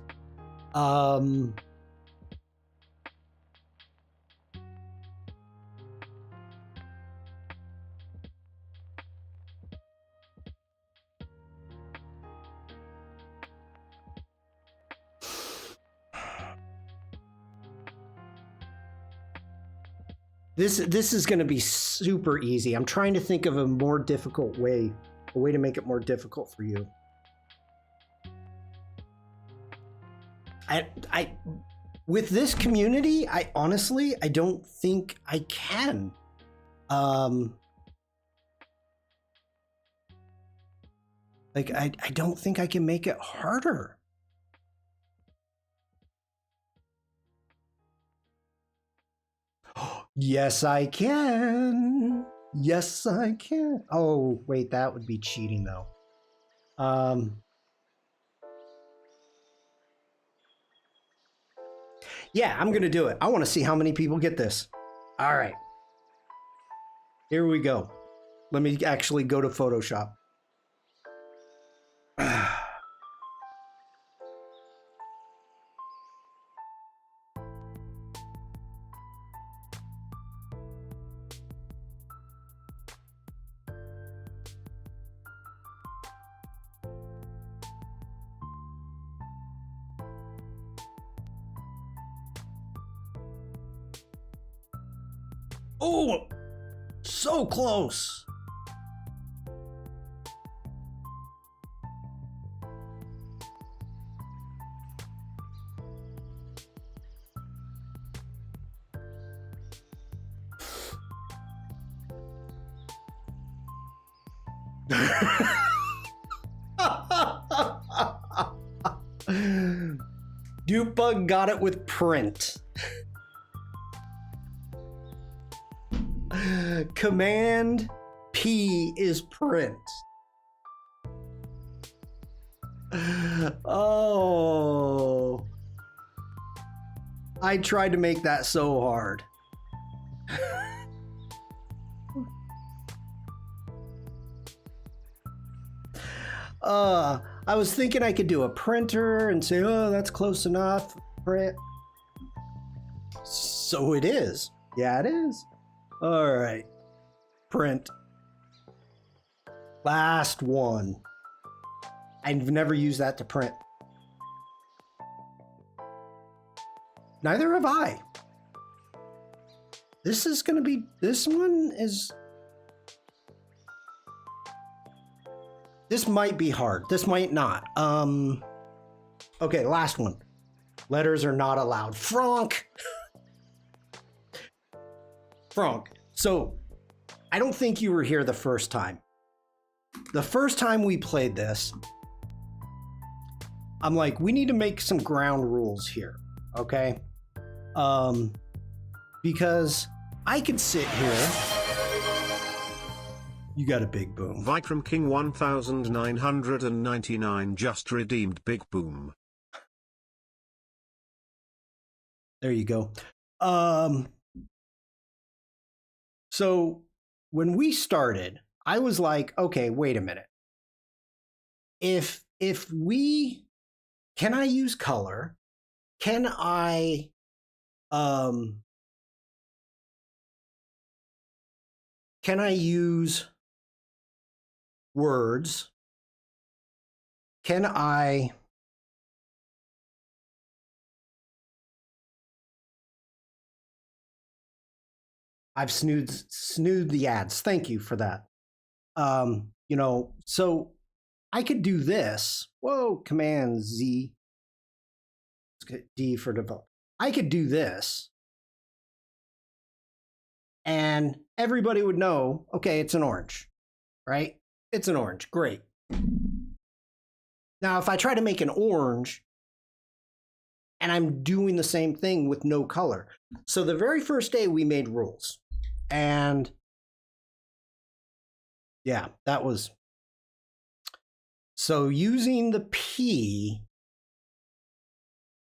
This is going to be super easy. I'm trying to think of a more difficult way, a way to make it more difficult for you. I with this community, I honestly don't think I can. Like I don't think I can make it harder. Yes, I can. Yes, I can. Oh, wait, that would be cheating though. Yeah, I'm gonna do it. I want to see how many people get this. All right, here we go. Let me actually go to Photoshop. Oh, so close. Dupa got it with print. Command P is print. Oh, I tried to make that so hard. I was thinking I could do a printer and say, oh, that's close enough. Print. So it is. Yeah, it is. All right. Print. Last one. I've never used that to print. Neither have I. This is going to be, this one is, this might be hard. This might not. Okay, last one. Letters are not allowed. Franck. Franck. So, I don't think you were here the first time. The first time we played this, I'm like, we need to make some ground rules here, okay? Because I could sit here. You got a big boom. Vikram King 1999 just redeemed big boom. There you go. So when we started, I was like, okay, wait a minute. If we, can I use color? Can I use words? Can I I've snoozed the ads. Thank you for that. You know, so I could do this. Whoa, Command Z. Let's get D for develop. I could do this. And everybody would know, okay, it's an orange, right? It's an orange. Great. Now, if I try to make an orange and I'm doing the same thing with no color. So the very first day we made rules. And yeah, that was. So using the P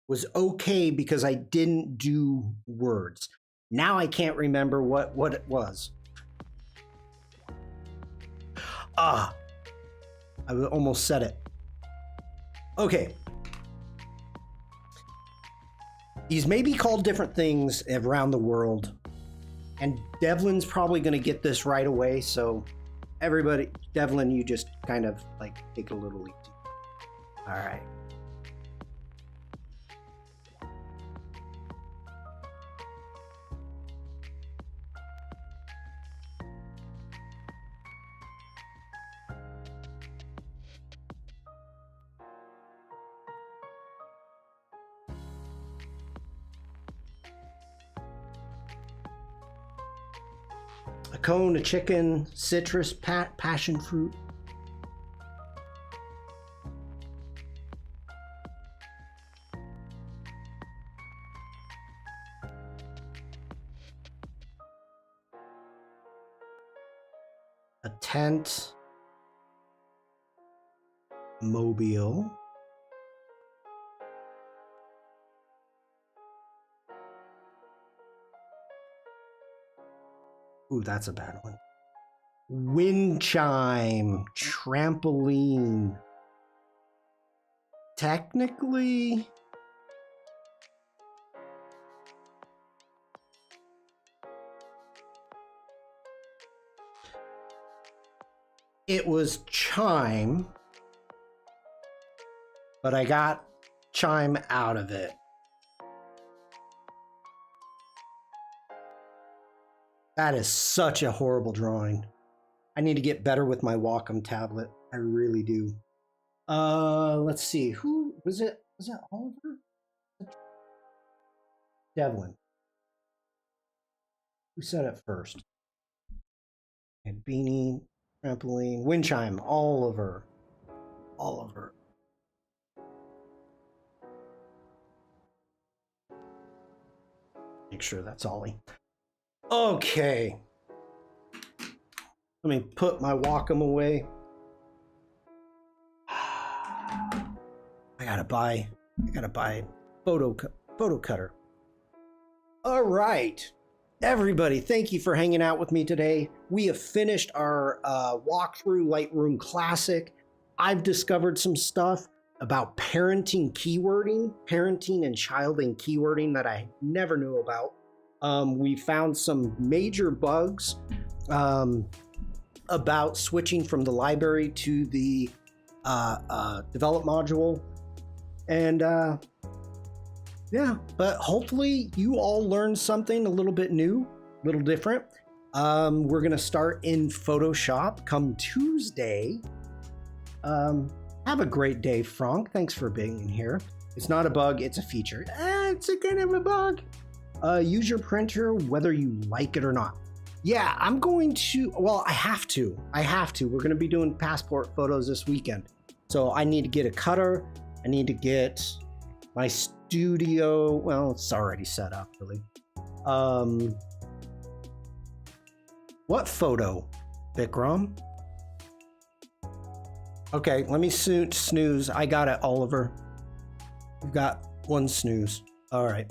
was okay because I didn't do words. Now I can't remember what it was. I almost said it. Okay. These may be called different things around the world. And Devlin's probably going to get this right away. So everybody, Devlin, you just kind of like take a little easy. All right. A cone, a chicken, citrus, passion fruit. A tent. Mobile. Ooh, that's a bad one. Wind chime, trampoline. Technically, it was chime, but I got chime out of it. That is such a horrible drawing. I need to get better with my Wacom tablet. I really do. Let's see. Who was it? Was that Oliver? Devlin. Who said it first? And beanie, trampoline, wind chime, Oliver. Oliver. Make sure that's Ollie. Okay. Let me put my Wacom away. I gotta buy photo cutter. All right, everybody, thank you for hanging out with me today. We have finished our walkthrough Lightroom Classic. I've discovered some stuff about parenting and childing keywording that I never knew about. We found some major bugs about switching from the library to the develop module. And yeah, but hopefully you all learned something a little bit new, a little different. We're going to start in Photoshop come Tuesday. Have a great day, Frank. Thanks for being in here. It's not a bug, it's a feature. It's a kind of a bug. Use your printer whether you like it or not. Yeah, I'm going to, well, I have to. We're going to be doing passport photos this weekend. So I need to get a cutter. I need to get my studio. Well, it's already set up, really. What photo, Vikram? Okay, let me snooze. I got it, Oliver. We've got one snooze. All right.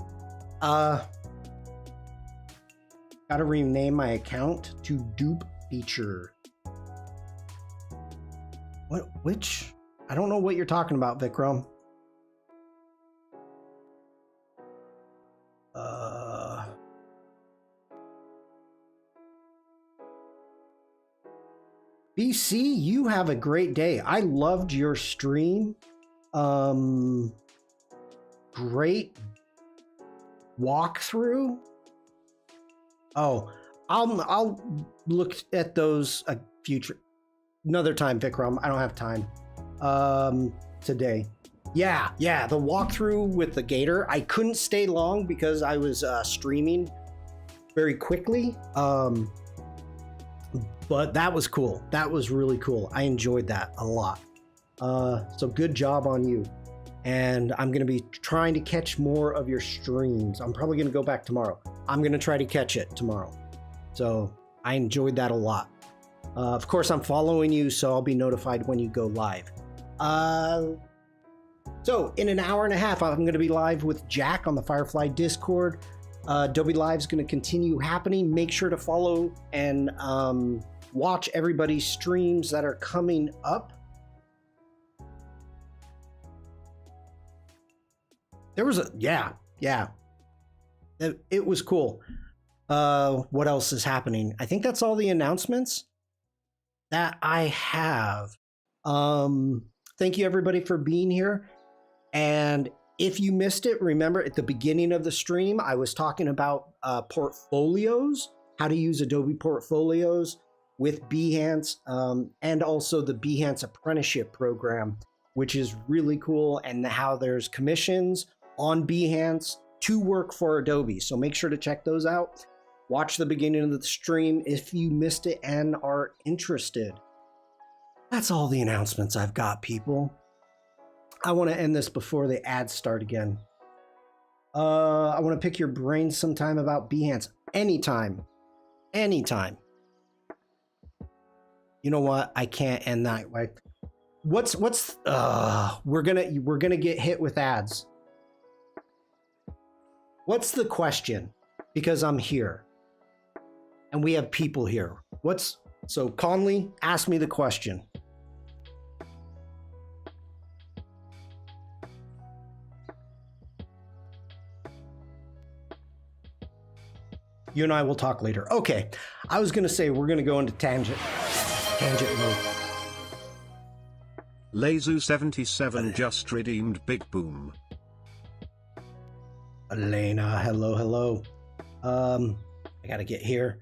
Gotta rename my account to Dupe Feature. What? Which? I don't know what you're talking about, Vikram. BC, you have a great day. I loved your stream. Great walkthrough. Oh, I'll look at those another time, Vikram. I don't have time today. Yeah, the walkthrough with the gator. I couldn't stay long because I was streaming very quickly. But that was cool. That was really cool. I enjoyed that a lot. So good job on you. And I'm going to be trying to catch more of your streams. I'm probably going to go back tomorrow. I'm going to try to catch it tomorrow. So I enjoyed that a lot. Of course, I'm following you, so I'll be notified when you go live. So in an hour and a half, I'm going to be live with Jack on the Firefly Discord. Adobe Live is going to continue happening. Make sure to follow and watch everybody's streams that are coming up. There was a, yeah. It was cool. What else is happening? I think that's all the announcements that I have. Thank you everybody for being here. And if you missed it, remember at the beginning of the stream, I was talking about portfolios, how to use Adobe portfolios with Behance, and also the Behance apprenticeship program, which is really cool, and how there's commissions on Behance to work for Adobe. So make sure to check those out. Watch the beginning of the stream if you missed it and are interested. That's all the announcements I've got, people. I want to end this before the ads start again. I want to pick your brain sometime about Behance. Anytime. You know what? I can't end that way. we're gonna get hit with ads. What's the question? Because I'm here. And we have people here. So Conley, ask me the question. You and I will talk later. Okay. I was gonna say we're gonna go into tangent mode. Lazu77 just redeemed Big Boom. Elena, hello. I gotta get here.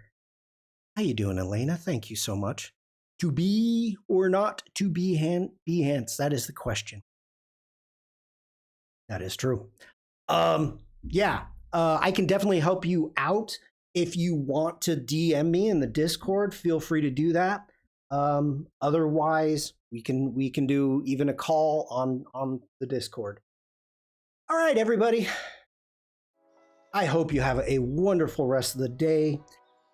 How you doing, Elena? Thank you so much. To be or not to be hence? That is the question. That is true. Yeah. I can definitely help you out. If you want to DM me in the Discord, feel free to do that. Otherwise, we can do even a call on the Discord. All right, everybody. I hope you have a wonderful rest of the day.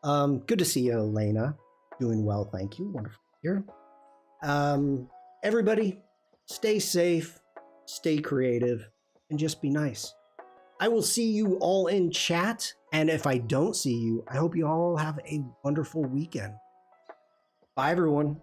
Good to see you, Elena. Doing well, thank you. Wonderful here. Everybody, stay safe, stay creative, and just be nice. I will see you all in chat. And if I don't see you, I hope you all have a wonderful weekend. Bye, everyone.